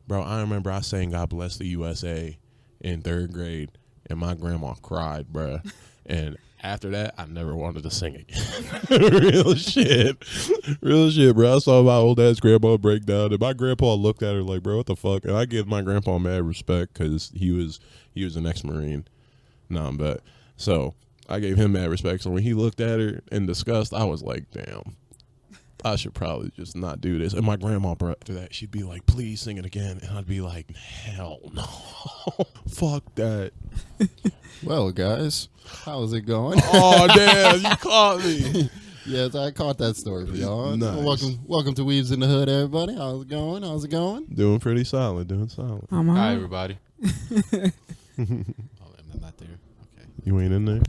Bro, I remember I sang God Bless the USA in 3rd grade, and my grandma cried, bro. And after that, I never wanted to sing again. Real shit, bro. I saw my old ass grandma break down, and my grandpa looked at her like, bro, what the fuck? And I give my grandpa mad respect because he was an ex-Marine. But so I gave him mad respect. So when he looked at her in disgust, I was like, damn, I should probably just not do this. And my grandma, bro, after that, she'd be like, please sing it again. And I'd be like, hell no. Fuck that. Well, guys, how's it going? Oh, damn, you caught me. Yes, I caught that story for y'all. Nice. Welcome to Weebs in the Hood, everybody. How's it going? Doing pretty solid. Hi, everybody. Oh, I'm not there. Okay. You ain't in there?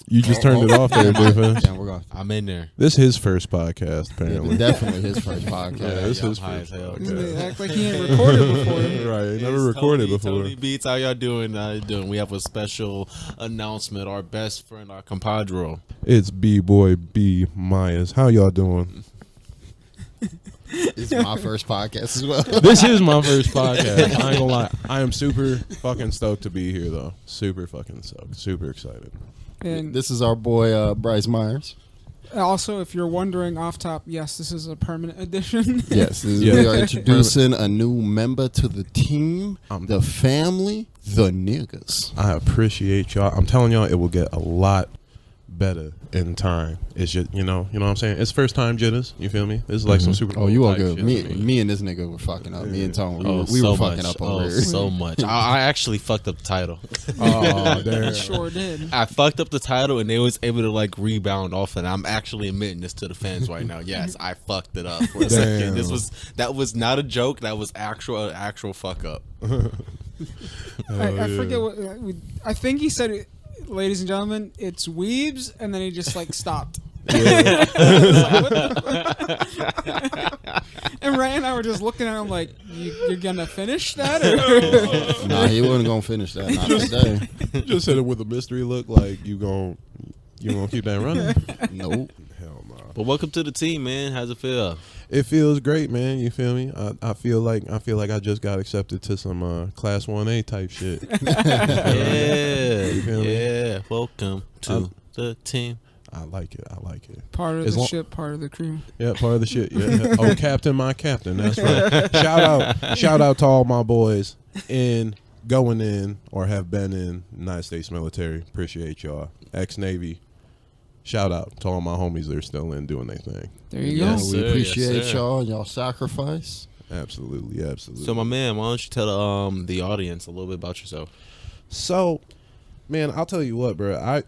You just turned it off there, Doofus. Yeah, we're going. I'm in there. This is his first podcast, apparently. Definitely his first podcast. Yeah, this is his high first as hell. podcast. Act like he ain't recorded before. Right, never recorded before. Tony Beats, how y'all doing? We have a special announcement. Our best friend, our compadre. It's B-Boy B Myers. How y'all doing? It's my first podcast as well. This is my first podcast. I ain't gonna lie. I am super fucking stoked to be here, though. Super fucking stoked. Super excited. And This is our boy Bryce Myers. also, if you're wondering off top, yes, this is a permanent addition. Yes, Yeah. we are introducing a new member to the team, the family, the niggas. I appreciate y'all. I'm telling y'all, it will get a lot better in time. It's just, you know what I'm saying? It's first time jitters. You feel me? This is like some super. Oh, you all type good. shit for Me and this nigga were fucking up. Me and Tone, we so were fucking much. up over here. So much. I actually fucked up the title. Oh, damn. I sure did. I fucked up the title, and they was able to like rebound off it. I'm actually admitting this to the fans right now. Yes, I fucked it up for a second. That was not a joke. That was actual fuck up. I forget what. I think he said, ladies and gentlemen, it's Weebs, and then he just like stopped. Yeah. And Ryan and I were just looking at him like, you're gonna finish that? Or? Nah, he wasn't gonna finish that. Not today. Just said it with a mystery look, like you gonna keep that running. Nope. Hell no. But welcome to the team, man. How's it feel? It feels great, man. You feel me? I feel like I just got accepted to some class 1A type shit. Yeah, You feel me? yeah. Welcome to the team. I like it. Part of As the long- ship, part of the crew. Yeah, part of the shit. Yeah. Oh, captain, my captain. That's right. Shout out to all my boys going in or have been in United States military. Appreciate y'all. Ex-Navy. Shout out to all my homies that are still in doing their thing. There you Yes, go. We sir. appreciate Yes, sir. y'all sacrifice. Absolutely. So, my man, why don't you tell the audience a little bit about yourself? So, man, I'll tell you what, bro.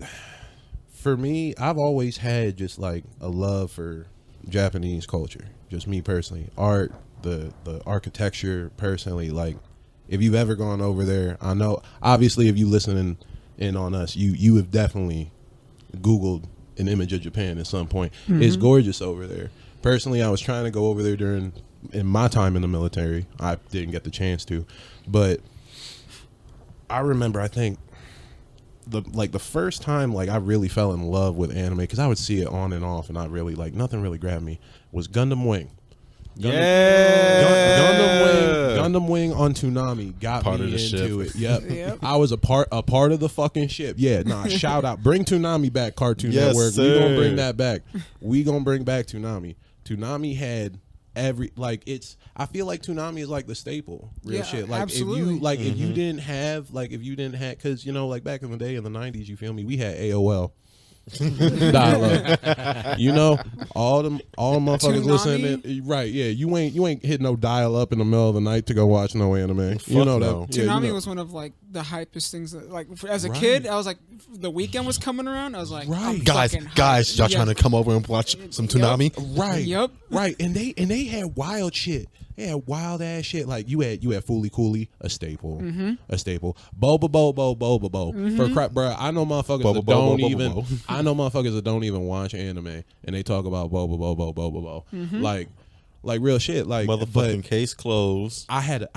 For me, I've always had just like a love for Japanese culture. Just me personally, art, the architecture. Personally, like if you've ever gone over there, I know. Obviously, if you listening in on us, you have definitely Googled an image of Japan at some point. Mm-hmm. It's gorgeous over there. Personally, I was trying to go over there in my time in the military. I didn't get the chance to, but I remember, I think the first time like I really fell in love with anime, because I would see it on and off, and I really like nothing really grabbed me, was Gundam Wing. Gundam Wing on Toonami got Part me of the into ship. it. Yep. Yep. I was a part of the fucking ship. Yeah, nah, shout out. Bring Toonami back, Cartoon Yes, Network. sir. We gonna bring that back. We gonna bring back Toonami. Toonami had I feel like Toonami is like the staple. Real Yeah, shit. Like absolutely. if you didn't have because like back in the day in the 90s, you feel me, we had AOL. Dial up. All them motherfuckers Toonami? listening. Right, yeah. You ain't hit no dial up in the middle of the night to go watch no anime. Fuck You know that. no. Yeah, you Toonami know. was one of like the hypest things. That, like as a Right. kid, I was like, the weekend was coming around. I was like, Right. I'm Guys, fucking y'all hyped. trying to come over and watch some Toonami? Right. Yep. Right. And they had wild shit. They had wild ass shit. Like you had Fooly Cooly, a staple. A staple. Boba Bo. For crap, bro. I know motherfuckers Boba that Bo, don't Boba even Bo. I know motherfuckers that don't even watch anime and they talk about Boba Bo. Like real shit. Like Motherfucking but case closed. I had a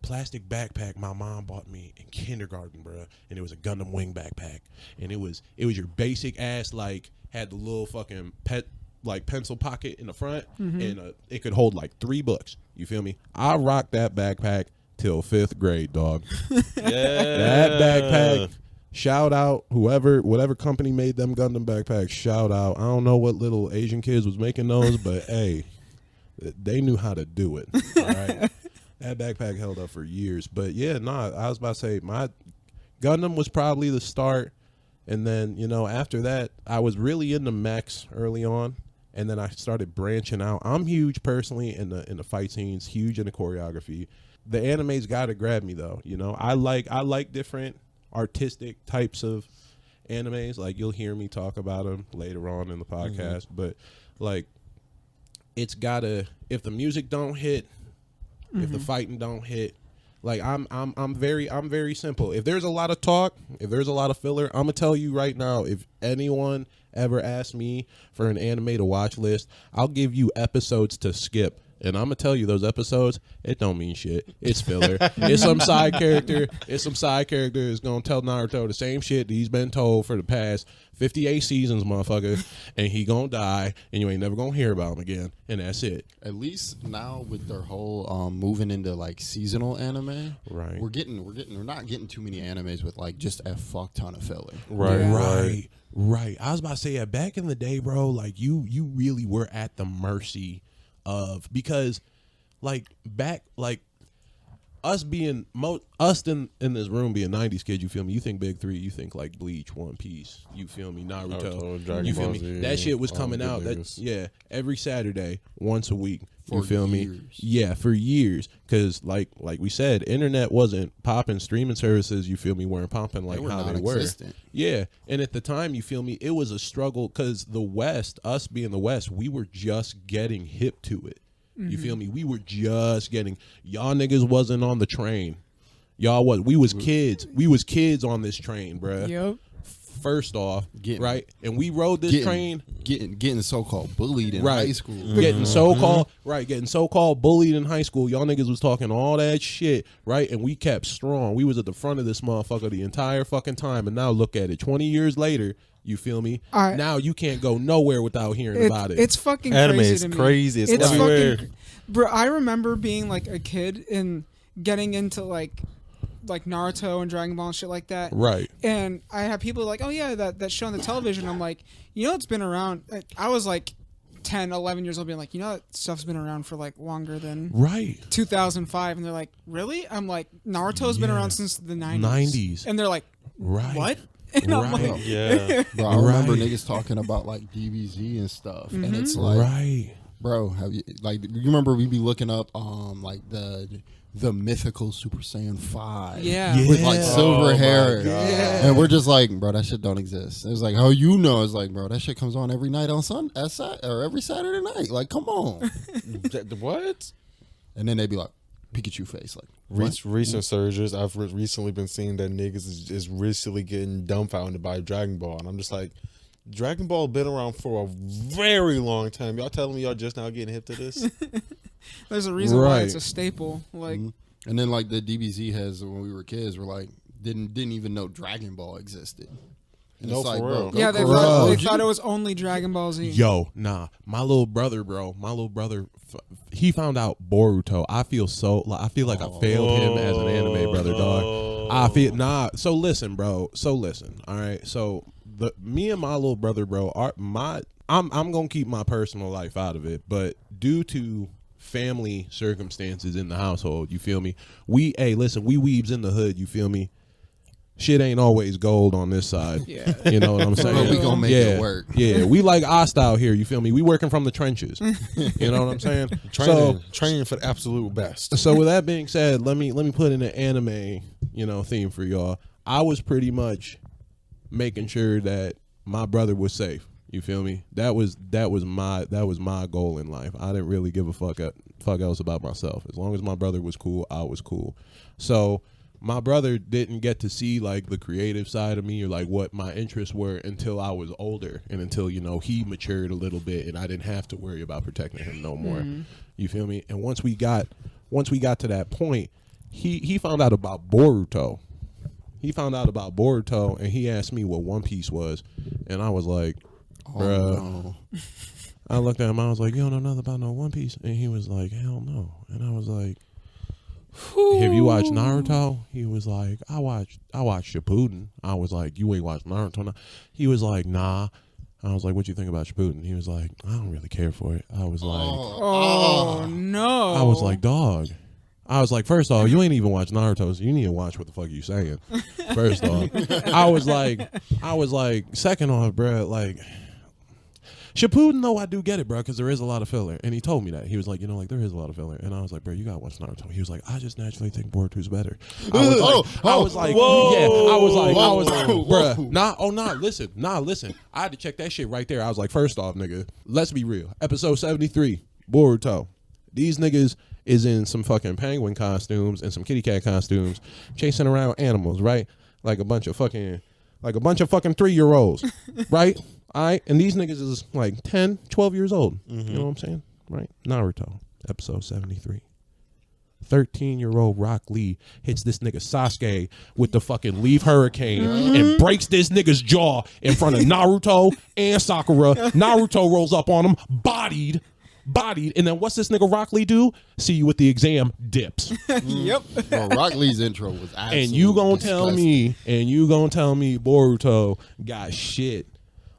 plastic backpack my mom bought me in kindergarten, bro, and it was a Gundam Wing backpack, and it was your basic ass, like had the little fucking pet like pencil pocket in the front, and it could hold like 3 books. You feel me? I rocked that backpack till 5th grade, dog. That backpack. Shout out whatever company made them Gundam backpacks. Shout out. I don't know what little Asian kids was making those, but hey, they knew how to do it. All right. That backpack held up for years. But yeah, I was about to say my Gundam was probably the start. And then, after that, I was really into mechs early on. And then I started branching out. I'm huge personally in the fight scenes, huge in the choreography. The anime's gotta grab me though. I like different artistic types of animes. Like you'll hear me talk about them later on in the podcast. But like it's gotta, if the music don't hit, if the fighting don't hit, like I'm very simple. If there's a lot of talk, if there's a lot of filler, I'm gonna tell you right now, if anyone ever asks me for an anime to watch list, I'll give you episodes to skip. And I'm gonna tell you, those episodes, it don't mean shit. It's filler. It's some side character. It's some side character is gonna tell Naruto the same shit that he's been told for the past 58 seasons, motherfucker. And he gonna die, and you ain't never gonna hear about him again. And that's it. At least now with their whole moving into like seasonal anime, right? We're not getting too many animes with like just a fuck ton of filler. Right. I was about to say, back in the day, bro, like you really were at the mercy of, because like back, like us being us in this room being 90s kids, you feel me, you think Big Three, you think like Bleach, One Piece, you feel me, Naruto, Dragon you feel Ball me, Z, that shit was coming out every Saturday, once a week, you feel me, for years, because like we said, internet wasn't popping, streaming services, you feel me, weren't popping like how they were. And at the time, you feel me, it was a struggle, because the West, us being the West, we were just getting hip to it. You feel me? We were just getting, y'all niggas wasn't on the train. We was kids. We was kids on this train, bruh. Yep. First off, right? And we rode this train. Getting so-called bullied in high school. Getting so-called bullied in high school. Y'all niggas was talking all that shit, right? And we kept strong. We was at the front of this motherfucker the entire fucking time. And now look at it. 20 years later, you feel me? Now you can't go nowhere without hearing about it. It's fucking anime crazy is to me. crazy. It's everywhere. Bro, I remember being like a kid and getting into like Naruto and Dragon Ball and shit like that. Right. And I had people like, oh yeah, that show on the television. I'm like, it's been around. I was like 10, 11 years old being like, that stuff's been around for like longer than 2005. And they're like, really? I'm like, Naruto's been around since the 90s. And they're like, what? And I'm like, bro, I remember niggas talking about like DBZ and stuff. And it's like, bro, have you you remember we be looking up like the mythical Super Saiyan 5 with like silver hair, and we're just like, bro, that shit don't exist. It was like, it's like, bro, that shit comes on every night on or every Saturday night. Like, come on. What? And then they'd be like, Pikachu face, like recent surges. I've recently been seeing that niggas is recently getting dumbfounded by Dragon Ball, and I'm just like, Dragon Ball been around for a very long time. Y'all telling me y'all just now getting hip to this? There's a reason why it's a staple. Like, and then like the DBZ heads when we were kids were like didn't even know Dragon Ball existed. And no, like, for real. They thought it was only Dragon Ball Z. Yo, nah, my little brother, he found out Boruto. I feel like I failed him as an anime brother, dog. So listen, bro. All right. So me and my little brother, bro, I'm gonna keep my personal life out of it, but due to family circumstances in the household, you feel me? We weebs in the hood, you feel me? Shit ain't always gold on this side. Yeah. You know what I'm saying? But we gonna make it work. Yeah, we like hostile here, you feel me? We working from the trenches. You know what I'm saying? Training for the absolute best. So with that being said, let me put in an anime, theme for y'all. I was pretty much making sure that my brother was safe. You feel me? That was my goal in life. I didn't really give a fuck else about myself. As long as my brother was cool, I was cool. So my brother didn't get to see like the creative side of me or like what my interests were until I was older and until he matured a little bit and I didn't have to worry about protecting him no more. You feel me? And once we got to that point, he found out about Boruto. And he asked me what One Piece was, and I was like, bruh. I looked at him. I was like, you don't know nothing about no One Piece? And he was like, hell no. And I was like, have you watched Naruto? He was like, I watched Shippuden. I was like, you ain't watched Naruto? No. He was like, nah. I was like, what you think about Shippuden? He was like, I don't really care for it. I was like, oh no. I was like, dog. I was like, first off, you ain't even watched Naruto, so you need to watch what the fuck you saying. First off, I was like, second off, bro, like, Shippuden, though, I do get it, bro, because there is a lot of filler. And he told me that. He was like, there is a lot of filler. And I was like, bro, you got to watch Naruto. He was like, I just naturally think Boruto's better. I was like, bro, listen. I had to check that shit right there. I was like, first off, nigga, let's be real. Episode 73, Boruto. These niggas is in some fucking penguin costumes and some kitty cat costumes chasing around animals, right? Like a bunch of fucking 3-year-olds, right? All right, and these niggas is like 10, 12 years old. You know what I'm saying? Right? Naruto, episode 73. 13-year-old Rock Lee hits this nigga Sasuke with the fucking leaf hurricane and breaks this nigga's jaw in front of Naruto and Sakura. Naruto rolls up on him, bodied, and then what's this nigga Rock Lee do? See you with the exam, dips. Yep. Bro, Rock Lee's intro was absolutely And you gonna disgusting. tell me Boruto got shit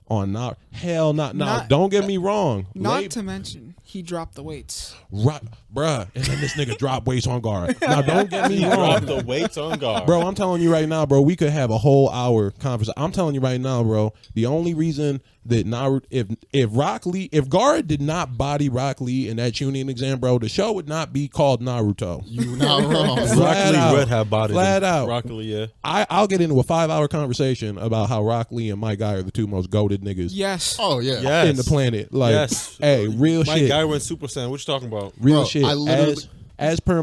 on not hell not don't get me wrong. Not to mention he dropped the weights. Right, bruh. And then this nigga dropped weights on guard. Now don't get me wrong. Drop the weights on guard. Bro, I'm telling you right now, bro, we could have a whole hour conversation. I'm telling you right now, bro, the only reason that Naruto, if Guard did not body Rock Lee in that Chunin exam, bro, the show would not be called Naruto. You not wrong. Flat Rock Lee out. would have bodied Flat him. out. Rock Lee, yeah. I'll get into a 5-hour conversation about how Rock Lee and Mike Guy are the two most goated niggas Yes. Oh yeah. Yes. in the planet. Like, Yes. hey, real My shit. guy went Super Saiyan. What you talking about? Real Bro, shit. I literally- As per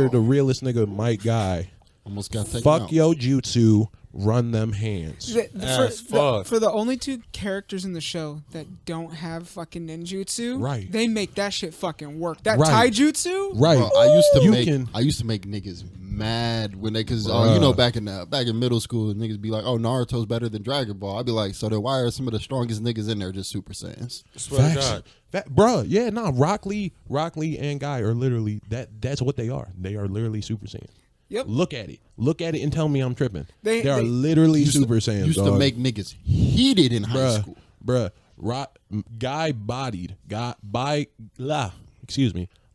the realest nigga Mike Guy, Almost got taken fuck out. yo jutsu, run them hands. For the only two characters in the show that don't have fucking ninjutsu, Right. they make that shit fucking work. That Right. taijutsu, Right. Bro, I used to make niggas mad when they, because back in middle school, niggas be like, oh, Naruto's better than Dragon Ball. I'd be like, so then why are some of the strongest niggas in there just Super Saiyans? Swear to God. Bruh, yeah, nah, Rock Lee and Guy are literally that's what they are. They are literally Super Saiyan. Yep. Look at it and tell me I'm tripping. They are they literally Super Saiyans. Used dog. to make niggas heated in high school. Guy bodied.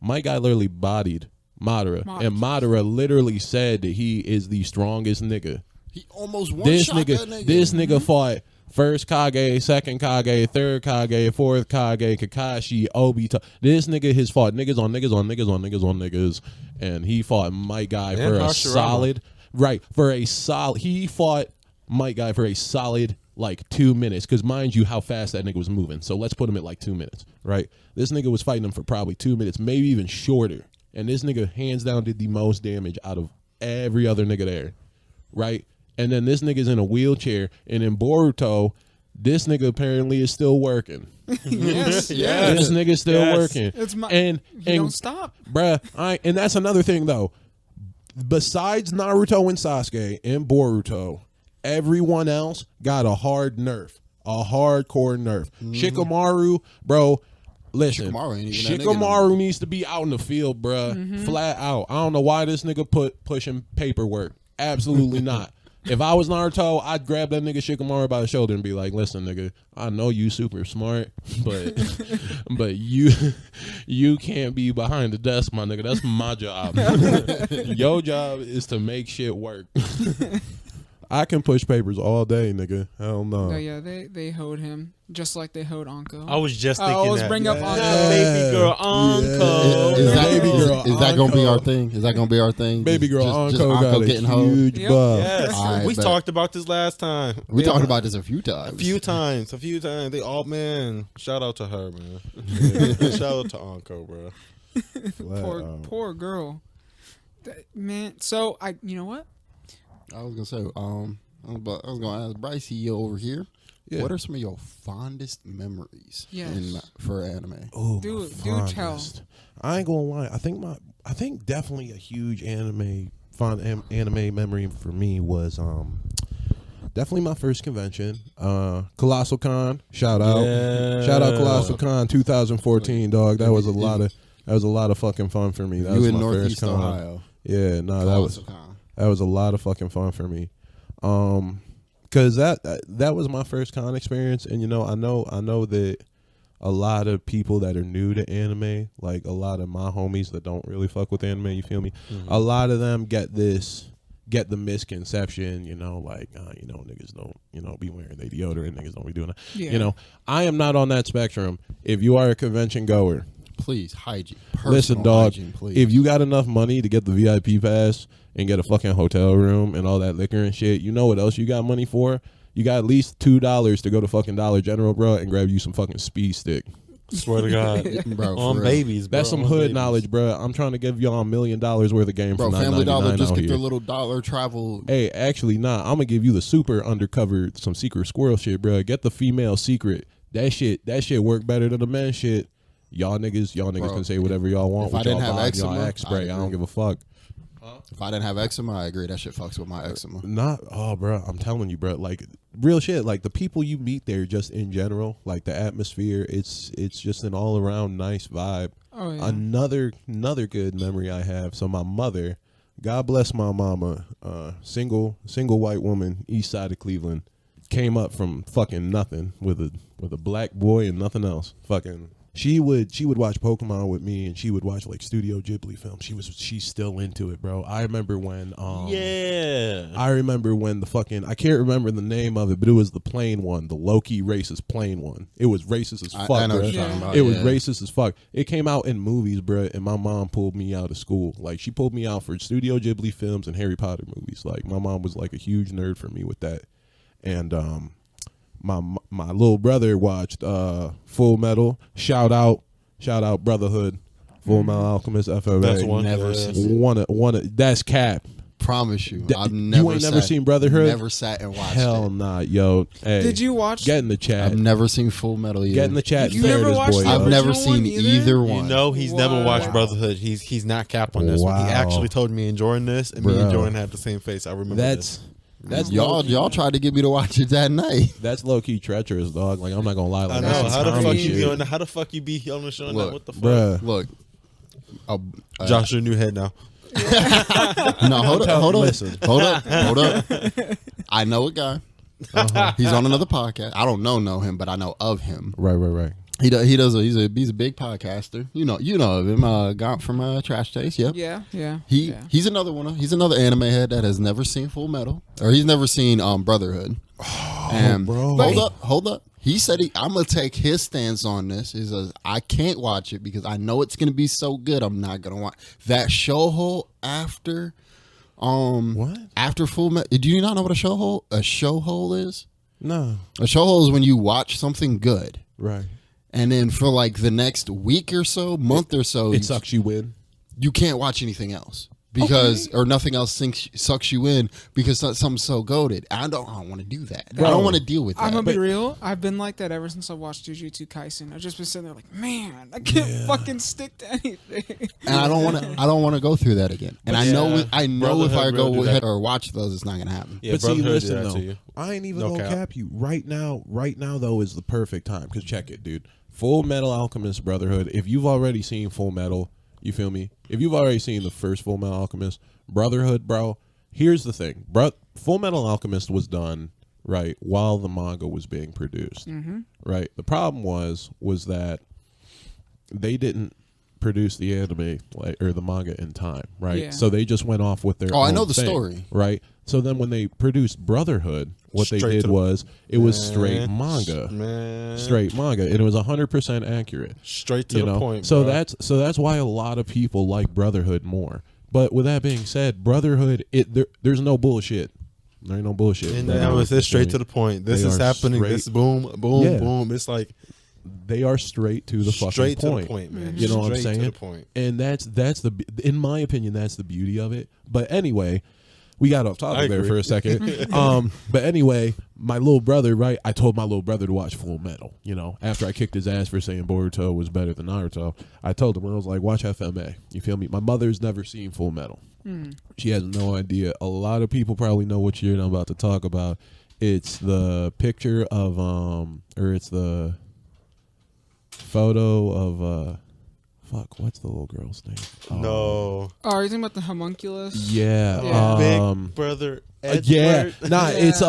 My guy literally bodied Madara. And Madara literally said that he is the strongest nigga. He almost one-shot that nigga. This nigga fought first Kage, second Kage, third Kage, fourth Kage, Kakashi, Obito. This nigga has fought niggas on niggas, and he fought Mike Guy for a solid. Right, he fought Mike Guy for a solid like 2 minutes, because mind you how fast that nigga was moving. So let's put him at like 2 minutes, right? This nigga was fighting him for probably 2 minutes, maybe even shorter. And this nigga hands down did the most damage out of every other nigga there, right? And then this nigga's in a wheelchair, and in Boruto, this nigga apparently is still working. yes, This nigga's still working. It's and don't stop, bruh. And that's another thing though. Besides Naruto and Sasuke and Boruto, everyone else got a hard nerf, a hardcore nerf. Shikamaru, bro. Listen, Shikamaru needs to be out in the field, bruh. Flat out. I don't know why this nigga pushing paperwork. Absolutely not. If I was Naruto, I'd grab that nigga Shikamaru by the shoulder and be like, listen, nigga, I know you super smart, but you can't be behind the desk, my nigga. That's my job. Your job is to make shit work. I can push papers all day, nigga. Hell no. No, yeah, they hoed him just like they hoed Anko. I was just thinking always that. bring up Anko. Baby girl Anko. Is that gonna be our thing? Is that gonna be our thing? Baby girl just Anko got a getting huge Yep. buff. Yes, I we bet. talked about this last time. We talked about this a few times. A few times. They all, man. Shout out to her, man. Yeah. Shout out to Anko, bro. Poor girl. Man, so you know what? I was gonna say, I was gonna ask Bryce, he over here. Yeah. What are some of your fondest memories for anime? Oh, Do tell. I ain't gonna lie. I think definitely a huge anime memory for me was definitely my first convention. Colossal Con, shout out Colossal Con 2014, dog. That was a lot of fucking fun for me. That was in my Northeast first con. Ohio. Yeah, no, that was a lot of fucking fun for me. Cause that was my first con experience, and I know that a lot of people that are new to anime, like a lot of my homies that don't really fuck with anime, you feel me? Mm-hmm. A lot of them get the misconception, niggas don't, be wearing their deodorant, niggas don't be doing that. Yeah. I am not on that spectrum. If you are a convention goer, please, hygiene. Listen, dog, hygiene, please. If you got enough money to get the VIP pass and get a fucking hotel room and all that liquor and shit, you know what else you got money for? You got at least $2 to go to fucking Dollar General, bro, and grab you some fucking speed stick. Swear to God, bro, on babies, bro. That's some hood knowledge, bro. I'm trying to give y'all $1 million worth of game bro, for Family Dollar just get here. their little dollar travel. Hey, actually, nah. I'm gonna give you the super undercover, some secret squirrel shit, bro. Get the female secret. That shit work better than the man shit. Y'all niggas bro, can say whatever y'all want. If I didn't have eczema, y'all spray. I don't give a fuck. If I didn't have eczema, I agree. That shit fucks with my eczema. Bro. I'm telling you, bro. Like real shit. Like the people you meet there, just in general, like the atmosphere. It's just an all around nice vibe. Oh yeah. Another good memory I have. So my mother, God bless my mama, single white woman, east side of Cleveland, came up from fucking nothing with a black boy and nothing else. Fucking. She would watch Pokemon with me, and she would watch like Studio Ghibli films. She's still into it, bro. I remember when the fucking, I can't remember the name of it, but it was the plain one, the Loki racist plain one. It was racist as fuck, I know bro. what you're talking about. It was racist as fuck. It came out in movies, bro, and my mom pulled me out of school. Like she pulled me out for Studio Ghibli films and Harry Potter movies. Like my mom was like a huge nerd for me with that, and my little brother watched Full Metal. Shout out Brotherhood. Full Metal Alchemist FFA. That's one. Never seen. That's cap. Promise you, I've never seen Brotherhood. Never sat and watched. Hell it. nah, yo. Hey, did you watch? Get in the chat. I've never seen Full Metal either. Get in the chat. You never watched boy, the I've never seen one either one. He's never watched Brotherhood. He's not capped on this one. He actually told me enjoying this, and me and Jordan had the same face. I remember this. That's y'all tried to get me to watch it that night. That's low key treacherous, dog. Like I'm not gonna lie. Like, I know how the fuck you be on the show? Look, what the fuck? Bruh. Look, Josh, your new head now. No, hold up. I know a guy. He's on another podcast. I don't know him, but I know of him. Right. He's a big podcaster. You know of him. Got from Trash Taste. Yep. Yeah. He's another one. He's another anime head that has never seen Full Metal, or he's never seen Brotherhood. And bro. Hold up. He said I'm gonna take his stance on this. He says I can't watch it because I know it's gonna be so good. I'm not gonna watch that showhole after. What? After Full Metal? Do you not know what a showhole is? No. A showhole is when you watch something good. Right. And then for like the next week or so, month or so, it sucks you in. You can't watch anything else because, or nothing else sucks you in because something's so goated. I don't want to do that. Bro, I don't want to deal with that. I'm gonna be real. I've been like that ever since I watched Jujutsu Kaisen. I've just been sitting there like, man, I can't fucking stick to anything. And I don't want to go through that again. And I know if I go really ahead or watch those, it's not gonna happen. Yeah, but see, listen to though, you. I ain't even gonna cap you. Right now though is the perfect time because check it, dude. Full Metal Alchemist Brotherhood. If you've already seen Full Metal, you feel me? If you've already seen the first Full Metal Alchemist Brotherhood, bro, here's the thing. Full Metal Alchemist was done right while the manga was being produced. Mm-hmm. Right. The problem was that they didn't produce the anime or the manga in time. Right. Yeah. So they just went off with their. I know the thing, story. Right. So then when they produced Brotherhood, what they did was it was straight manga. Straight manga. And it was 100% accurate. Straight to the point. So bro. that's why a lot of people like Brotherhood more. But with that being said, Brotherhood, there's no bullshit. There ain't no bullshit. And now it's straight to the point. This is happening. This boom. It's like they are straight to the fucking straight point. To the point, man. You know what I'm Straight saying? To the point. And that's in my opinion, that's the beauty of it. But anyway, we got off topic there for a second. But anyway, my little brother, right? I told my little brother to watch Full Metal. You know, after I kicked his ass for saying Boruto was better than Naruto, I told him, I was like, watch FMA. You feel me? My mother's never seen Full Metal. She has no idea. A lot of people probably know what you're about to talk about. It's the picture of or it's the photo of fuck, what's the little girl's name? No. Oh, are you talking about the homunculus? Yeah. Big Brother Edward. Yeah. Nah, Yeah. it's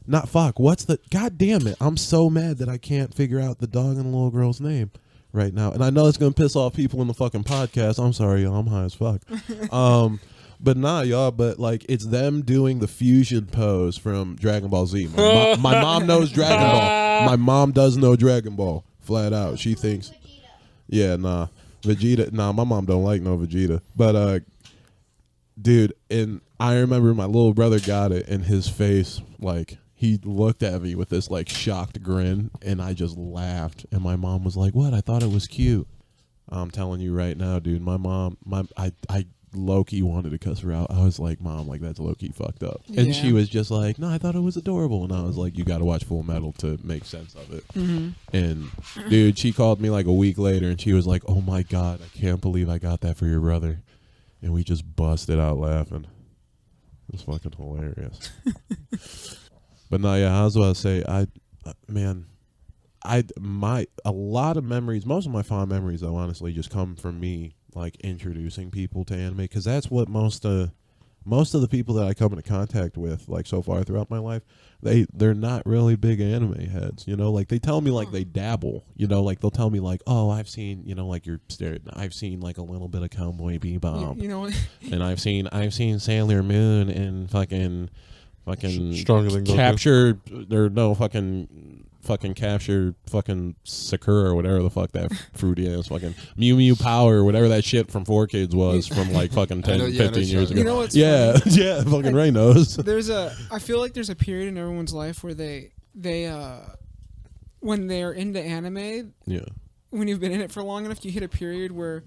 not fuck. What's the God damn it. I'm so mad that I can't figure out the dog and the little girl's name right now. And I know it's gonna piss off people in the fucking podcast. I'm sorry, y'all, I'm high as fuck. But nah, y'all, but like it's them doing the fusion pose from Dragon Ball Z. My mom knows Dragon Ball. My mom does know Dragon Ball. Flat out. She thinks yeah, nah. Vegeta, nah, my mom don't like no Vegeta. But dude, and I remember my little brother got it, and his face, like, he looked at me with this like shocked grin, and I just laughed. And my mom was like, "What? I thought it was cute." I'm telling you right now, dude. My mom, I low-key wanted to cuss her out. I was like, "Mom, like that's low-key fucked up." And she was just like, "No, I thought it was adorable." And I was like, "You got to watch Full Metal to make sense of it." Mm-hmm. And dude, she called me like a week later, and she was like, "Oh my God, I can't believe I got that for your brother." And we just busted out laughing. It was fucking hilarious. But no, yeah, I was about to say, a lot of memories, most of my fond memories, though, honestly, just come from me, like, introducing people to anime, because that's what most of the people that I come into contact with, like, so far throughout my life, they're not really big anime heads, you know, like, they tell me, like, they dabble, you know, like, they'll tell me, like, oh, I've seen, you know, like, I've seen, like, a little bit of Cowboy Bebop, You know what? and I've seen Sailor Moon and fucking Stronger than Goku. capture or no fucking capture fucking Sakura or whatever the fuck that fruity ass fucking Mew Mew Power or whatever that shit from 4Kids was from like fucking 10, 15 years ago. You know what's yeah, funny? yeah, fucking Ray knows. I feel like there's a period in everyone's life where they when they're into anime, Yeah. when you've been in it for long enough, you hit a period where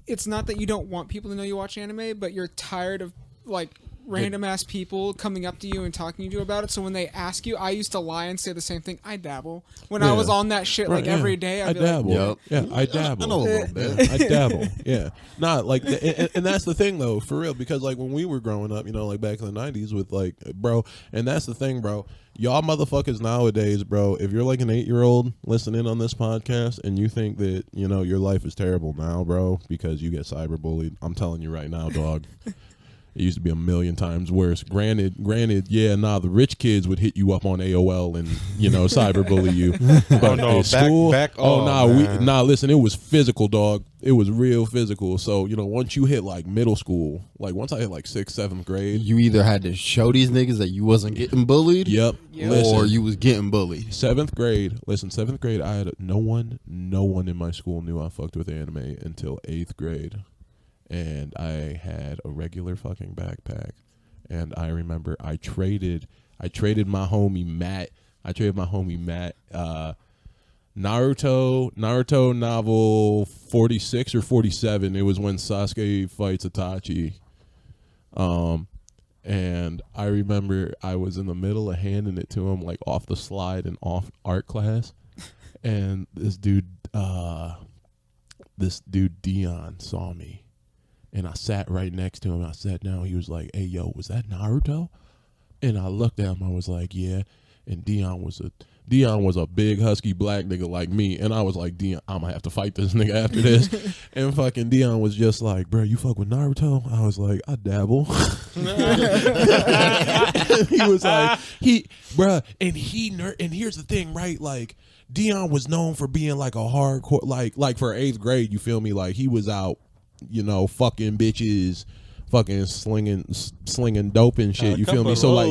it's not that you don't want people to know you watch anime, but you're tired of like random ass people coming up to you and talking to you about it. So when they ask you, I used to lie and say the same thing. I dabble. When I was on that shit like every day, I'd be dabble. like, Yeah, I dabble. I know a little bit. I dabble. Yeah, not like, and that's the thing though, for real. Because like when we were growing up, you know, like back in the '90s, with like, bro, and that's the thing, bro. Y'all motherfuckers nowadays, bro. If you're like an 8-year-old listening on this podcast and you think that you know your life is terrible now, bro, because you get cyberbullied, I'm telling you right now, dog. It used to be a million times worse. Granted, yeah, the rich kids would hit you up on AOL and, you know, cyberbully you. But at school, listen, it was physical, dog. It was real physical. So, you know, once you hit like middle school, like once I hit like 6th, 7th grade, you either had to show these niggas that you wasn't getting bullied, or you was getting bullied. 7th grade, I had no one in my school knew I fucked with anime until 8th grade. And I had a regular fucking backpack. And I remember I traded my homie Matt. Naruto novel 46 or 47. It was when Sasuke fights Itachi. And I remember I was in the middle of handing it to him, like off the slide and off art class. And this dude Dion saw me. And I sat right next to him. I sat down. He was like, "Hey, yo, was that Naruto?" And I looked at him. I was like, "Yeah." And Dion was a big husky black nigga like me. And I was like, "Dion, I'm gonna have to fight this nigga after this." And fucking Dion was just like, "Bro, you fuck with Naruto?" I was like, "I dabble." And he was like, and here's the thing, right? Like, Dion was known for being like a hardcore, like for 8th grade. You feel me? Like he was out, you know, fucking bitches, fucking slinging dope and shit. You feel me? So like,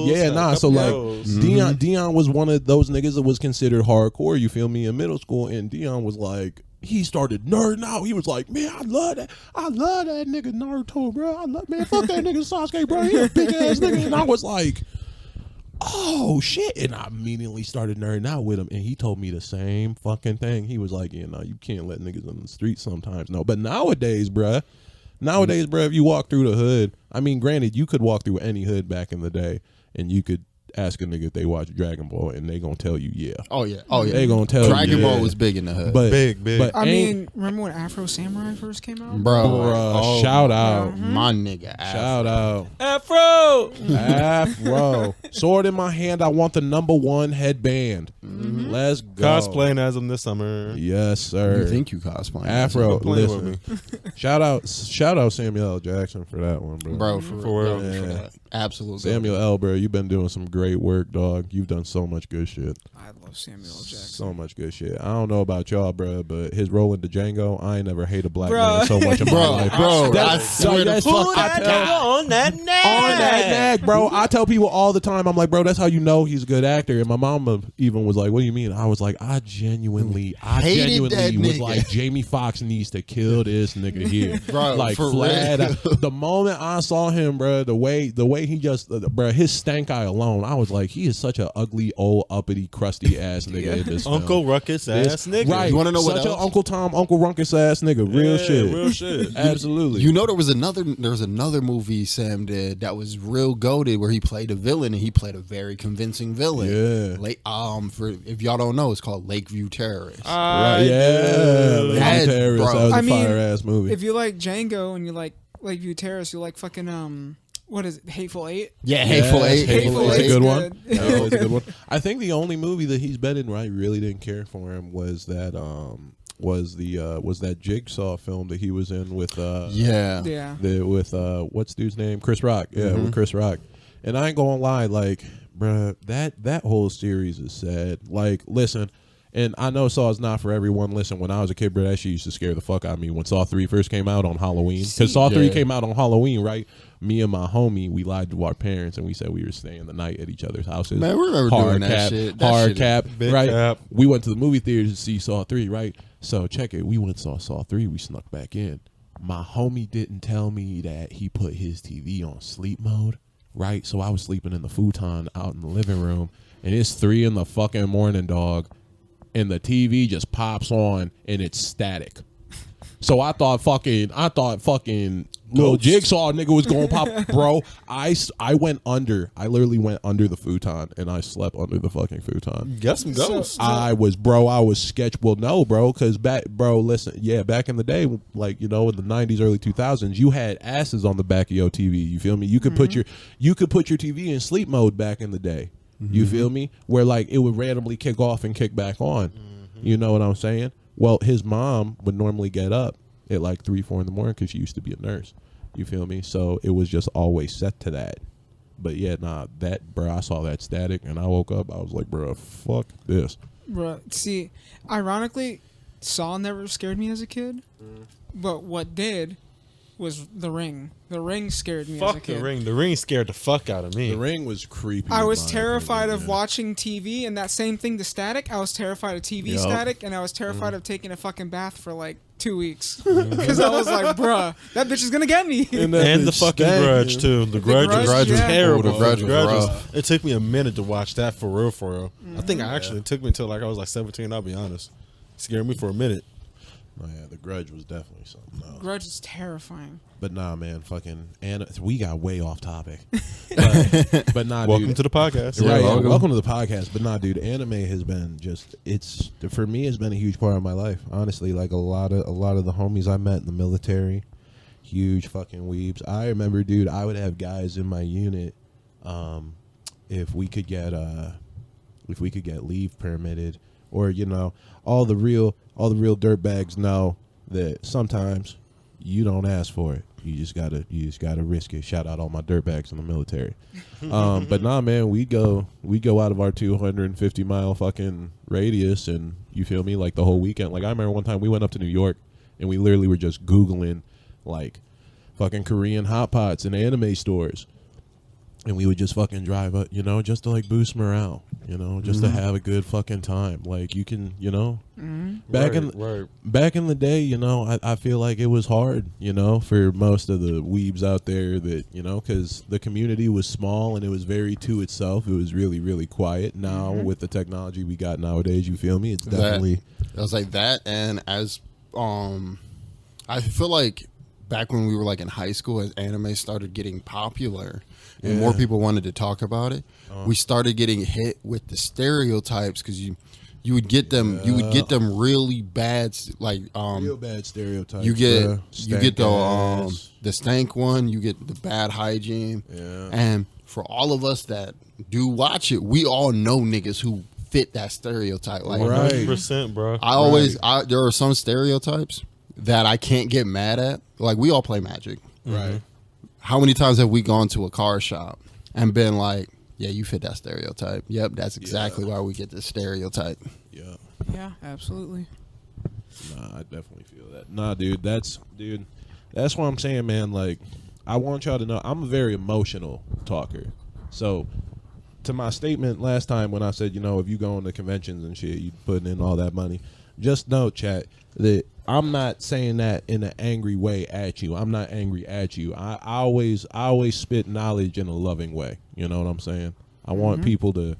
Dion was one of those niggas that was considered hardcore. You feel me? In middle school, and Dion was like, he started nerding out. He was like, "Man, I love that nigga Naruto, bro. Man, fuck that nigga Sasuke, bro. He a big ass nigga." And I was like, "Oh shit!" And I immediately started nerding out with him, and he told me the same fucking thing. He was like, "You know, you can't let niggas in the street sometimes." No, but nowadays, bruh, if you walk through the hood, I mean, granted, you could walk through any hood back in the day, and you could ask a nigga if they watch Dragon Ball, and they gonna tell you yeah. Oh yeah. They gonna tell Dragon you Ball yeah. was big in the hood. But Big. But I mean, remember when Afro Samurai first came out? bro, shout out. my nigga. Shout out. Afro. Sword in my hand, I want the #1 headband. Let's go. Cosplaying as him this summer. Yes, sir. You think you cosplaying? Afro, Playing listen. Shout out Samuel L. Jackson for that one, bro. Bro, for real. Yeah. For that. Absolutely. Samuel L. Bro, you've been doing some great work, dog. You've done so much good shit. I love Samuel L. Jackson. So much good shit. I don't know about y'all, bro, but his role in Django, I ain't never hate a black Bruh. man so much in my life. Bro, That's- I swear that's to fuck. on that neck. On that neck, bro. I tell people all the time, I'm like, bro, that's how you know he's a good actor. And my mama even was like, what do you mean? I was like, I genuinely Hated that was nigga. like, Jamie Foxx needs to kill this nigga here. Bro, like for flat real. out. The moment I saw him, bro, the way he just, bro, his stank eye alone, I was like, he is such an ugly, old, uppity, crusty ass nigga in this film. Uncle Ruckus ass nigga. Right. You wanna know what Such else? an Uncle Tom, Uncle Ruckus ass nigga. Real Yeah, shit. real shit. Absolutely. You know there was another movie Sam did that was real goated where he played a villain and he played a very convincing villain. Yeah. For if y'all don't know, it's called Lakeview Terrorist. Right, yeah. That, Terrorist. bro. That was I a mean, fire ass movie. If you like Django and you like Lakeview Terrace, you like fucking what is it, Hateful Eight? Yeah, Hateful Eight. Hateful Eight's a Eight's good good. one. Hateful Eight's a good one. I think the only movie that he's been in where I really didn't care for him was that was that Jigsaw film that he was in with Yeah. with what's dude's name? Chris Rock. Yeah, with Chris Rock. And I ain't gonna lie, like, bruh, that whole series is sad. Like, listen, and I know Saw's not for everyone. Listen, when I was a kid, bro, that shit used to scare the fuck out of me when Saw 3 first came out on Halloween. Because Saw 3 came out on Halloween, right? Me and my homie, we lied to our parents and we said we were staying the night at each other's houses. Man, we remember doing that shit. That Hard shit cap, big right? cap. We went to the movie theaters to see Saw 3, right? So check it. We went and saw Saw 3. We snuck back in. My homie didn't tell me that he put his TV on sleep mode, right? So I was sleeping in the futon out in the living room, and it's 3 in the fucking morning, dog, and the TV just pops on and it's static. So I thought fucking little Jigsaw nigga was going to pop. Bro, I went under. I literally went under the futon and I slept under the fucking futon. Got some ghosts. I was sketch. Well, no, bro, because back in the day, like, you know, in the 90s, early 2000s, you had asses on the back of your TV. You feel me? You could put your TV in sleep mode back in the day. You feel me? Where like it would randomly kick off and kick back on. You know what I'm saying? Well, his mom would normally get up at like 3, 4 in the morning because she used to be a nurse. You feel me? So it was just always set to that. But yeah, I saw that static and I woke up. I was like, bro, fuck this. Bro, see, ironically, Saw never scared me as a kid. But what did was The Ring. The Ring scared me as a Fuck kid. The Ring. The Ring scared the fuck out of me. The Ring was creepy. I was in my terrified opinion, of man. watching TV and that same thing, the static. I was terrified of TV Yup. static, and I was terrified of taking a fucking bath for like 2 weeks because I was like, bruh, that bitch is gonna get me. And that And the bitch fucking stank, Grudge man. too. The Grudge Grudge, was yeah. terrible. Oh, the Grudge was was- rough. It took me a minute to watch that for real. I think it took me until like I was like 17. I'll be honest. It scared me for a minute. Oh, yeah, the Grudge was definitely something else. Grudge is terrifying. But nah, man, fucking we got way off topic. but nah, Welcome dude. to the podcast. Right, welcome. welcome to the podcast. But nah, dude, anime has been for me, it's been a huge part of my life. Honestly, like a lot of the homies I met in the military, huge fucking weebs. I remember, dude, I would have guys in my unit, if we could get leave permitted, or you know, all the real dirtbags know that sometimes you don't ask for it. You just gotta risk it. Shout out all my dirtbags in the military. But nah, man, we go out of our 250-mile fucking radius, and you feel me, like the whole weekend. Like I remember one time we went up to New York, and we literally were just Googling like fucking Korean hot pots in anime stores. And we would just fucking drive up, you know, just to like boost morale, you know, just to have a good fucking time. Like you can, you know, back in the day, you know, I feel like it was hard, you know, for most of the weebs out there that, you know, because the community was small and it was very to itself. It was really, really quiet. Now with the technology we got nowadays, you feel me? It's definitely It was like that, and as I feel like back when we were like in high school, as anime started getting popular and more people wanted to talk about it, we started getting hit with the stereotypes because you would get them really bad, like real bad stereotypes. You get the stank one, you get the bad hygiene, and for all of us that do watch it, we all know niggas who fit that stereotype. Like 100%, bro. There are some stereotypes that I can't get mad at. Like, we all play Magic. Right. How many times have we gone to a car shop and been like, yeah, you fit that stereotype. Yep, that's exactly why we get this stereotype. Yeah. Yeah, absolutely. Nah, I definitely feel that. Nah, dude, that's what I'm saying, man. Like, I want y'all to know I'm a very emotional talker. So, to my statement last time when I said, you know, if you go into conventions and shit, you putting in all that money, just know, chat, that I'm not saying that in an angry way at you. I'm not angry at you. I always spit knowledge in a loving way. You know what I'm saying? I want people to.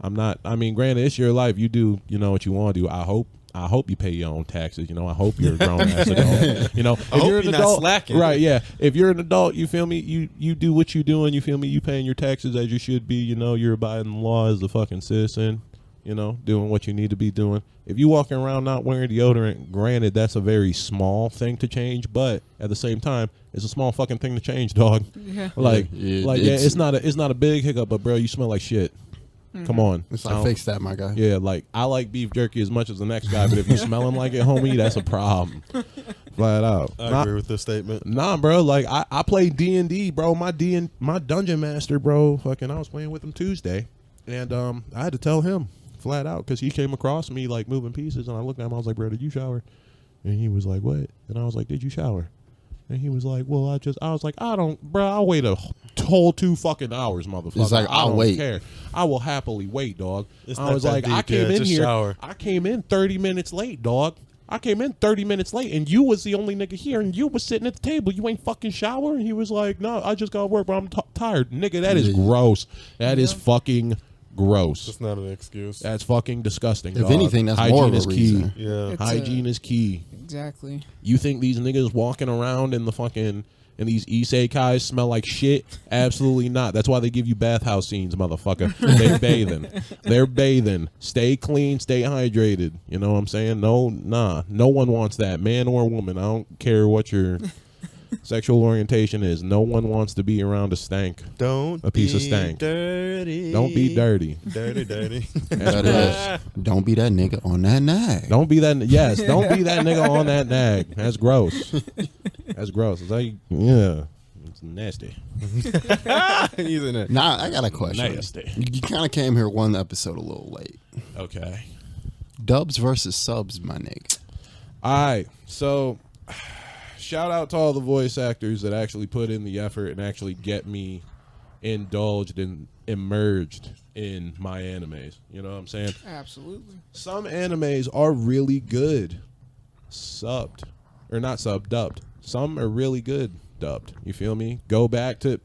I mean, granted, it's your life. You do, you know, what you want to do. I hope you pay your own taxes. You know, I hope you're a grown ass adult. You know, if you're an adult, slacking. Right? Yeah. If you're an adult, you feel me. You do what you doing. You feel me. You paying your taxes as you should be. You know, you're abiding the law as a fucking citizen. You know, doing what you need to be doing. If you walking around not wearing deodorant, granted, that's a very small thing to change, but at the same time, it's a small fucking thing to change, dog. Yeah. It's not a big hiccup, but bro, you smell like shit. Come on. It's like, fix that, my guy. Yeah, like, I like beef jerky as much as the next guy, but if you smelling like it, homie, that's a problem. Flat out. I agree with this statement. Nah, bro, like, I play D&D, bro. My Dungeon Master, bro, fucking, I was playing with him Tuesday, and I had to tell him flat out because he came across me, like, moving pieces, and I looked at him, I was like, bro, did you shower? And he was like, what? And I was like, did you shower? And he was like, well, I was like, I'll wait a whole 2 fucking hours, motherfucker. He's like, I don't wait. care. I will happily wait, dog. I was like, I came in here. Shower. I came in 30 minutes late, dog. I came in 30 minutes late, and you was the only nigga here, and you was sitting at the table. You ain't fucking shower? And he was like, no, I just got to work, but I'm tired. Nigga, that is gross. That is fucking gross. That's not an excuse. That's fucking disgusting, If dog. anything, that's hygiene more of a is reason. key. Yeah. Hygiene is key. Exactly. You think these niggas walking around in the fucking and these isekais smell like shit? Absolutely not. That's why they give you bathhouse scenes, motherfucker. They bathing. They're bathing. Stay clean, stay hydrated. You know what I'm saying? No one wants that, man or woman. I don't care what your sexual orientation is. No one wants to be around a stank. Don't a piece of stank. Dirty. Don't be dirty. Dirty. That is. Don't be that nigga on that nag. Don't be that. Yes, don't be that nigga on that nag. That's gross. That's gross. It's like, yeah, it's nasty. Nah, I got a question. Nasty. You kind of came here one episode a little late. Okay. Dubs versus subs, my nigga. All right. So, shout out to all the voice actors that actually put in the effort and actually get me indulged and immersed in my animes. You know what I'm saying? Absolutely. Some animes are really good subbed. Or not subbed, dubbed. Some are really good dubbed. You feel me? Going back to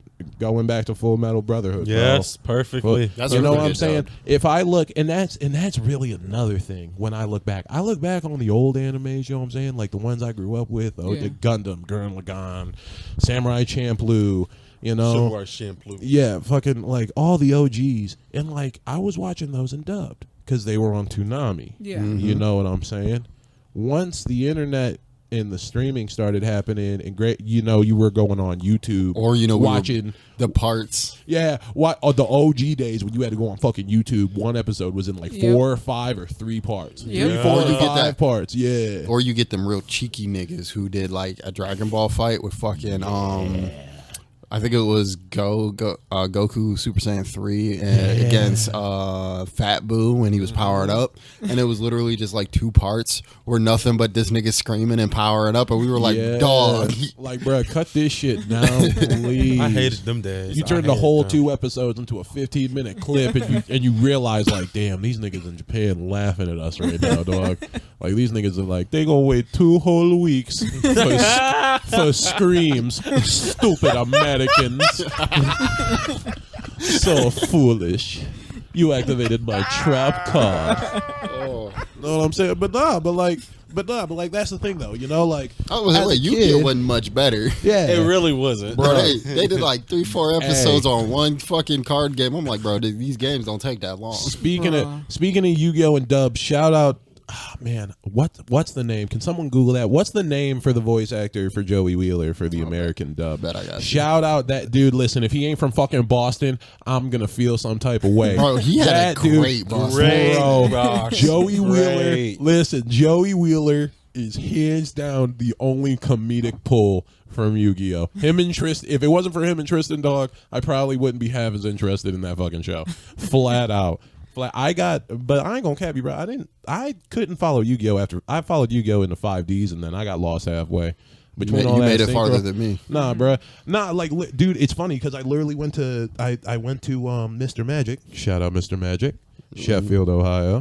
Full Metal Brotherhood. Yes, bro. perfectly. That's you know really what I'm good saying? dub. If I look, and that's really another thing when I look back. I look back on the old animes, you know what I'm saying? Like the ones I grew up with. The Gundam, Gurren Lagann, Samurai Champloo, you know. Samurai Champloo. Yeah, fucking like all the OGs. And like I was watching those in dubbed because they were on Toonami. Yeah. Mm-hmm. You know what I'm saying? Once the internet and the streaming started happening, and you were going on YouTube Or, watching the parts. Yeah, the OG days when you had to go on fucking YouTube, one episode was in like 4 or 5 or 3 parts. Yep. 3, 4, Or or you get 5 that- parts. Yeah. Or you get them real cheeky niggas who did like a Dragon Ball fight with fucking I think it was Goku Super Saiyan 3 against Fat Boo when he was powered up, and it was literally just like 2 parts where nothing but this nigga screaming and powering up, and we were like, dog, like, bro, cut this shit down, please. I hated them days. You turned the whole 2 episodes into a 15-minute clip, and you realize, like, damn, these niggas in Japan laughing at us right now, dog. Like, these niggas are like, they gonna wait 2 whole weeks for screams, stupid Americans. So foolish. You activated my trap card. oh ball. Know what I'm saying? But like that's the thing though. You know, like Yu-Gi-Oh wasn't much better. Yeah, It really wasn't. Bro, they did like 3-4 episodes on one fucking card game. I'm like, bro, these games don't take that long. Speaking of Yu-Gi-Oh and dubs, shout out. Oh, man, what's the name? Can someone Google that? What's the name for the voice actor for Joey Wheeler for the American dub? Bet I got you. Shout out that dude. Listen, if he ain't from fucking Boston, I'm gonna feel some type of way. Bro, he had a great Boston. Bro, Joey Wheeler. Listen, Joey Wheeler is hands down the only comedic pull from Yu-Gi-Oh. Him and Tristan. If it wasn't for him and Tristan, dog, I probably wouldn't be half as interested in that fucking show. Flat out. But I ain't gonna cap you, bro. I couldn't follow Yu-Gi-Oh after I followed Yu-Gi-Oh in the 5Ds, and then I got lost halfway. Between all you that made it farther than me. Nah, bro. Nah, like, dude, it's funny because I literally went to Mr. Magic. Shout out Mr. Magic, Sheffield, Ohio.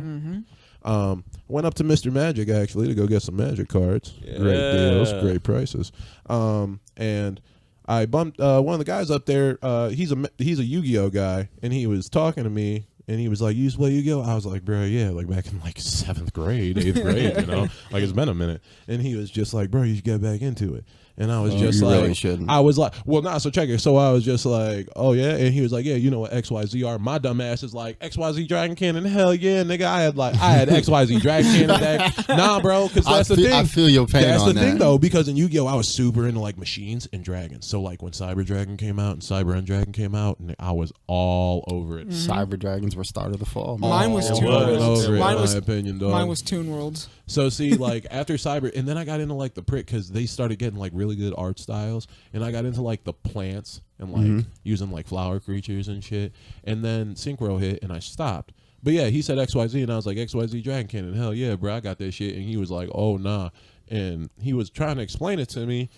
Went up to Mr. Magic actually to go get some Magic cards. Yeah. Great deals, great prices. And I bumped one of the guys up there. He's a Yu-Gi-Oh guy, and he was talking to me. And he was like, "You used to play Yu-Gi-Oh?" I was like, "Bro, yeah, like back in like 7th grade, 8th grade, you know, like it's been a minute." And he was just like, "Bro, you should get back into it." And I was just like, really shouldn't. I was like, well, nah, so check it. So I was just like, oh, yeah. And he was like, yeah, you know what XYZ are. My dumb ass is like, XYZ Dragon Cannon. Hell yeah, nigga. I had XYZ Dragon Cannon deck. Nah, bro, because that's the thing. I feel your pain That's on the thing, though, because in Yu-Gi-Oh, I was super into like machines and dragons. So like when Cyber Dragon came out and Cyber End Dragon came out, and I was all over it. Cyber Dragons were start of the fall. Mine was Toon Worlds. Mine was, in my opinion, dog. Mine was Toon Worlds. So see, like after Cyber, and then I got into like the prick because they started getting like really good art styles, and I got into like the plants and like using like flower creatures and shit. And then Synchro hit, and I stopped. But yeah, he said XYZ, and I was like, XYZ Dragon Cannon. Hell yeah, bro, I got that shit. And he was like, oh nah, and he was trying to explain it to me,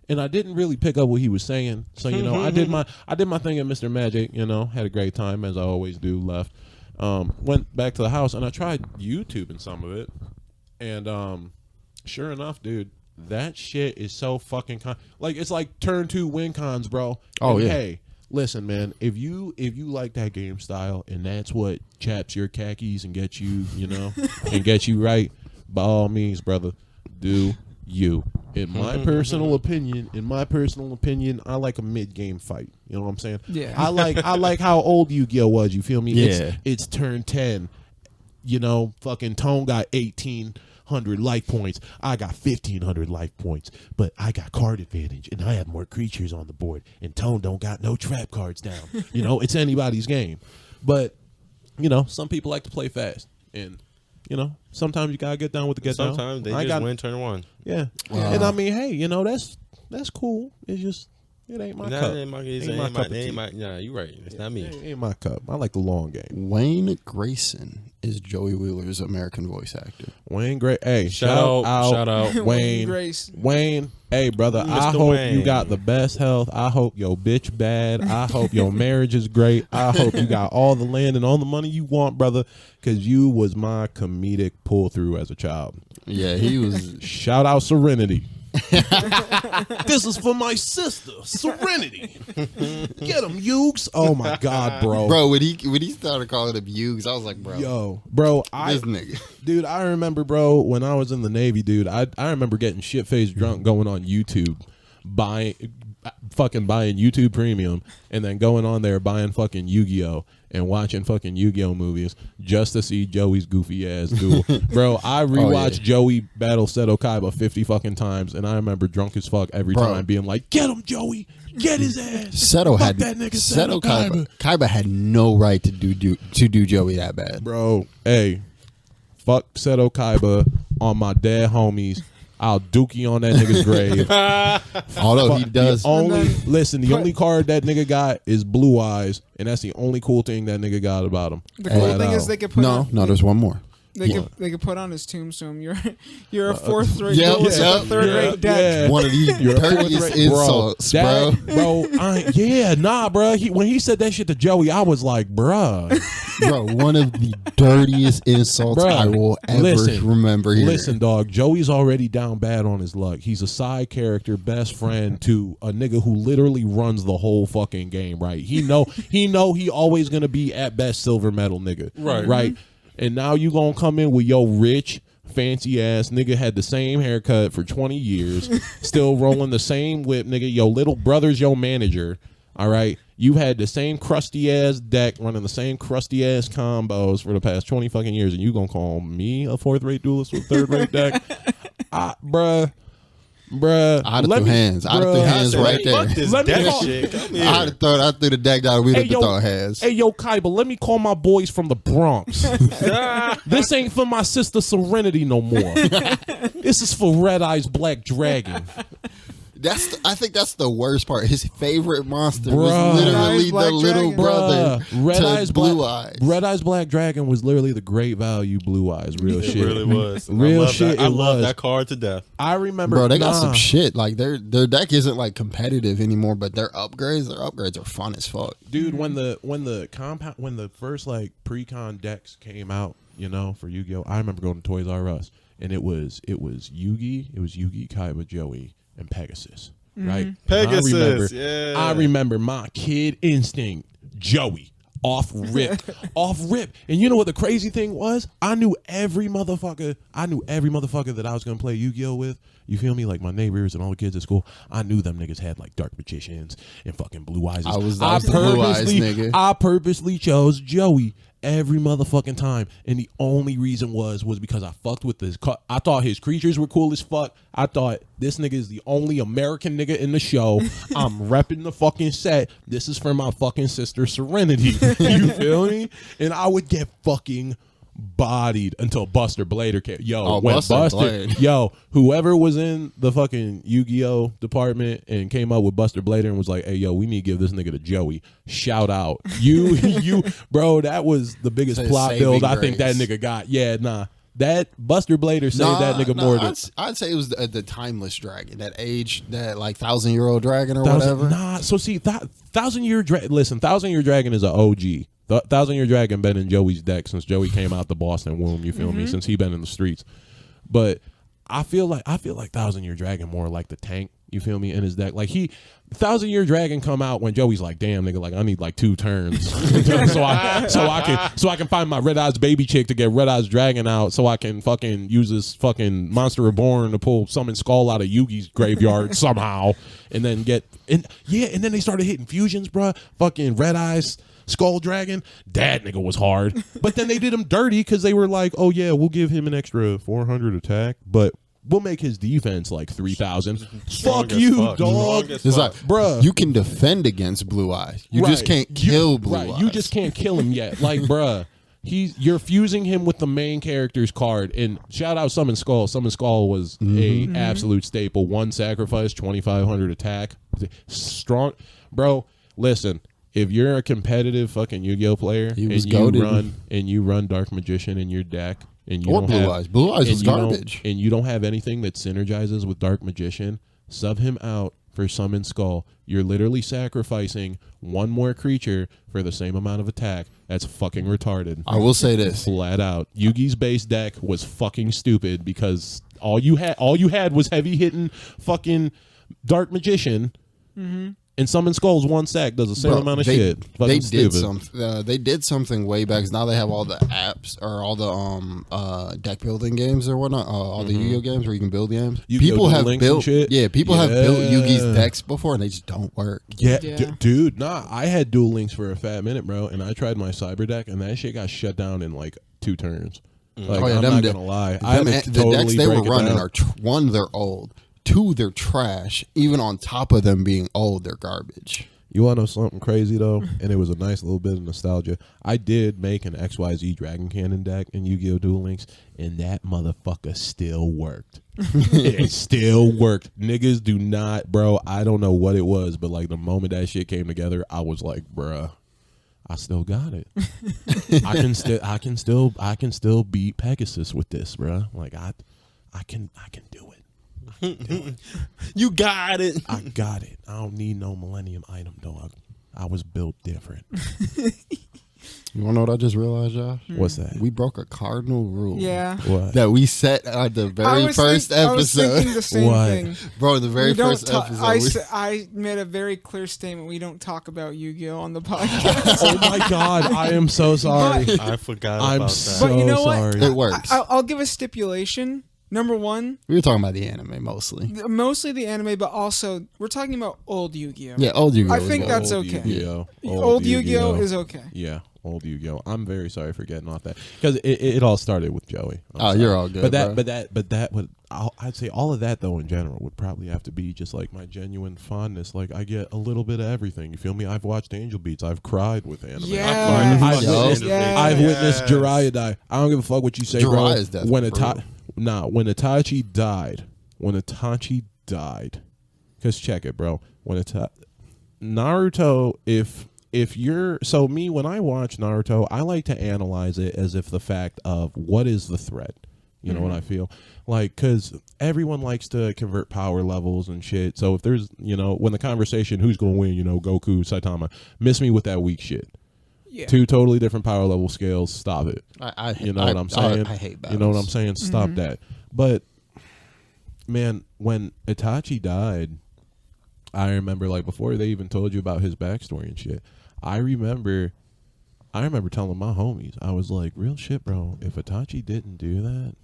and I didn't really pick up what he was saying. So you know, I did my thing at Mr. Magic. You know, had a great time as I always do. Left, went back to the house, and I tried YouTubing some of it. And sure enough, dude, that shit is so fucking like it's like turn 2 win cons, bro. Oh, and yeah. Hey, listen, man, if you like that game style and that's what chaps your khakis and gets you, you know, and gets you right, by all means, brother, do you. In my personal opinion, I like a mid-game fight. You know what I'm saying? Yeah. I like how old Yu-Gi-Oh was. You feel me? Yeah. It's turn 10. You know, fucking Tone got 1,800 life points. I got 1,500 life points. But I got card advantage, and I have more creatures on the board. And Tone don't got no trap cards down. You know, it's anybody's game. But, you know, some people like to play fast. And, you know, sometimes you got to get down with the get down. Sometimes they just win turn 1. Yeah. Wow. And, I mean, hey, you know, that's cool. It's just... It ain't my cup. Nah, you're right. It's not me. It ain't my cup. I like the long game. Wayne Grayson is Joey Wheeler's American voice actor. Wayne Gray. Hey, shout out. Wayne. Grace. Wayne. Hey, brother. Mr. I hope Wayne. you got the best health. I hope your bitch bad. I hope your marriage is great. I hope you got all the land and all the money you want, brother. Because you was my comedic pull through as a child. Yeah, he was. Shout out Serenity. This is for my sister, Serenity. Get him, Yugs. Oh my God, bro. Bro, when he started calling him Yugs, I was like, bro. Yo, bro, this nigga. Dude, I remember, bro, when I was in the Navy, dude, I remember getting shit-faced drunk going on YouTube, buying YouTube Premium, and then going on there buying fucking Yu-Gi-Oh! And watching fucking Yu-Gi-Oh! Movies just to see Joey's goofy ass duel. Bro, I rewatched Joey battle Seto Kaiba 50 fucking times, and I remember drunk as fuck every time being like, get him, Joey! Get his ass! Seto Kaiba had no right to do Joey that bad. Bro, hey, fuck Seto Kaiba on my dead homies. I'll dookie on that nigga's grave. Although he does. The only card that nigga got is Blue Eyes, and that's the only cool thing that nigga got about him. The cool thing is they could put no, there's one more. They could put on his tombstone. You're a 4th grade third grade deck. Yeah. One of the dirtiest insults, bro. Bro. When he said that shit to Joey, I was like, bruh. Bro, one of the dirtiest insults I will ever remember hearing. Listen, dog, Joey's already down bad on his luck. He's a side character, best friend to a nigga who literally runs the whole fucking game, right? He know he always gonna be at best silver medal nigga. Right. And now you gonna come in with your rich, fancy ass nigga had the same haircut for 20 years, still rolling the same whip, nigga. Your little brother's your manager. All right. You had the same crusty ass deck running the same crusty ass combos for the past 20 fucking years, and you gonna call me a 4th-rate duelist with 3rd-rate deck? Bruh. I'd have threw hands. I'd have threw hands right there. Fuck this deck shit. Come here. I'd have threw the deck down. We'd have thrown hands. Hey, yo, Kaiba, let me call my boys from the Bronx. This ain't for my sister Serenity no more. This is for Red Eyes Black Dragon. I think that's the worst part. His favorite monster was literally the little brother to Blue Eyes. Red Eyes Black Dragon was literally the great value Blue Eyes. Real shit. It really was. Real shit. I love that card to death. I remember. Bro, they got some shit. Like their deck isn't like competitive anymore, but their upgrades are fun as fuck. Dude, when the first like pre-con decks came out, you know, for Yu-Gi-Oh, I remember going to Toys R Us, and it was Yugi, Kaiba, Joey, and Pegasus, right? Pegasus, I remember my kid instinct, Joey, off rip. And you know what the crazy thing was? I knew every motherfucker that I was gonna play Yu-Gi-Oh with. You feel me? Like my neighbors and all the kids at school, I knew them niggas had like Dark Magicians and fucking Blue Eyes. I was the Blue Eyes nigga. I purposely chose Joey every motherfucking time, and the only reason was because I fucked with this. I thought his creatures were cool as fuck. I thought this nigga is the only American nigga in the show. I'm repping the fucking set. This is for my fucking sister Serenity. You feel me? And I would get fucking bodied until Buster Blader came. Whoever was in the fucking Yu-Gi-Oh department and came up with Buster Blader and was like, hey, yo, we need to give this nigga to Joey. Shout out. You, bro, that was the biggest plot build I think that nigga got. Yeah, nah. That Buster Blader saved that nigga more than... I'd say it was the timeless dragon, that like 1,000-year-old dragon or whatever. Nah, so see, 1,000-year dragon... Listen, 1,000-year dragon is an OG. The 1,000-year dragon been in Joey's deck since Joey came out the Boston womb. You feel me? Since he been in the streets, but I feel like 1,000-year dragon more like the tank. You feel me? In his deck, like 1,000-year dragon come out when Joey's like, damn nigga, like I need like 2 turns, so I can find my Red Eyes baby chick to get Red Eyes dragon out, so I can fucking use this fucking Monster Reborn to pull Summon Skull out of Yugi's graveyard somehow, and then and then they started hitting fusions, bruh. Fucking Red Eyes Skull Dragon, that nigga was hard. But then they did him dirty because they were like, oh yeah, we'll give him an extra 400 attack, but we'll make his defense like 3,000. Fuck you, dog. It's like, bruh, you can defend against Blue Eyes. You just can't kill Blue Eyes. You just can't kill him yet. Like, bruh, you're fusing him with the main character's card. And shout out Summon Skull. Summon Skull was a absolute staple. 1 sacrifice, 2,500 attack. Strong, bro. Listen. If you're a competitive fucking Yu-Gi-Oh player and you run Dark Magician in your deck and you don't Blue Eyes. Blue Eyes is garbage. And you don't have anything that synergizes with Dark Magician, sub him out for Summon Skull. You're literally sacrificing 1 more creature for the same amount of attack. That's fucking retarded. I will say this. Flat out. Yugi's base deck was fucking stupid because all you had was heavy hitting fucking Dark Magician. And Summon Skull's 1 sack does the same amount of shit. They did something way back. 'Cause now they have all the apps or all the deck building games or whatnot. All the Yu-Gi-Oh games where you can build games. People have built Yugi's decks before and they just don't work. Yeah. Dude, nah. I had Duel Links for a fat minute, bro, and I tried my Cyber deck, and that shit got shut down in like 2 turns. Like, I'm not gonna lie. The decks they were running are 1, they're old. 2, they're trash. Even on top of them being old, they're garbage. You want to know something crazy, though? And it was a nice little bit of nostalgia. I did make an XYZ Dragon Cannon deck in Yu-Gi-Oh! Duel Links, and that motherfucker still worked. It still worked. Niggas do not, bro, I don't know what it was, but like the moment that shit came together, I was like, bruh, I still got it. I can still beat Pegasus with this, bruh. Like I can do it. You got it. I got it. I don't need no Millennium item, dog. I was built different. You want to know what I just realized, Josh? What's that? We broke a cardinal rule. Yeah. What? That we set at the very first episode. I was thinking the same thing. Bro, the very first episode. I made a very clear statement. We don't talk about Yu-Gi-Oh on the podcast. Oh my God, I am so sorry. I forgot I'm about that. so But you know what? sorry. It works. I'll give a stipulation. Number one, We were talking about the anime mostly. mostly the anime, but also we're talking about old Yu-Gi-Oh. Yeah, old Yu-Gi-Oh! I think that's Old okay. Yu-Gi-Oh. Old Yu-Gi-Oh is okay. Yeah, old Yu-Gi-Oh. I'm very sorry for getting off that because it all started with Joey. You're all good. But that would I'd say all of that though in general would probably have to be just like my genuine fondness. Like I get a little bit of everything. You feel me? I've watched Angel Beats. I've cried with anime. Yeah. I've witnessed Jiraiya die. I don't give a fuck what you say, Jiraiya's bro. death When Itachi died, because check it, bro. Naruto, if you're me, when I watch Naruto, I like to analyze it as if the fact of what is the threat. You know what I feel like, because everyone likes to convert power levels and shit. So if there's, when the conversation who's gonna win, Goku, Saitama, miss me with that weak shit. Yeah. Two totally different power level scales. Stop it. You know what I'm saying? I hate battles. You know what I'm saying? Stop that. But man, when Itachi died, I remember like before they even told you about his backstory and shit. I remember telling my homies, I was like, real shit, bro. If Itachi didn't do that,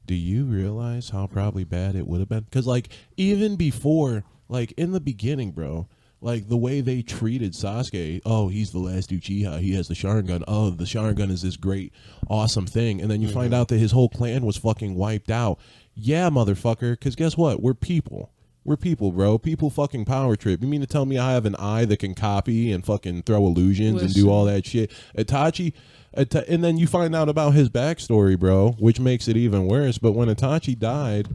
do you realize how probably bad it would have been? Because like even before, like in the beginning, bro. Like, the way they treated Sasuke, oh, he's the last Uchiha, he has the Sharingan, oh, the Sharingan is this great, awesome thing, and then you find out that his whole clan was fucking wiped out. Yeah, motherfucker, because guess what? We're people. We're people, bro. People fucking power trip. You mean to tell me I have an eye that can copy and fucking throw illusions and do all that shit? Itachi, and then you find out about his backstory, bro, which makes it even worse, but when Itachi died...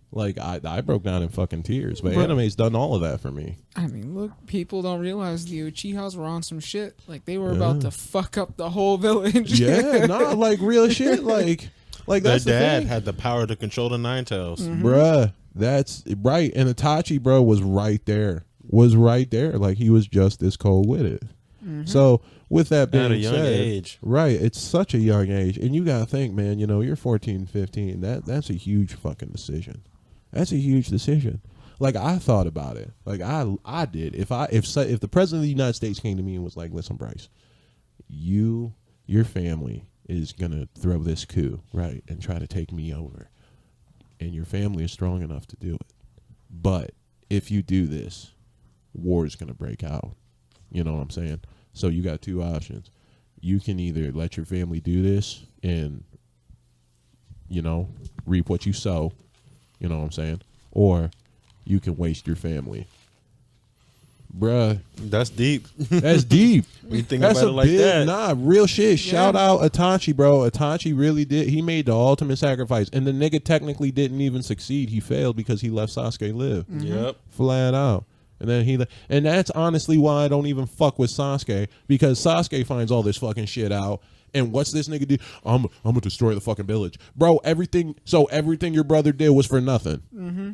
Like, I broke down in fucking tears, but anime's done all of that for me. I mean, look, people don't realize the Uchihas were on some shit. Like, they were about to fuck up the whole village. Yeah, like, real shit. Like that's their dad had the power to control the Nine Tails. Bruh, that's right. And Itachi, bro, was right there. Like, he was just this cold with it. So, with that being at a young said, age. Right, it's such a young age. And you got to think, man, you're 14, 15. That's a huge fucking decision. That's a huge decision. Like, I thought about it. Like, I did. If the president of the United States came to me and was like, listen, Bryce, your family is going to throw this coup, right, and try to take me over. And your family is strong enough to do it. But if you do this, war is going to break out. You know what I'm saying? So you got two options. You can either let your family do this and, reap what you sow. You know what I'm saying? Or you can waste your family. Bruh. That's deep. That's deep. When you think about it like that. Nah, real shit. Shout out Itachi, bro. Itachi really did. He made the ultimate sacrifice. And the nigga technically didn't even succeed. He failed because he let Sasuke live. Yep. Flat out. And then and that's honestly why I don't even fuck with Sasuke, because Sasuke finds all this fucking shit out. And what's this nigga do? I'm gonna destroy the fucking village, bro. Everything your brother did was for nothing.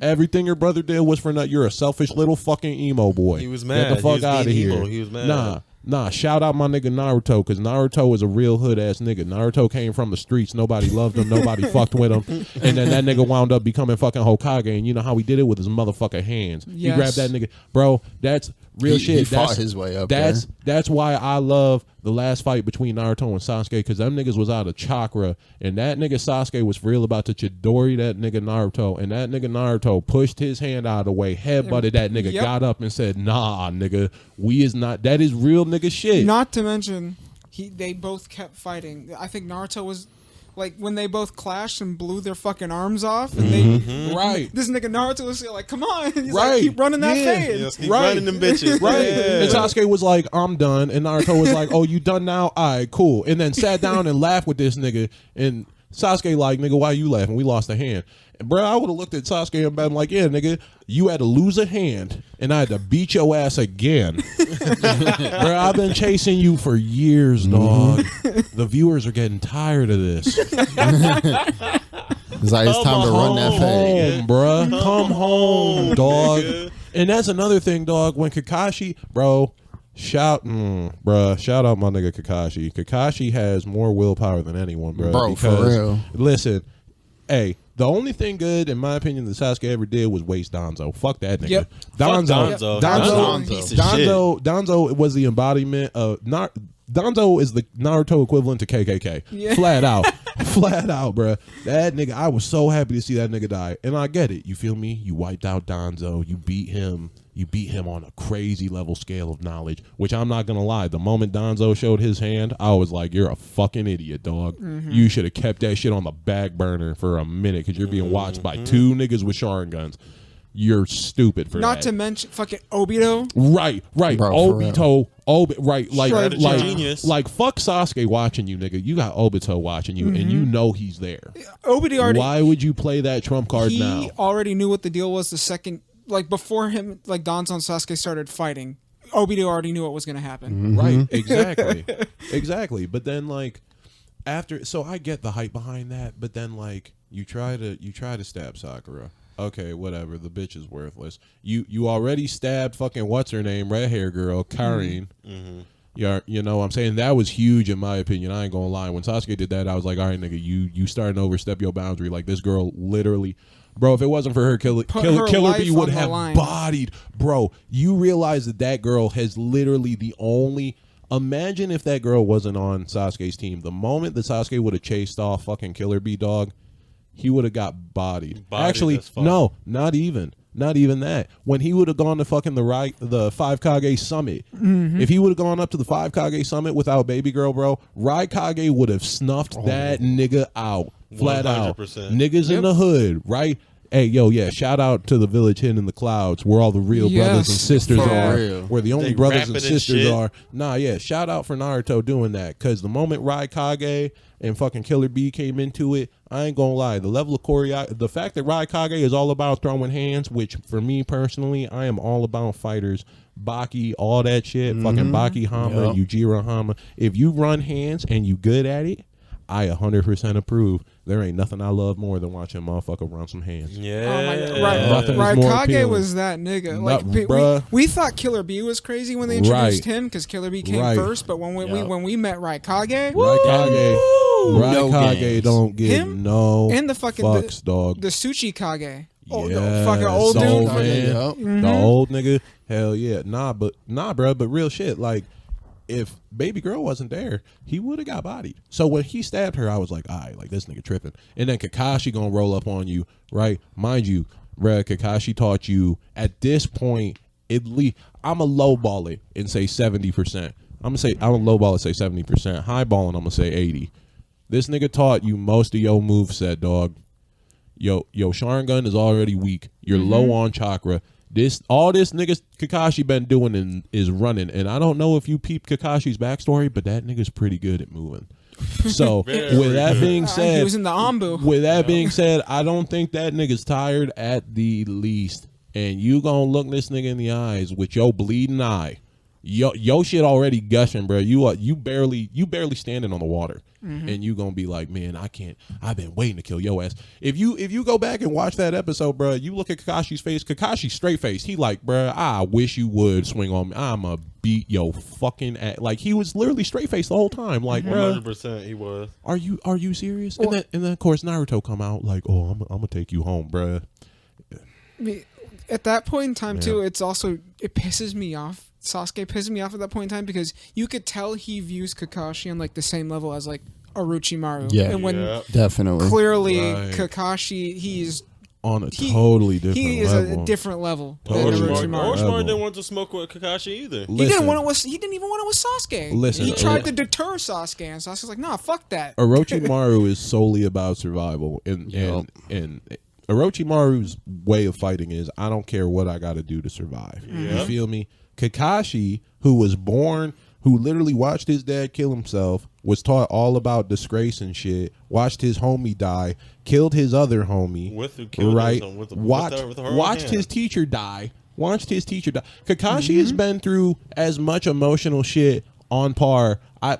Everything your brother did was for nothing. You're a selfish little fucking emo boy. He was mad. Get the fuck out of here. He was mad. Nah. Shout out my nigga Naruto, because Naruto is a real hood ass nigga. Naruto came from the streets. Nobody loved him. Nobody fucked with him. And then that nigga wound up becoming fucking Hokage. And you know how he did it with his motherfucking hands. Yes. He grabbed that nigga, bro. That's real shit. He fought his way up. That's why I love the last fight between Naruto and Sasuke, because them niggas was out of chakra, and that nigga Sasuke was for real about to Chidori that nigga Naruto, and that nigga Naruto pushed his hand out of the way, headbutted that nigga, got up and said, nah, nigga, that is real nigga shit. Not to mention, they both kept fighting. I think Naruto was... Like, when they both clashed and blew their fucking arms off, and this nigga Naruto was like, come on. He's like, keep running that fade. Yes, keep running them bitches. Right. And Sasuke was like, I'm done. And Naruto was like, oh, you done now? All right, cool. And then sat down and laughed with this nigga. And Sasuke like, nigga, why you laughing? We lost a hand. And bro, I would have looked at Sasuke and been like, yeah, nigga, you had to lose a hand, and I had to beat your ass again. Bro, I've been chasing you for years, dog. The viewers are getting tired of this. It's like, it's time to run that fade. Home, bruh. Come home, dog. And that's another thing, dog. When Kakashi, bro, Shout out my nigga Kakashi. Kakashi has more willpower than anyone, bro. Bro, because, for real. Listen, hey, the only thing good, in my opinion, that Sasuke ever did was waste Danzo. Fuck that nigga. Yep. Danzo was the embodiment of Danzo is the Naruto equivalent to KKK. Yeah. Flat out. Flat out, bro. That nigga, I was so happy to see that nigga die. And I get it. You feel me? You wiped out Danzo. You beat him. You beat him on a crazy level scale of knowledge, which I'm not going to lie. The moment Danzo showed his hand, I was like, you're a fucking idiot, dog. You should have kept that shit on the back burner for a minute because you're being watched by two niggas with Sharingans. You're stupid for that. Not to mention fucking Obito. Right. Bro, right. Genius. Like fuck Sasuke watching you, nigga. You got Obito watching you, and you know he's there. Obito already. Why would you play that trump card now? He already knew what the deal was the second, like before him, like Danzo and Sasuke started fighting. Obito already knew what was going to happen. Right, exactly. But then like after, so I get the hype behind that, but then like you try to stab Sakura. Okay, whatever. The bitch is worthless. You already stabbed fucking what's her name, red hair girl, Karin. Yeah, you know what I'm saying? That was huge in my opinion. I ain't gonna lie. When Sasuke did that, I was like, all right, nigga, you starting to overstep your boundary. Like this girl literally, bro, if it wasn't for her, Killer Bee would have bodied. Bro, you realize that girl has literally the only. Imagine if that girl wasn't on Sasuke's team. The moment that Sasuke would have chased off fucking Killer Bee, dog, he would have got bodied. Actually, no, not even that. When he would have gone to fucking the 5 Kage summit, if he would have gone up to the 5 Kage summit without baby girl, bro, Raikage would have snuffed that nigga out. Flat 100%. Out. Niggas in the hood, right? Hey, yo, yeah, shout out to the village hidden in the clouds where all the real brothers and sisters are. Where the only brothers and sisters are. Nah, yeah, shout out for Naruto doing that. Because the moment Raikage and fucking Killer Bee came into it, I ain't gonna lie, the level of choreography, the fact that Raikage is all about throwing hands, which for me personally, I am all about fighters, Baki, all that shit, fucking Baki Hama, Yujiro Hama. If you run hands and you good at it, I 100% approve. There ain't nothing I love more than watching a motherfucker run some hands. Yeah. Raikage was that nigga. Like, we thought Killer Bee was crazy when they introduced him because Killer Bee came first. But when we met Raikage don't get him no and the fucking fucks, dog. The Sushi Kage. The fucking old dude. The old nigga. Hell yeah. Nah, bro. But real shit. Like, if baby girl wasn't there, he would have got bodied. So when he stabbed her, I was like, all right, like this nigga tripping. And then Kakashi gonna roll up on you, right? Mind you, bruh, Kakashi taught you at this point, at least, I'm a lowball it and say 70%. I'm a lowball it and say 70%. Highballing, I'm gonna say 80. This nigga taught you most of your moveset, dog. Yo, Sharingan is already weak. You're low on chakra. All this nigga Kakashi been doing is running, and I don't know if you peep Kakashi's backstory, but that nigga's pretty good at moving. So with that being said, he was in the Ambu. With that being said, I don't think that nigga's tired at the least, and you gonna look this nigga in the eyes with your bleeding eye. Yo shit already gushing, bro. You barely standing on the water, and you gonna be like, man, I can't. I've been waiting to kill your ass. If you go back and watch that episode, bro, you look at Kakashi's face. Kakashi's straight face. He like, bro, I wish you would swing on me. I'ma beat your fucking ass. Like he was literally straight faced the whole time. Like, bro, 100% he was. Are you serious? And then of course Naruto come out like, oh, I'm gonna take you home, bro. At that point in time too, it pisses me off. Sasuke pisses me off at that point in time because you could tell he views Kakashi on like the same level as like Orochimaru. Yeah, and when definitely clearly Kakashi, he's on a totally different level. He is a different level than Orochimaru. Orochimaru didn't want to smoke with Kakashi either. He didn't even want it with Sasuke. Listen, he tried to deter Sasuke, and Sasuke's like, nah, fuck that. Orochimaru is solely about survival, and Orochimaru's way of fighting is, I don't care what I got to do to survive. You feel me? Kakashi, who literally watched his dad kill himself, was taught all about disgrace and shit, watched his homie die, killed his other homie, watched his teacher die. Kakashi has been through as much emotional shit on par. I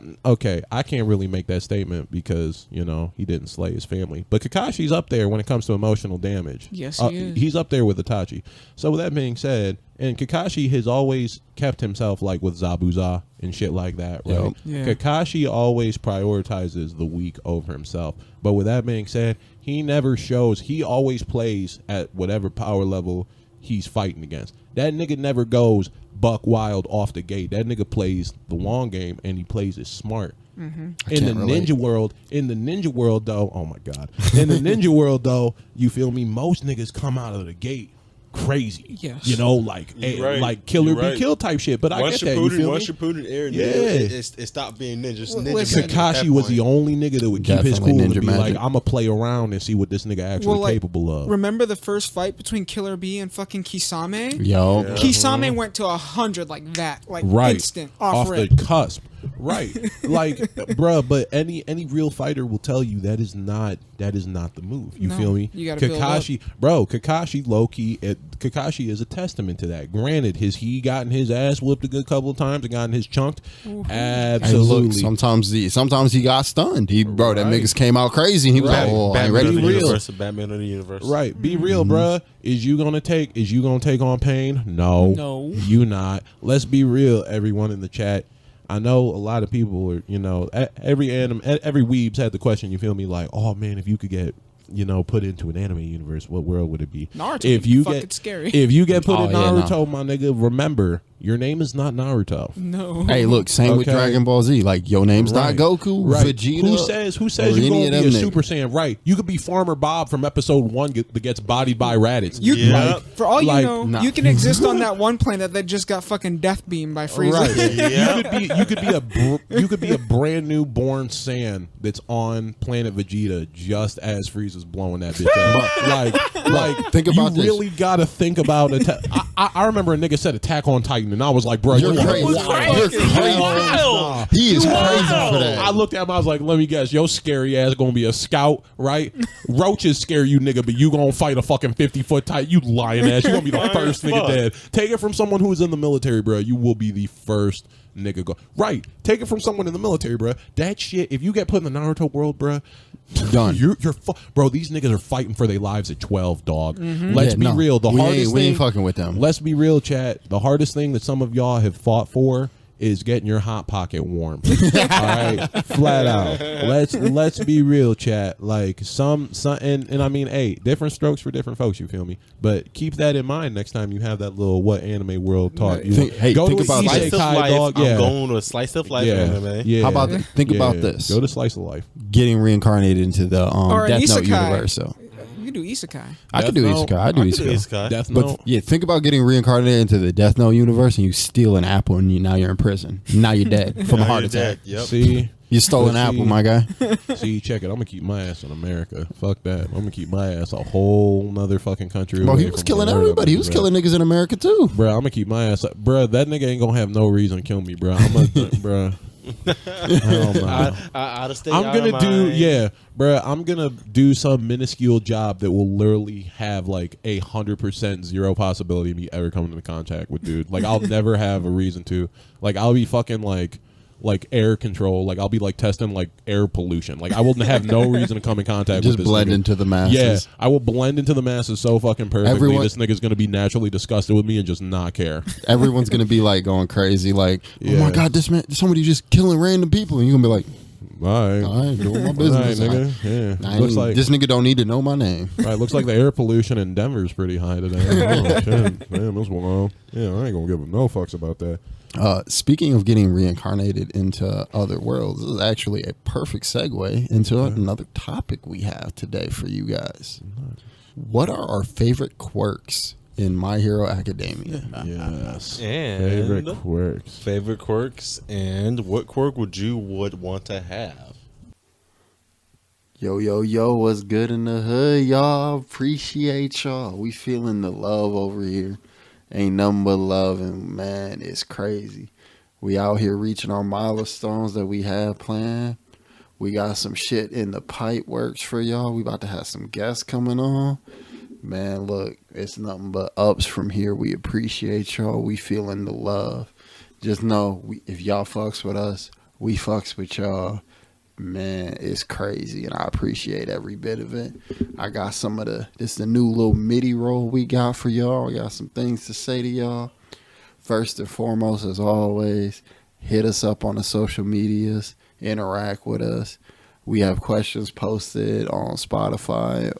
can't really make that statement because, he didn't slay his family. But Kakashi's up there when it comes to emotional damage. Yes, he is. He's up there with Itachi. So with that being said, and Kakashi has always kept himself like with Zabuza and shit like that, right? Yeah. Kakashi always prioritizes the weak over himself. But with that being said, he never shows. He always plays at whatever power level he's fighting against. That nigga never goes buck wild off the gate. That nigga plays the long game, and he plays it smart. Mm-hmm. In the ninja world, though, oh my god, in the ninja world though, you feel me? Most niggas come out of the gate crazy, yes. You know, like like killer be killed type shit. But I get that. You feel once me? you put it in, Yeah, it stopped being ninjas. Kakashi was the only nigga that would keep his Definitely cool and ninja be magic. like, I'm gonna play around and see what this nigga actually capable of. Remember the first fight between Killer Bee and fucking Kisame? Yo, Kisame went to 100 like that, like instant off the rip. cusp. Right, like, bruh, but any real fighter will tell you that is not the move. You feel me? You gotta Kakashi, low key, Kakashi is a testament to that. Granted, he gotten his ass whooped a good couple of times and gotten his chunked. Mm-hmm. Absolutely. Hey, look, sometimes he got stunned. That niggas came out crazy. And he was like, "Oh, I ain't ready for this." Batman of the universe. Right, be real, bruh. Is you gonna take on pain? No, you not. Let's be real, everyone in the chat. I know a lot of people are, every Weebs had the question, you feel me, like, oh man, if you could get, put into an anime universe, what world would it be? Naruto. Scary. If you get put in Naruto, my nigga, remember, your name is not Naruto. No. Hey, look, same with Dragon Ball Z. Like, your name's not Goku, Vegeta. Who says you're gonna be a Super Saiyan? Right. You could be Farmer Bob from episode 1 that gets bodied by Raditz. For all you know, you can exist on that one planet that just got fucking death beamed by Frieza. Right. You could be a brand new born Saiyan that's on planet Vegeta just as Frieza's blowing that bitch up. like think about you this. really gotta think about it. I remember a nigga said Attack on Titan, and I was like, bro, You're crazy. You're crazy. He is crazy for that. I looked at him, I was like, let me guess, your scary ass gonna be a scout, right? Roaches scare you, nigga, but you gonna fight a fucking 50-foot Titan, you lying ass. You gonna be the first nigga dead. Take it from someone who is in the military, bro. You will be the first nigga go. Right. Take it from someone in the military, bro. That shit, if you get put in the Naruto world, bro, done. Bro, these niggas are fighting for their lives at 12, dog. Let's be real. We ain't fucking with them. Let's be real, chat. The hardest thing that some of y'all have fought for is getting your hot pocket warm. All right, flat out. Let's be real, chat. Like some and I mean, hey, different strokes for different folks. You feel me? But keep that in mind next time you have that little what anime world talk. You think about Slice of life. dog. I'm going to a slice of life anime. Yeah. How about think about this? Go to slice of life. Getting reincarnated into the Death Note universe. So You can do isekai. I could do isekai. I do isekai. Death Note. But yeah, think about getting reincarnated into the Death Note universe and you steal an apple and now you're in prison. Now you're dead from a heart attack. Yep. See, you stole an apple, my guy. See, check it. I'm gonna keep my ass in America. Fuck that. I'm gonna keep my ass a whole nother fucking country. Bro, he was killing everybody. He was killing niggas in America too. Bro, I'm gonna keep my ass up. Bro, that nigga ain't gonna have no reason to kill me, bro. I'm gonna, bro. Hell no. Out of state. I'm gonna do, bro. I'm gonna do some minuscule job that will literally have like 100% zero possibility of me ever coming into contact with dude. Like I'll never have a reason to. Like I'll be fucking like air control. Like I'll be like testing like air pollution. Like I will have no reason to come in contact with this blend nigga. into the masses. Yeah, I will blend into the masses so fucking perfectly. This nigga's gonna be naturally disgusted with me and just not care. Everyone's gonna be like going crazy, like, oh my god, this man, somebody just killing random people, and you're gonna be like, all right, doing my business. Nigga. Yeah. Looks like this nigga don't need to know my name. Right, looks like the air pollution in Denver's pretty high today. Oh, shit. Damn, this one. Yeah, I ain't gonna give him no fucks about that. Speaking of getting reincarnated into other worlds, this is actually a perfect segue into another topic we have today for you guys. What are our favorite quirks in My Hero Academia? Yes. And favorite quirks. Favorite quirks, and what quirk would want to have? Yo, what's good in the hood, y'all? Appreciate y'all. We feeling the love over here. Ain't nothing but love, and man, it's crazy. We out here reaching our milestones that we have planned. We got some shit in the pipe works for y'all. We about to have some guests coming on. Man, look, it's nothing but ups from here. We appreciate y'all. We feeling the love. Just know, if y'all fucks with us, we fucks with y'all. Man, it's crazy, and I appreciate every bit of it. I got this the new little MIDI roll we got for y'all. I got some things to say to y'all. First and foremost, as always, hit us up on the social medias, interact with us. We have questions posted on Spotify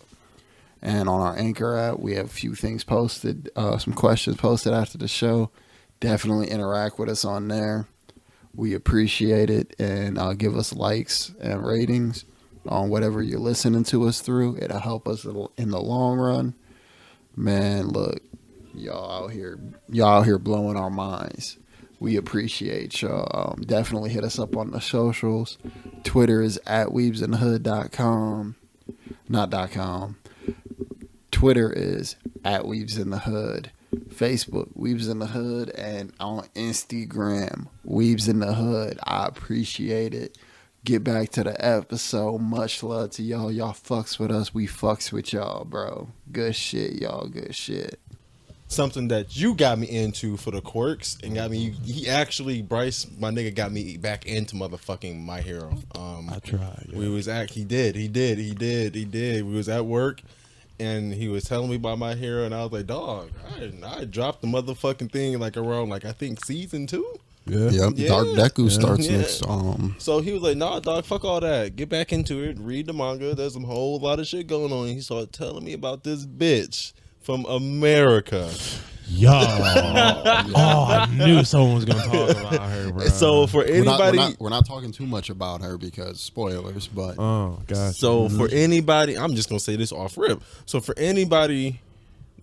and on our Anchor app. We have a few things posted, some questions posted after the show. Definitely interact with us on there. We appreciate it, and give us likes and ratings on whatever you're listening to us through. It'll help us in the long run. Man, look, y'all out here blowing our minds. We appreciate y'all. Definitely hit us up on the socials. Twitter is at weebsinthehood.com. Not .com. Twitter is at weebsinthehood. Facebook, Weebs in the Hood, and on Instagram, Weebs in the Hood. I appreciate it. Get back to the episode. Much love to y'all. Y'all fucks with us. We fucks with y'all, bro. Good shit, y'all. Good shit. Something that you got me into for the quirks and got me. He actually, Bryce, my nigga, got me back into motherfucking My Hero. I tried. Yeah. He did. We was at work. And he was telling me about My Hero, and I was like, "Dog, I dropped the motherfucking thing like around I think season 2." Yeah. Dark Deku starts next. So he was like, "Nah, dog, fuck all that. Get back into it. Read the manga. There's a whole lot of shit going on." And he started telling me about this bitch from America. Yo, I knew someone was gonna talk about her, bro. So for anybody, we're not talking too much about her because spoilers. But gosh. So for anybody, I'm just gonna say this off rip. So for anybody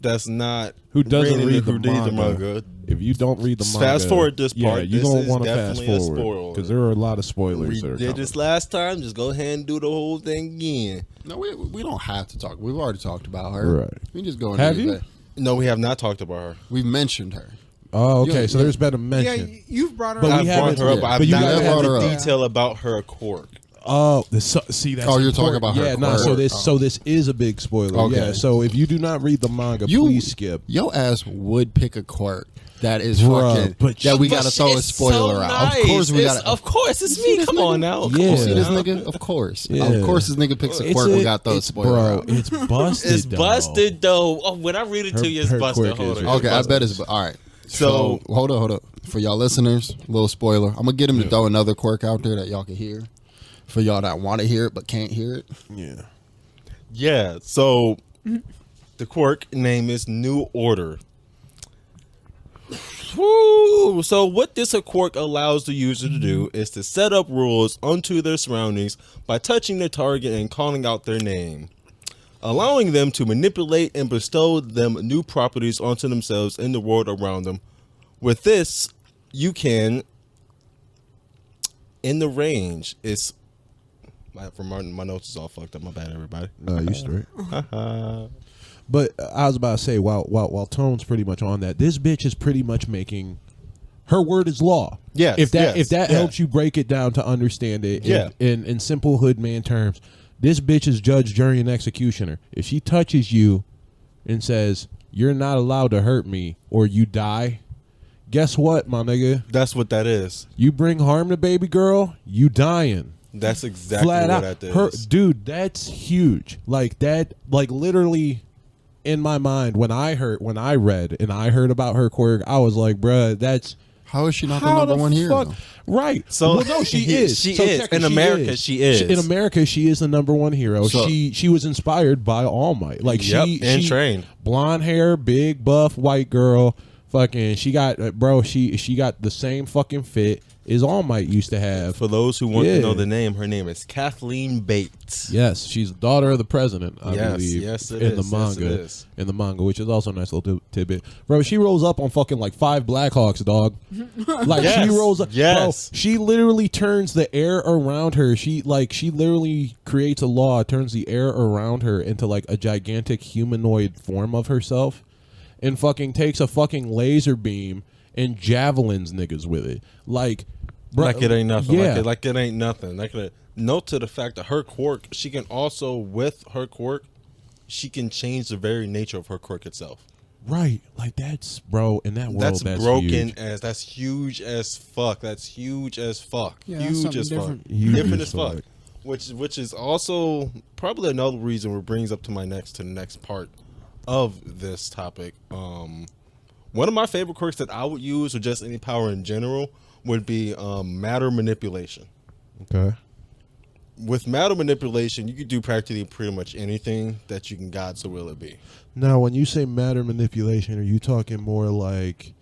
that's not who doesn't read the manga, if you don't read the manga, fast forward this part. You don't want to fast definitely forward because there are a lot of spoilers. We did this last time. Just go ahead and do the whole thing again. No, we don't have to talk. We've already talked about her. Right. We can just go into Have you? No, we have not talked about her. We've mentioned her. Oh, okay. So there's been a mention. Yeah, you've brought her But up. we I've brought her up. I've but you not gotta had have the her up. detail about her quirk. Oh, see, that's you're talking about her. Yeah, no. So this is a big spoiler. Okay. Yeah. So if you do not read the manga, please skip. Your ass would pick a quirk that is Bruh, fucking. but that we gotta But throw a it's spoiler so out. nice. Of course we gotta. Of course, it's me. Come on now. Yeah. You see this nigga? Of course. Yeah. Of course this nigga picks a quirk. We got throw a spoiler out. It's busted. It's busted though. Oh, when I read it to you, it's her busted. quirk Hold is- on. Okay, I bet it's all right. So hold up. For y'all listeners, little spoiler. I'm gonna get him to throw another quirk out there that y'all can hear. For y'all that want to hear it but can't hear it. Yeah. Yeah. So the quirk name is New Order. Woo. So what this quirk allows the user to do is to set up rules onto their surroundings by touching their target and calling out their name, allowing them to manipulate and bestow them new properties onto themselves in the world around them. With this, you can, in the range, it's my notes is all fucked up. My bad, everybody. No, you straight. But I was about to say, while Tone's pretty much on that, this bitch is pretty much making her word is law. Yes. If that helps you break it down to understand it in simple hoodman terms, this bitch is judge, jury, and executioner. If she touches you and says, "You're not allowed to hurt me or you die," guess what, my nigga? That's what that is. You bring harm to baby girl, you dying. That's exactly Flat what out. that is. Dude, that's huge. Like that, like literally in my mind when I read and I heard about her quirk, I was like, bruh, that's How is she not the number one hero? Right. So well, no, she is. She So is. technically In America, she is. In America, she is the number one hero. So- she was inspired by All Might. Like and trained. Blonde hair, big buff white girl. Fucking, she got she got the same fucking fit as All Might used to have. For those who want to know the name, her name is Kathleen Bates. Yes, she's the daughter of the president, I believe. Yes, it in is. the manga. Yes, it is. In the manga, which is also a nice little tidbit. Bro, she rolls up on fucking like 5 Blackhawks, dog. Like Yes, she rolls up. yes. Bro, she literally turns the air around her. She literally creates a law, turns the air around her into like a gigantic humanoid form of herself, and fucking takes a fucking laser beam and javelins niggas with it. Like, bro, Like it ain't nothing. Yeah. Like it ain't nothing. Note to the fact that her quirk, she can also, with her quirk, she can change the very nature of her quirk itself. Right, like that's, bro, in that world, That's that's broken huge. that's huge as fuck. That's huge as fuck. Yeah, that's huge something as different. fuck. Huge Different as as fuck. fuck. Which is also probably another reason where it brings up to the next part of this topic. One of my favorite quirks that I would use, or just any power in general, would be matter manipulation. Okay. With matter manipulation, you could do practically pretty much anything that you can God's will it be. Now, when you say matter manipulation, are you talking more like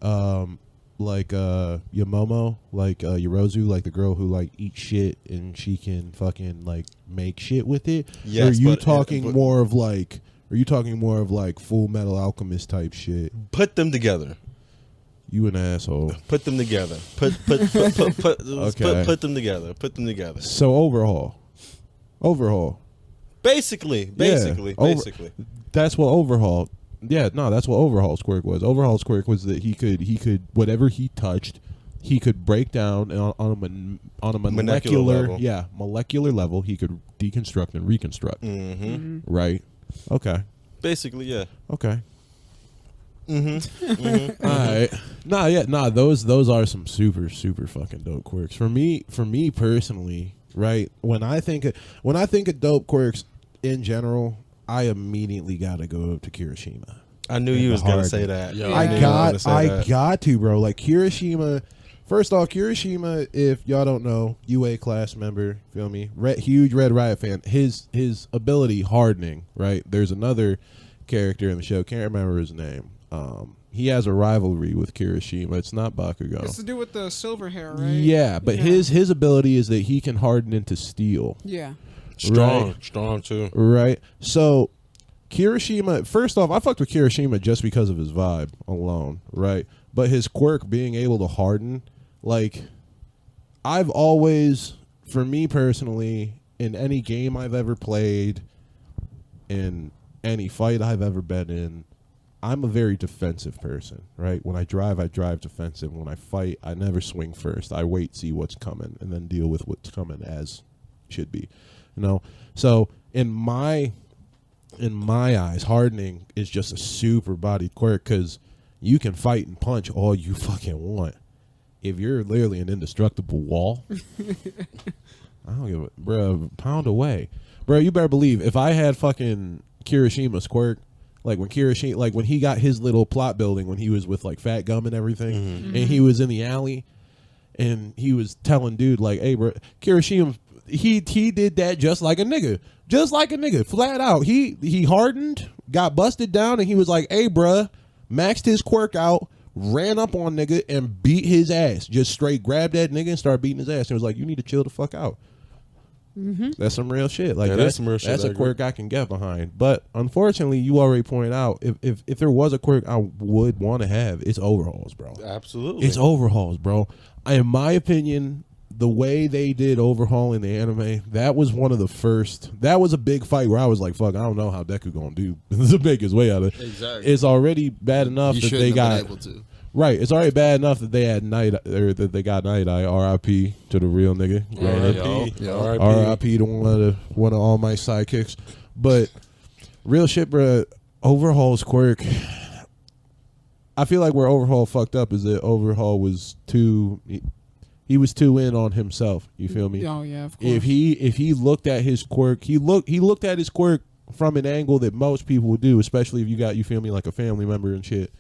Yamomo, like Yorozu, like the girl who like eats shit and she can fucking like make shit with it? Yes, or are you talking more of like? Are you talking more of like Full Metal Alchemist type shit? Put them together. You an asshole. Put them together. Put them together. Put them together. So overhaul. Basically. That's what overhaul. Yeah, no, that's what Overhaul's quirk was. Overhaul's quirk was that he could whatever he touched, he could break down on a molecular level. He could deconstruct and reconstruct. Mm-hmm. Right. Okay. Basically, yeah. Okay. Mm-hmm. All right. Those are some super fucking dope quirks. For me personally, right? When I think of dope quirks in general, I immediately gotta go to Kirishima. I knew you was gonna say that. Yeah. I got to, bro. Like Kirishima. First off, Kirishima, if y'all don't know, UA class member, feel me? Huge Red Riot fan. His ability hardening, right? There's another character in the show, can't remember his name. He has a rivalry with Kirishima. It's not Bakugo. It's to do with the silver hair, right? Yeah, but his ability is that he can harden into steel. Yeah. Strong too. Right. So Kirishima, first off, I fucked with Kirishima just because of his vibe alone, right? But his quirk being able to harden, like, I've always, for me personally, in any game I've ever played, in any fight I've ever been in, I'm a very defensive person, right? When I drive defensive. When I fight, I never swing first. I wait, see what's coming, and then deal with what's coming as should be. You know? So in my eyes, hardening is just a super bodied quirk because you can fight and punch all you fucking want. If you're literally an indestructible wall, I don't give a bro, pound away. Bro, you better believe if I had fucking Kirishima's quirk, like when he got his little plot building when he was with like Fat Gum and everything, and he was in the alley and he was telling dude like, hey bro, Kirishima, he did that just like a nigga, flat out. He hardened, got busted down, and he was like, hey bruh, maxed his quirk out, ran up on nigga and beat his ass. Just straight grabbed that nigga and started beating his ass. And was like, you need to chill the fuck out. That's some real shit. Like that's some real shit. That's a quirk I can get behind. But unfortunately, you already pointed out if there was a quirk I would want to have, it's overhauls, bro. Absolutely, it's overhauls, bro. In my opinion, the way they did overhaul in the anime, that was one of the first. That was a big fight where I was like, "Fuck, I don't know how Deku gonna do to make his way out of it." Exactly. It's already bad enough that they got able to. Right. It's already bad enough that they had that they got Night Eye. R.I.P. to the real nigga. R.I.P. to one of all my sidekicks. But real shit, bro. Overhaul's quirk. I feel like where Overhaul fucked up is that Overhaul was too. He was too in on himself. You feel me? Oh yeah, of course. If he looked at his quirk, he looked at his quirk from an angle that most people would do, especially if you got, you feel me, like a family member and shit,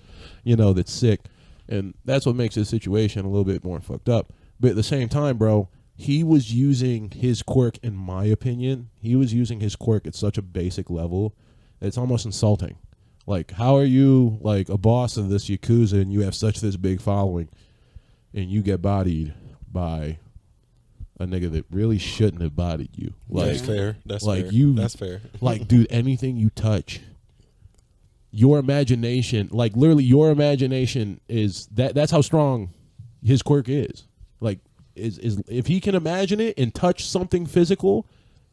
you know, that's sick. And that's what makes his situation a little bit more fucked up. But at the same time, bro, he was using his quirk, in my opinion, he was using his quirk at such a basic level that it's almost insulting. Like, how are you, like, a boss of this Yakuza and you have such this big following and you get bodied by a nigga that really shouldn't have bodied you? Like, that's fair. That's like fair. That's fair. Like, dude, anything you touch, your imagination, like literally your imagination is that's how strong his quirk is. Like, is if he can imagine it and touch something physical,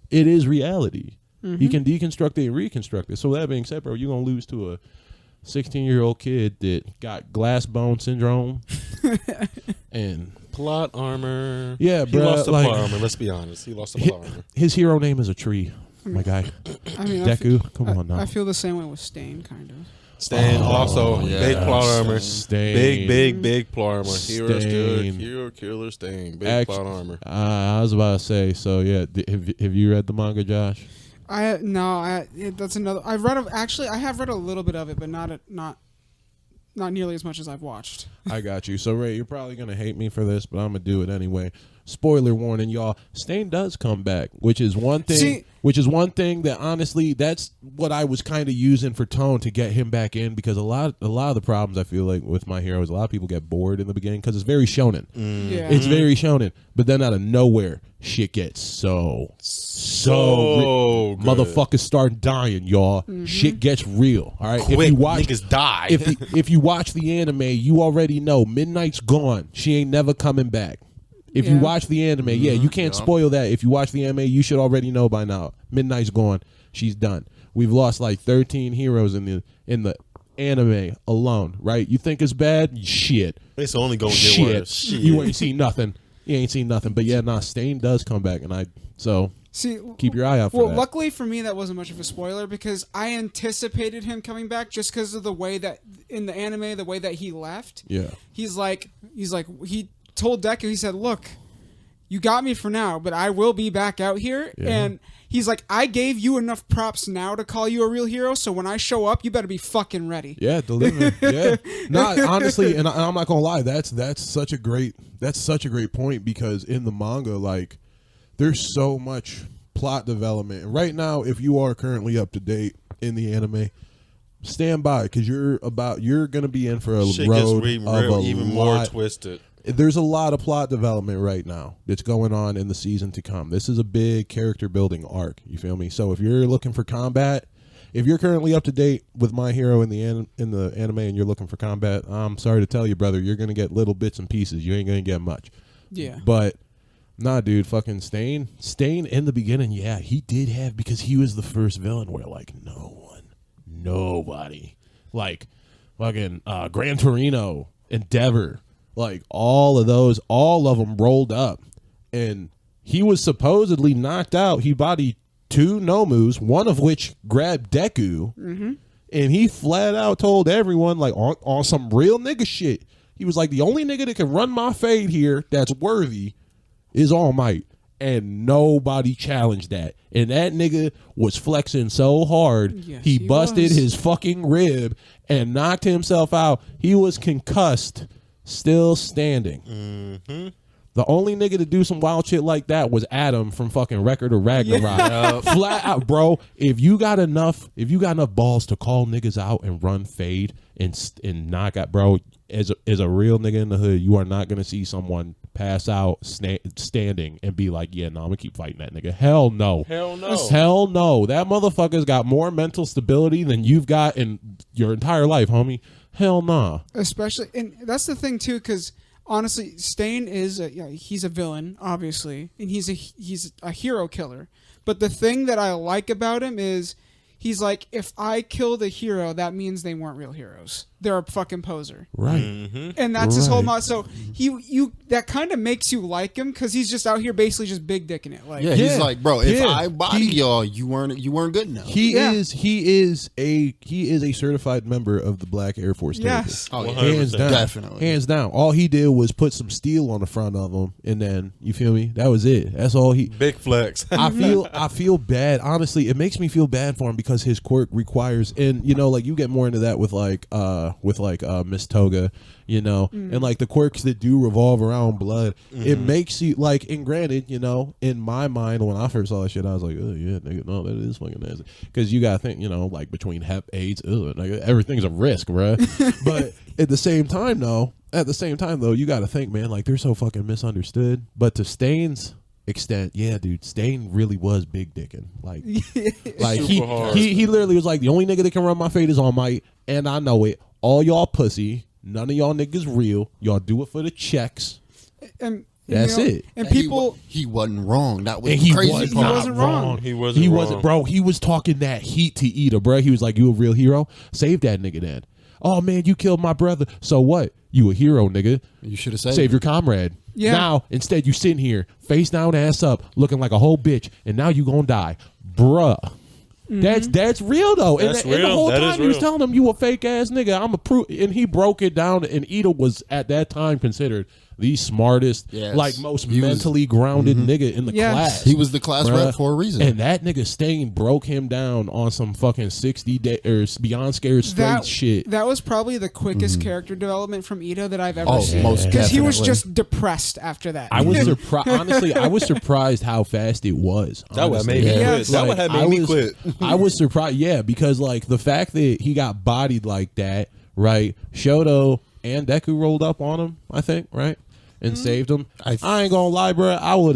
it is reality. He can deconstruct it and reconstruct it. So that being said, bro, you're gonna lose to a 16-year-old kid that got glass bone syndrome and plot armor. Yeah, bro. He lost the like, plot armor. Let's be honest. He lost the plot armor. His hero name is a tree. My guy. I mean, Deku, come on now. I feel the same way with Stain, kind of. Stain also big plot armor. Stain. Big plot armor. Hero's good. Hero killer Stain. Big plot armor. I was about to say. So yeah, have you read the manga, Josh? That's another. I have read a little bit of it, but not nearly as much as I've watched. I got you. So Ray, you're probably gonna hate me for this, but I'm gonna do it anyway. Spoiler warning, y'all. Stain does come back, which is one thing. That honestly, that's what I was kind of using for tone to get him back in, because a lot of the problems I feel like with My Hero is a lot of people get bored in the beginning because it's very shonen. Yeah. It's very shonen, but then out of nowhere, shit gets so good. Motherfuckers start dying, y'all. Shit gets real. All right, Quick, if you watch niggas die. if you watch the anime, you already know Midnight's gone. She ain't never coming back. If you watch the anime, you can't spoil that. If you watch the anime, you should already know by now. Midnight's gone. She's done. We've lost like 13 heroes in the anime alone, right? You think it's bad? Shit. It's only going to get worse. Shit. You ain't seen nothing. You ain't seen nothing. But yeah, Stain does come back, and keep your eye out for that. Well, luckily for me, that wasn't much of a spoiler, because I anticipated him coming back just because of the way that in the anime, the way that he left. Yeah. He told Deku, he said, "Look, you got me for now, but I will be back out here." Yeah. And he's like, "I gave you enough props now to call you a real hero, so when I show up, you better be fucking ready." Yeah, deliver. Yeah. Honestly, and I'm not gonna lie, that's such a great point, because in the manga, like, there's so much plot development. And right now, if you are currently up to date in the anime, stand by, because you're gonna be in for a road of even more twisted. There's a lot of plot development right now that's going on in the season to come. This is a big character building arc. You feel me? So if you're looking for combat, if you're currently up to date with My Hero in the anime and you're looking for combat, I'm sorry to tell you, brother, you're gonna get little bits and pieces. You ain't gonna get much. Yeah. But nah, dude, fucking Stain in the beginning, yeah, he did have, because he was the first villain where like nobody, like fucking Gran Torino, Endeavor. Like all of them rolled up, and he was supposedly knocked out. He bodied 2 Nomus, one of which grabbed Deku, and he flat out told everyone, like on some real nigga shit, he was like, the only nigga that can run my fade here that's worthy is All Might, and nobody challenged that. And that nigga was flexing so hard, he busted his fucking rib and knocked himself out. He was concussed. Still standing. The only nigga to do some wild shit like that was Adam from fucking Record of Ragnarok. Flat out, bro. If you got enough balls to call niggas out and run fade and knock out, bro, as a real nigga in the hood, you are not gonna see someone pass out standing and be like, yeah, no, I'm gonna keep fighting that nigga. Hell no. That motherfucker's got more mental stability than you've got in your entire life, homie. Hell nah. Especially, and that's the thing too, because honestly, Stain is he's a villain, obviously, and he's a hero killer. But the thing that I like about him is he's like, if I kill the hero, that means they weren't real heroes. They're a fucking poser. Right. And that's his whole motto. So that kind of makes you like him, because he's just out here basically just big dicking it. Like, he's like, bro, if I body y'all, you weren't good enough. He is a certified member of the Black Air Force. Yes. Oh, hands down. Definitely. Hands down. All he did was put some steel on the front of him, and then, you feel me? That was it. That's all he. Big flex. I feel bad. Honestly, it makes me feel bad for him, because his quirk requires, and like you get more into that with Miss Toga, and like the quirks that do revolve around blood. It makes you like, and granted, in my mind when I first saw that shit, I was like, oh yeah, nigga, no, that is fucking nasty. Because you gotta think, like between Hep, AIDS, nigga, everything's a risk, bruh. But at the same time though, you gotta think, man, like they're so fucking misunderstood. But to Stain's extent, yeah, dude, Stain really was big dicking. Like he literally was like, the only nigga that can run my fade is All Might, and I know it. All y'all pussy, none of y'all niggas real. Y'all do it for the checks. And that's it. And people, he wasn't wrong. That was he crazy. Was he wasn't wrong. He wasn't, bro. He was talking that heat to Ida, bro. He was like, you a real hero? Save that nigga then. Oh man, you killed my brother. So what? You a hero, nigga. You should have saved your comrade. Yeah. Now, instead, you sitting here, face down, ass up, looking like a whole bitch, and now you gonna die. Bruh. That's real though. That's and the whole That time he was telling him, "You a fake ass nigga." I'm a proof, and he broke it down. And Ida was at that time considered the smartest, like most mentally grounded nigga in the class. He was the class rep for a reason. And that nigga Stain broke him down on some fucking 60 day or Beyond Scared Straight shit. That was probably the quickest character development from Ito that I've ever seen. Because he was just depressed after that. I was surprised. Honestly, I was surprised how fast it was. That would made me quit. That would have made me quit. I was surprised, because like the fact that he got bodied like that, right? Shoto and Deku rolled up on him, I think, right? And saved him. I ain't gonna lie, bro. I would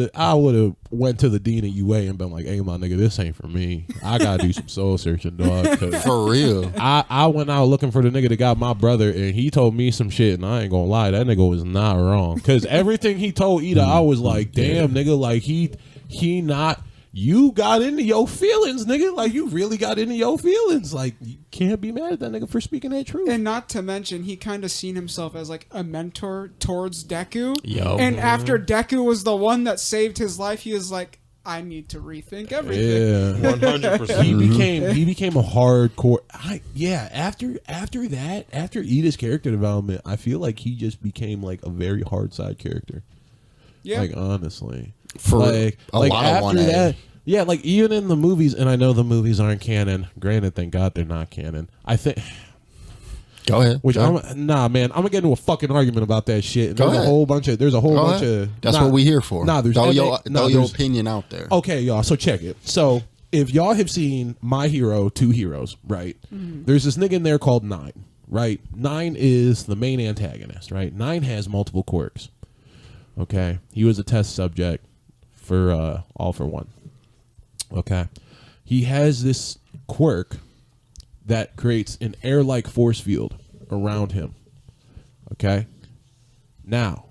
have went to the dean of UA and been like, "Hey, my nigga, this ain't for me. I gotta do some soul searching, dog." For real. I went out looking for the nigga that got my brother, and he told me some shit, and I ain't gonna lie, that nigga was not wrong. Because everything he told Ida, I was like, "Damn, nigga, like he not." You got into your feelings, nigga. Like, you really got into your feelings. Like, you can't be mad at that nigga for speaking that truth. And not to mention, he kind of seen himself as, like, a mentor towards Deku. Yo. And after Deku was the one that saved his life, he was like, I need to rethink everything. Yeah. 100%. He became a hardcore... After Ida's character development, I feel like he just became, like, a very hard side character. Yeah. Like, honestly. For like a lot of after that, yeah, like even in the movies, and I know the movies aren't canon. Granted, thank God they're not canon. I think. Go ahead. Nah, man, I'm gonna get into a fucking argument about that shit. And There's a whole bunch of. That's what we here for. There's throw your opinion out there. Okay, y'all. So check it. So if y'all have seen My Hero, Two Heroes, right? There's this nigga in there called Nine, right? Nine is the main antagonist, right? Nine has multiple quirks. Okay, he was a test subject for All for One. Okay, he has this quirk that creates an air-like force field around him. Okay, now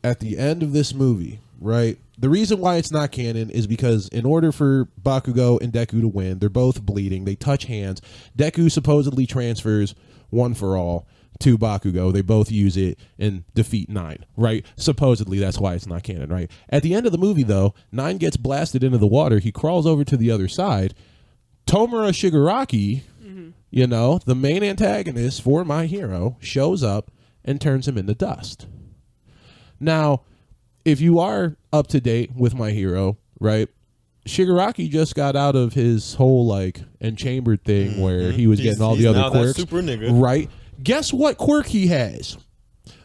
at the end of this movie, right? The reason why it's not canon is because in order for Bakugo and Deku to win, they're both bleeding. They touch hands. Deku supposedly transfers One for All to Bakugo. They both use it and defeat Nine, right? Supposedly, that's why it's not canon, right? At the end of the movie, though, Nine gets blasted into the water. He crawls over to the other side. Tomura Shigaraki, the main antagonist for My Hero, shows up and turns him into dust. Now, if you are up to date with My Hero, right, Shigaraki just got out of his whole, like, enchambered thing where he was getting all the other quirks. Super nigga. Right? Guess what quirk he has?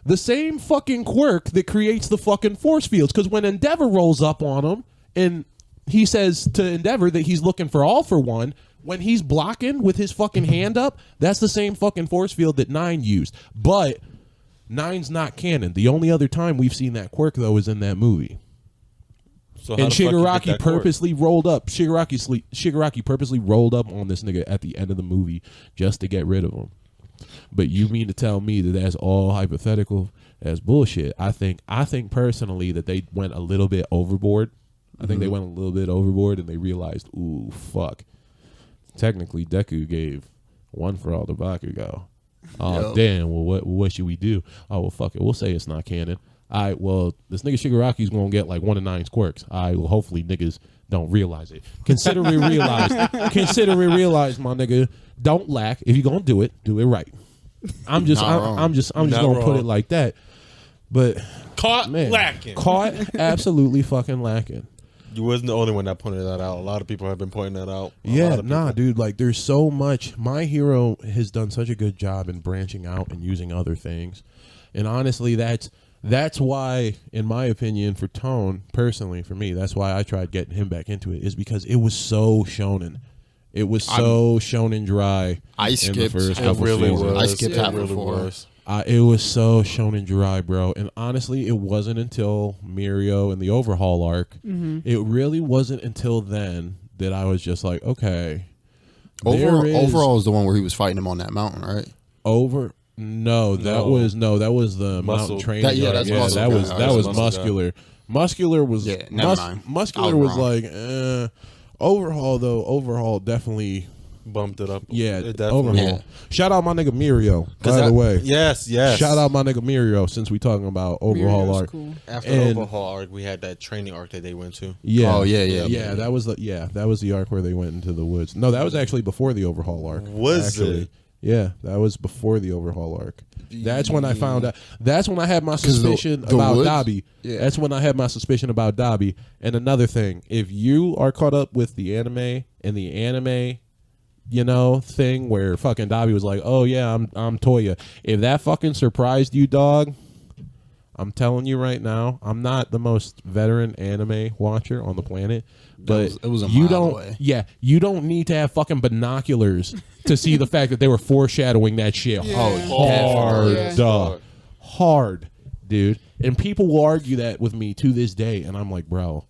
The same fucking quirk that creates the fucking force fields. Because when Endeavor rolls up on him and he says to Endeavor that he's looking for All for One, when he's blocking with his fucking hand up, that's the same fucking force field that Nine used. But Nine's not canon. The only other time we've seen that quirk, though, is in that movie. So and Shigaraki purposely rolled up. Shigaraki purposely rolled up on this nigga at the end of the movie just to get rid of him. But you mean to tell me that that's all hypothetical? That's bullshit. I think personally that they went a little bit overboard. I think they went a little bit overboard and they realized, ooh, fuck. Technically, Deku gave One for All to Bakugo. Oh, damn. Well, what should we do? Oh, well, fuck it. We'll say it's not canon. All right, well, this nigga Shigaraki's going to get like one of Nine's quirks. All right, well, hopefully niggas don't realize it. Consider it realized. Consider it realized, my nigga. Don't lack. If you're going to do it right. I'm just going to put it like that. But caught lacking. Caught absolutely fucking lacking. You wasn't the only one that pointed that out. A lot of people have been pointing that out. Dude. Like, there's so much. My Hero has done such a good job in branching out and using other things. And honestly, that's why, in my opinion, for Tone, personally, for me, that's why I tried getting him back into it, is because it was so shonen. It was so shonen dry. I skipped. The first couple seasons. I skipped half before. It was so shonen dry, bro. And honestly, it wasn't until Mirio and the Overhaul arc. It really wasn't until then that I was just like, okay. Overhaul is the one where he was fighting him on that mountain, right? That was the mountain training. That was muscular. Muscular was Muscular was like Overhaul though. Overhaul definitely bumped it up. Yeah, It definitely. overhaul. Yeah. Shout out my nigga Mirio, by the way. Yes. Shout out my nigga Mirio, since we talking about overhaul Mirio's arc. cool. After And- the overhaul arc, we had that training arc that they went to. Yeah. Oh, yeah. That was the arc where they went into the woods. No, that was actually before the overhaul arc. Was actually. it? Yeah, that was before the overhaul arc. That's when I found out. That's when I had my 'Cause suspicion the about woods? Dobby. Yeah. That's when I had my suspicion about Dobby. And another thing, if you are caught up with the anime and the anime, thing where fucking Dobby was like, "Oh yeah, I'm Toya." If that fucking surprised you, dog, I'm telling you right now, I'm not the most veteran anime watcher on the planet, but it was a you mile don't. away. Yeah, you don't need to have fucking binoculars to see the fact that they were foreshadowing that shit hard, Yeah. hard, dude. And people will argue that with me to this day, and I'm like, bro,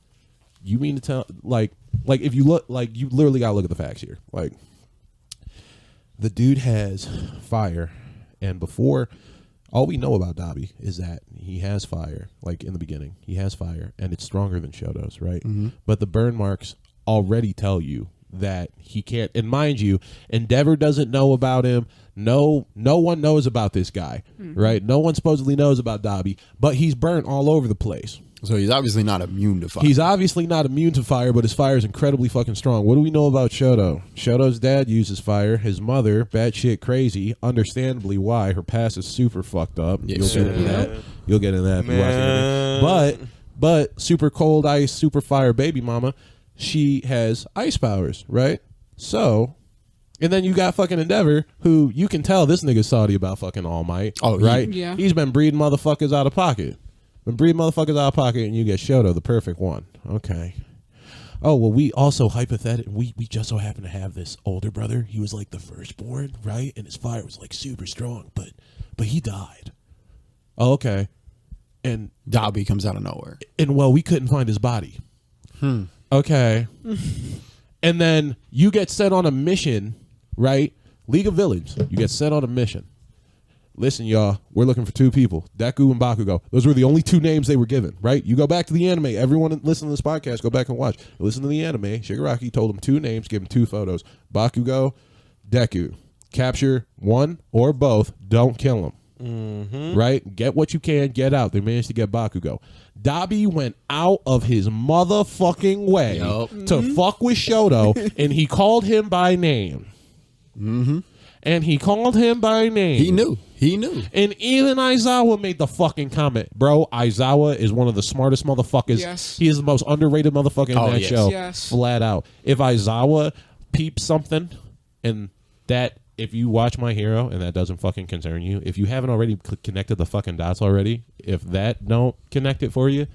you mean to tell like if you look, like, you literally gotta look at the facts here. Like, the dude has fire, and before, all we know about Dobby is that he has fire. Like, in the beginning, he has fire, and it's stronger than Shoto's, right? Mm-hmm. But the burn marks already tell you that he can't. And mind you, Endeavor doesn't know about him. No one knows about this guy, right? No one supposedly knows about Dobby, but he's burnt all over the place. So he's obviously not immune to fire. He's obviously not immune to fire, but his fire is incredibly fucking strong. What do we know about Shoto? Shoto's dad uses fire. His mother, batshit crazy. Understandably why. Her past is super fucked up. Yes. You'll get into that. You'll get into that if you watch the anime. But super cold ice, super fire baby mama, she has ice powers, right? So, and then you got fucking Endeavor, who you can tell this nigga's salty about fucking All Might. Oh, right? Yeah. He's been breeding motherfuckers out of pocket. And you get Shoto, the perfect one. Okay. Oh, well, we also we just so happen to have this older brother. He was like the firstborn, right? And his fire was like super strong, but he died. Oh, okay. And Dobby comes out of nowhere. well, we couldn't find his body. Okay. And then you get sent on a mission, right? League of Villains. You get sent on a mission. Listen, y'all, we're looking for two people, Deku and Bakugo. Those were the only two names they were given, right? You go back to the anime. Everyone listen to this podcast, go back and watch. Listen to the anime. Shigaraki told them two names, give them two photos. Bakugo, Deku. Capture one or both. Don't kill them. Mm-hmm. Right? Get what you can, get out. They managed to get Bakugo. Dobby went out of his motherfucking way to fuck with Shoto, and he called him by name. Mm-hmm. And he called him by name. He knew. And even Aizawa made the fucking comment. Bro, Aizawa is one of the smartest motherfuckers. Yes. He is the most underrated motherfucker in that show. Yes. Flat out. If Aizawa peeps something, and that, if you watch My Hero and that doesn't fucking concern you, if you haven't already connected the fucking dots already, if that don't connect it for you,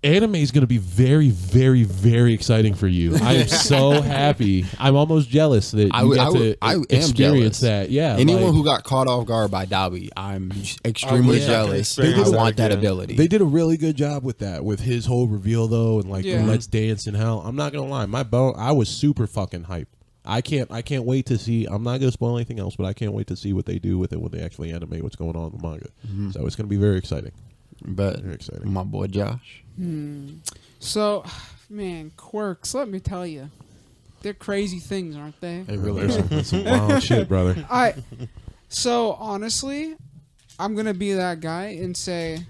anime is going to be very, very, very exciting for you. I am so happy. I'm almost jealous that you get to experience that. Yeah, anyone who got caught off guard by Dobby, I'm extremely jealous. I want that ability. They did a really good job with that, with his whole reveal though, and the Let's Dance in Hell. I'm not gonna lie, I was super fucking hyped. I can't wait to see. I'm not gonna spoil anything else, but I can't wait to see what they do with it when they actually animate what's going on in the manga. Mm-hmm. So it's gonna be very exciting. But very exciting. My boy Josh. So, man, quirks. Let me tell you, they're crazy things, aren't they? They really are. That's some wild shit, brother. So honestly, I'm gonna be that guy and say,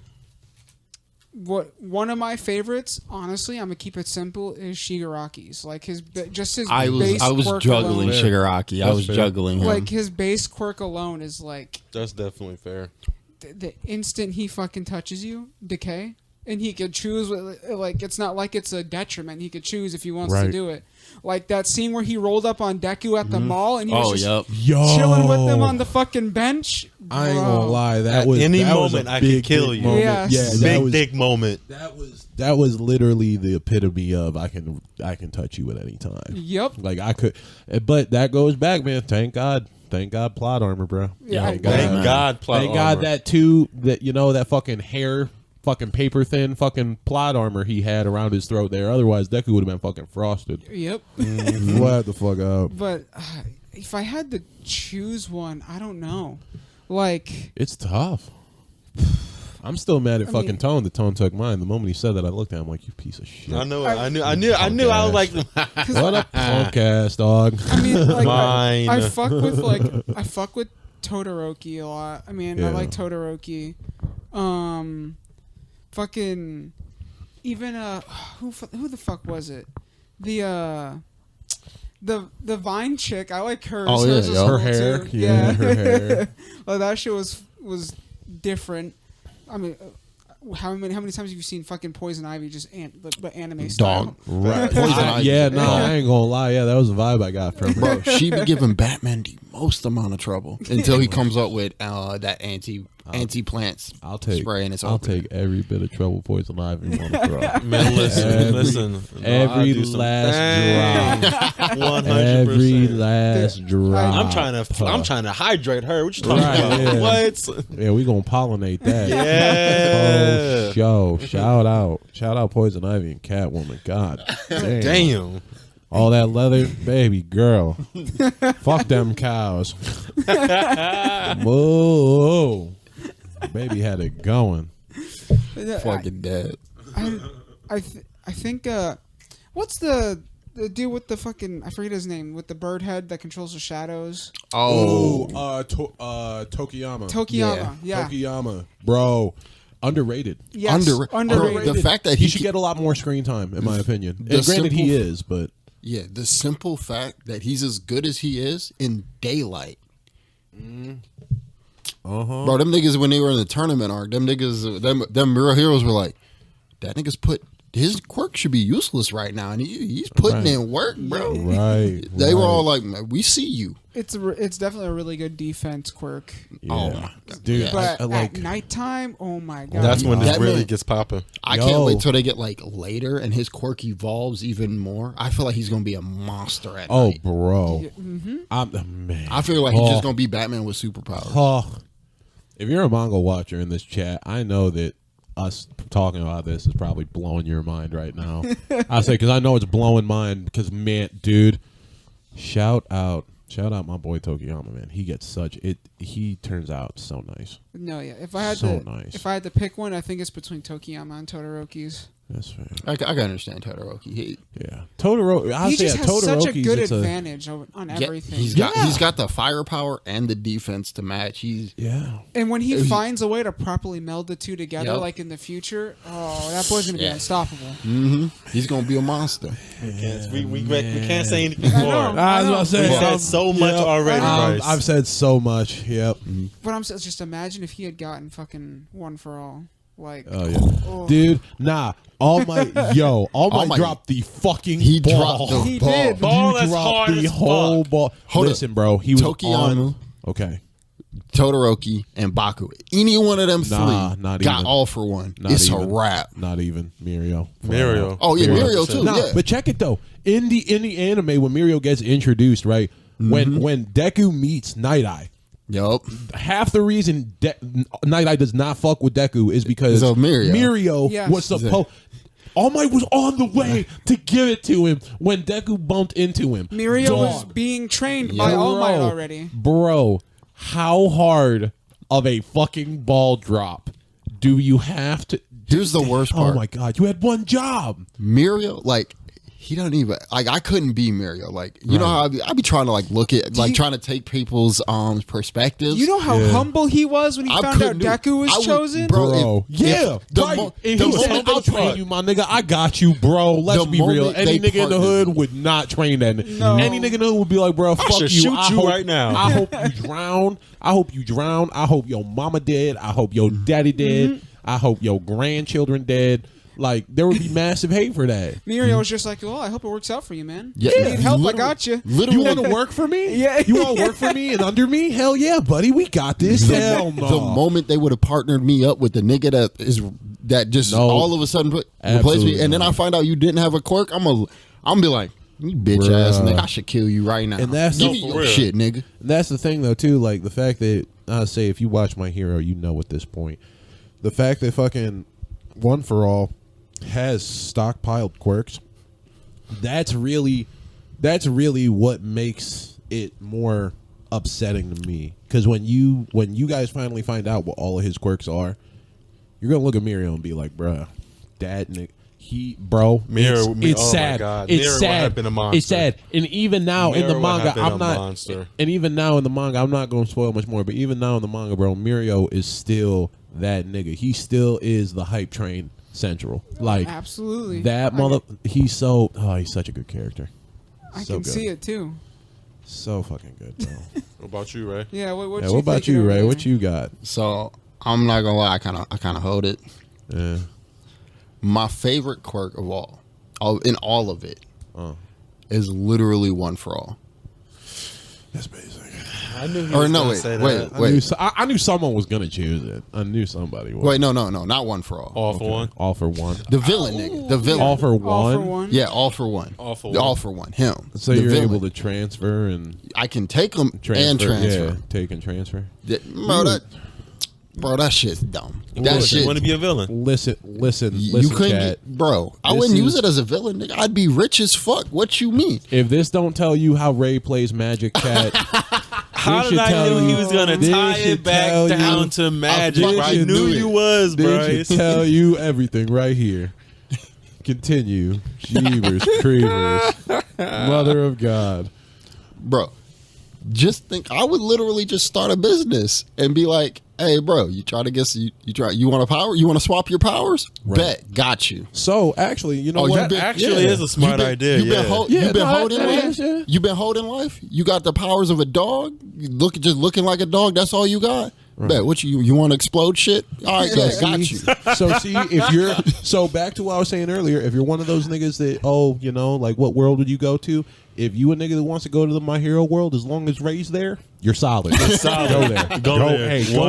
one of my favorites. Honestly, I'm gonna keep it simple. Is Shigaraki's his base I was quirk juggling alone. Shigaraki. I was juggling him. Like his base quirk alone is like. That's definitely fair. The instant he fucking touches you, decay. And he could choose, it's not like it's a detriment. He could choose if he wants to do it. Like that scene where he rolled up on Deku at the mall and he was chilling with them on the fucking bench. Bro. I ain't gonna lie, At any moment I could kill you. Moment. Yes. Yeah, big dick moment. That was literally the epitome of I can touch you at any time. Yep. Like I could, but that goes back, man. Thank God plot armor, bro. Yeah. Thank God plot Thank armor. God that fucking hair. Fucking paper thin fucking plot armor he had around his throat there. Otherwise, Deku would have been fucking frosted. Yep. Flat the fuck out. But if I had to choose one, I don't know. Like it's tough. I'm still mad at fucking Tone. The Tone took mine. The moment he said that, I looked at him like, you piece of shit. I knew. I was like, what a punk ass dog. I mean, like, Mine. I fuck with Todoroki a lot. I mean, I like Todoroki. Fucking even who the fuck was it? The Vine chick. I like hers. Oh yeah, her hair. Too. Yeah, her hair. Well, that shit was different. I mean, how many times have you seen fucking Poison Ivy just anime style? Dog. Right. Poison Ivy. Yeah, no, I ain't gonna lie. Yeah, that was the vibe I got from her. Bro, she be giving Batman the most amount of trouble until he comes up with that anti-plants spray and it's I'll over. take every bit of trouble Poison Ivy want to throw. man, listen. Every last drop. 100%. Every last drop. I'm trying to hydrate her. What you talking Right, about? yeah. What? Yeah, we gonna pollinate that. Yeah. Oh, show. Shout out Poison Ivy and Catwoman. God damn. All that leather, baby girl. Fuck them cows. Whoa. Baby had it going. Fucking dead. I think what's the dude with the fucking, I forget his name, with the bird head that controls the shadows? Tokiyama. Tokiyama, yeah. Tokiyama, bro. Underrated. Yes, underrated. The fact that He should get a lot more screen time, in my opinion. And granted, he is, but yeah, the simple fact that he's as good as he is in daylight. Bro, them niggas when they were in the tournament arc, them niggas, them real heroes were like, that nigga's put his quirk should be useless right now, and he's putting in work, bro. Right. They were all like, we see you. It's definitely a really good defense quirk. Yeah. Oh my god, dude! But like at nighttime, oh my god, That's when this That really man- gets popping. I can't wait till they get like later and his quirk evolves even more. I feel like he's gonna be a monster at night. bro, Mm-hmm. I'm man. I feel like he's just gonna be Batman with superpowers. Oh, if you're a manga watcher in this chat, I know that us talking about this is probably blowing your mind right now. I say because I know it's blowing mine. Because man, dude, shout out my boy Tokiyama, man. He gets such it. He turns out so nice. No, yeah. If I had if I had to pick one, I think it's between Tokiyama and Todoroki's. That's fair. I can understand Todoroki. Yeah, Todoroki. He just has such a good it's advantage on everything. He's got the firepower and the defense to match. And when he finds a way to properly meld the two together, Yep. like in the future, that boy's gonna be unstoppable. Mm-hmm. He's gonna be a monster. We can't say anything more. I was about to say, We said so much already, Bryce. I've said so much. Yep. But I'm just imagine if he had gotten fucking One for All. Like, Oh yeah, dude. Nah, All Might dropped the fucking He ball. dropped the He ball. did. Ball He that's dropped hard the as whole fuck. ball. Hold Listen, bro. He was Tokiyama. on. Okay. Todoroki and Baku. Any one of them three not got even. all for one. Not It's even. a wrap. Not even Mirio. Mirio. Oh yeah, Mirio too. Nah, Yeah. but check it though. In the anime, when Mirio gets introduced, right? When Deku meets Night Eye, Yup. half the reason Night Eye does not fuck with Deku is because Of Mirio. Mirio Yes. was supposed. All Might was on the way to give it to him when Deku bumped into him. Mirio was Dog. being trained by All Might already. Bro, how hard of a fucking ball drop do you have to? Here's the worst part. Oh my god, you had one job. Mirio, like, he doesn't even like. I couldn't be Mirio. Like, you know how I be trying to like look at trying to take people's perspectives. You know how humble he was when he found out couldn't do- Deku was I would- chosen? bro. Yeah, the right. mo- And the he said, moment "I'll they train part- you, my nigga. I got you, bro. Let's The be real. moment Any they nigga in the partnered- hood would not train that. nigga. No. Any nigga in the hood would be like, bro, fuck should you. shoot I you hope, right now. I hope you drown. I hope you drown. I hope your mama dead. I hope your daddy dead. I hope your grandchildren dead." Like, there would be massive hate for that. Mirio was just like, well, I hope it works out for you, man. Yeah, You need help, I literally- got you. You Literally, want to work for me? Yeah. You want to work for me and under me? Hell yeah, buddy. We got this. Hell no. the moment they would have partnered me up with the nigga that just No. all of a sudden replaced Absolutely me, and then not. I find out you didn't have a quirk, I'm be like, you bitch ass Bruh. nigga, I should kill you right now. And that's- Give No, me for your real. shit, nigga. That's the thing, though, too. Like, the fact that, I say, if you watch My Hero, you know at this point. The fact that fucking One for All has stockpiled quirks, that's really what makes it more upsetting to me. Because when you guys finally find out what all of his quirks are, you're gonna look at Mirio and be like, bruh, that nigga. It's sad. It's sad. It's sad. And even now in the manga, I'm not. And even now in the manga, I'm not going to spoil much more. But even now in the manga, bro, Mirio is still that nigga. He still is the hype train central. Like absolutely. That mother. He's such a good character. I can see it too. So fucking good, bro. What about you, Ray? Yeah. What about you, Ray? What you got? So I'm not gonna lie. I kind of hold it. Yeah. My favorite quirk of all in all of it, is literally One for All. That's basic. I knew he was gonna say that. Wait. I knew someone was gonna choose it. I knew somebody would. Wait, no, not One for All. All for one. All for one. The villain, nigga. The villain. All for one. Yeah, all for one. All for one. All for one. Him. So the you're villain. able to transfer and I can take them and transfer. Yeah, take and transfer. Bro, that shit's dumb. That shit. You want to be a villain? Listen, you couldn't chat. Bro, I wouldn't use it as a villain, nigga. I'd be rich as fuck. What you mean? If this don't tell you how Ray plays Magic, chat. How did I know he was gonna tie it back down to Magic? I knew you was, Bryce. This should tell you everything right here. Continue. Jeebers, creepers. Mother of God. Bro, just think, I would literally just start a business and be like, hey, bro, you want a power? You want to swap your powers? Right. Bet, got you. So actually, you know what? Is a smart idea. You've been holding life. You've been holding life. You got the powers of a dog. Just looking like a dog. That's all you got. Right. Bet, what you want to explode shit? All right, got you. So back to what I was saying earlier. If you're one of those niggas that like what world would you go to? If you a nigga that wants to go to the My Hero world, as long as Ray's there, you're solid. Go there. Go there. Hey, go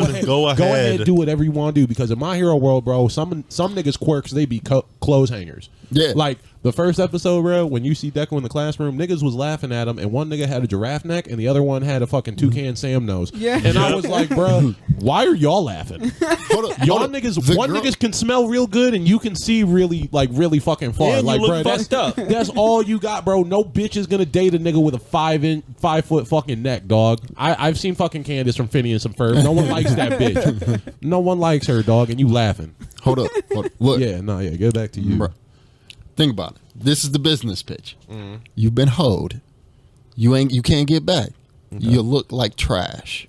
ahead. Do whatever you want to do, because in My Hero world, bro, some niggas quirks, they be clothes hangers. Yeah. Like the first episode, bro, when you see Deku in the classroom, niggas was laughing at him, and one nigga had a giraffe neck, and the other one had a fucking toucan Sam nose. Yeah. And I was like, bro, why are y'all laughing? Niggas can smell real good, and you can see really fucking far. Yeah, like, you look bro, fucked up. That's all you got, bro. No bitch is gonna date a nigga with a 5 foot fucking neck, dog. I've seen fucking Candace from Phineas and Ferb. No one likes that bitch. No one likes her, dog, and you laughing. Hold up. Look. Get back to you. Bro, think about it. This is the business pitch. You've been hoed. You can't get back. Okay. You look like trash.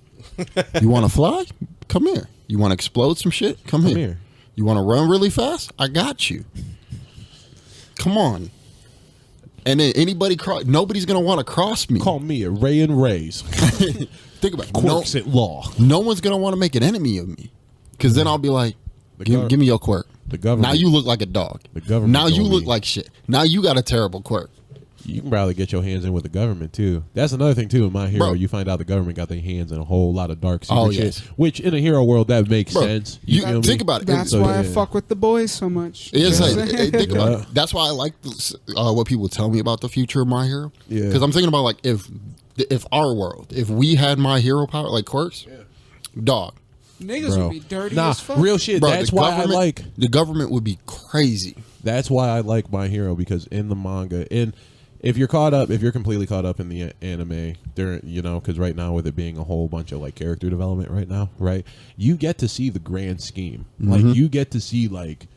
You want to fly? Come here. You want to explode some shit? Come here. You want to run really fast? I got you. Come on. And then nobody's gonna want to cross me. Call me a Ray and Rays. Think about it. Quirks at law. No one's gonna want to make an enemy of me, because then I'll be like, give me your quirk. The government. Now you look like a dog. The government. Now you look like shit. Now you got a terrible quirk. You can probably get your hands in with the government too. That's another thing too. In My Hero, bro, you find out the government got their hands in a whole lot of dark secret shit. Which in a hero world that makes sense. You feel think me? about it. That's why I fuck with the boys so much. It's like, think about it. That's why I like what people tell me about the future of My Hero. Yeah. Because I'm thinking about like if our world, if we had My Hero power like quirks, dog. Niggas would be dirty as fuck. Real shit. Bro, that's why I like the government would be crazy. That's why I like My Hero, because in the manga, and if you're completely caught up in the anime, there, because right now with it being a whole bunch of like character development right now, right? You get to see the grand scheme. Like you get to see like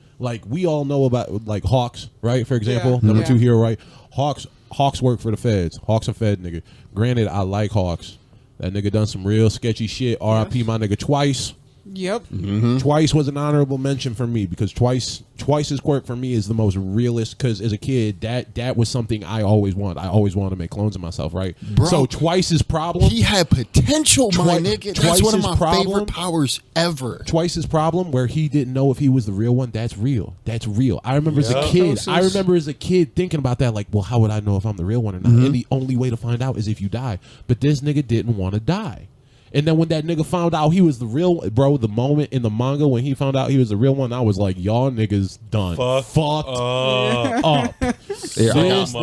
we all know about like Hawks, right? For example, number 2 hero, right? Hawks work for the feds. Hawks a fed nigga. Granted, I like Hawks. That nigga done some real sketchy shit. R.I.P. my nigga Twice. Yep. Twice was an honorable mention for me, because Twice's quirk for me is the most realist, because as a kid that was something I always wanted. I always wanted to make clones of myself, right? Bro, so Twice's problem, he had potential, my nigga. That's one of my favorite powers ever. Twice's problem, where he didn't know if he was the real one, that's real. I remember as a kid thinking about that, like, well, how would I know if I'm the real one or not? And the only way to find out is if you die. But this nigga didn't want to die. And then when that nigga found out he was the real, bro, the moment in the manga when he found out he was the real one, I was like, y'all niggas done. Fucked up. Yeah,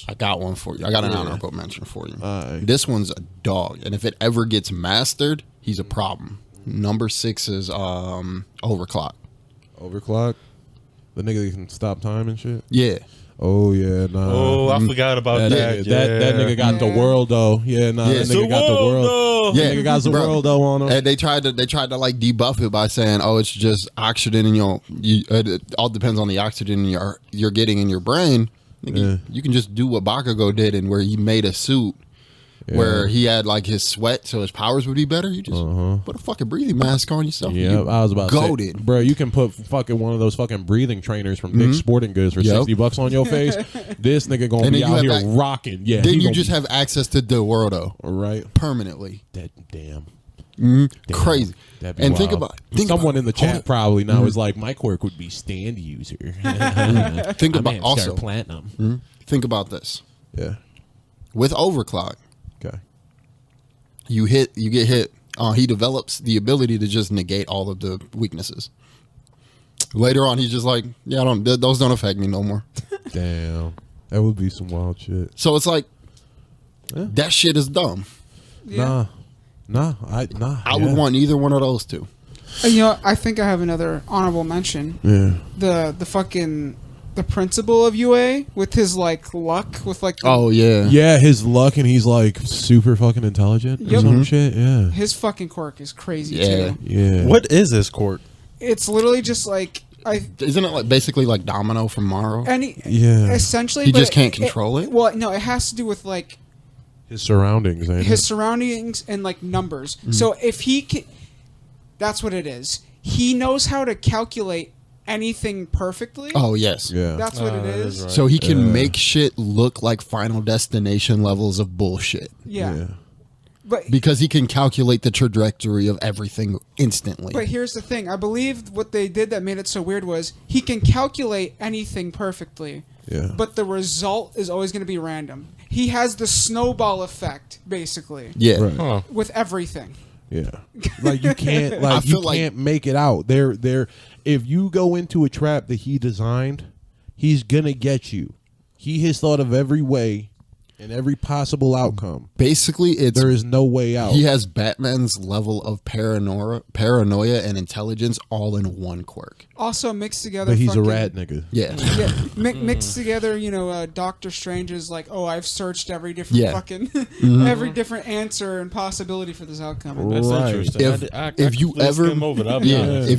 I got one for you. I got an honorable mention for you. This one's a dog. And if it ever gets mastered, he's a problem. Number 6 is Overclock. Overclock? The nigga that can stop time and shit? Yeah. Oh yeah, nah. Oh, I forgot about that. That nigga got the world though. Yeah, nah. Yeah. That nigga got the world. Yeah, That nigga got the world though on him. And they tried to like debuff it by saying, "Oh, it's just oxygen in it all depends on the oxygen you're getting in your brain." Nigga, you can just do what Bakugo did, and where he made a suit where he had like his sweat, so his powers would be better. You just put a fucking breathing mask on yourself. Yeah, I was about to say, bro, you can put fucking one of those fucking breathing trainers from Dick's Sporting Goods for $60 on your face. This nigga gonna be out here rocking. Yeah, then you just have access to the world, right? Permanently. Damn. Crazy. And wild. think about someone in the chat probably now is like, my quirk would be stand user. Think about also platinum. Think about this. Yeah. With overclock. Okay. You get hit. He develops the ability to just negate all of the weaknesses. Later on, he's just like, yeah, those don't affect me no more. Damn. That would be some wild shit. So it's like, that shit is dumb. Yeah. I would want either one of those two. You know, I think I have another honorable mention. Yeah. The principal of UA with his like luck with like his luck, and he's like super fucking intelligent or some shit. Yeah. His fucking quirk is crazy too. Yeah. What is this quirk? It's literally just like isn't it like basically like Domino from Mario? Essentially, he just can't control it. Well, no, it has to do with like his surroundings, and like numbers. So if he can, that's what it is. He knows how to calculate anything perfectly. Oh yes, that's what it is. Right. So he can make shit look like Final Destination levels of bullshit. Yeah. But because he can calculate the trajectory of everything instantly. But here's the thing. I believe what they did that made it so weird was he can calculate anything perfectly. Yeah. But the result is always going to be random. He has the snowball effect, basically. Yeah. Right. With everything. Yeah. Like you can't can't make it out. If you go into a trap that he designed, he's gonna get you. He has thought of every way and every possible outcome. Basically, there is no way out. He has Batman's level of paranoia and intelligence all in one quirk. Also mixed together. But he's a rat nigga. Yeah. Mixed together, Doctor Strange is like, oh, I've searched every different fucking every different answer and possibility for this outcome. That's interesting. If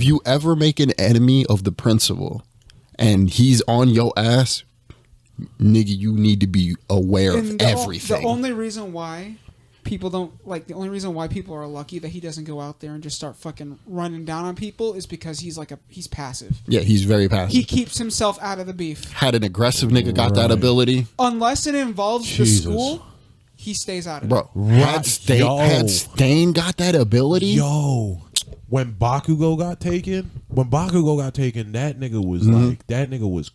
you ever make an enemy of the principal and he's on your ass, nigga, you need to be aware of everything. The only reason why people are lucky that he doesn't go out there and just start fucking running down on people is because he's passive. Yeah, he's very passive. He keeps himself out of the beef. Had an aggressive nigga got that ability. Unless it involves the school, he stays out of it. Had Stain got that ability? Yo. When Bakugo got taken, that nigga was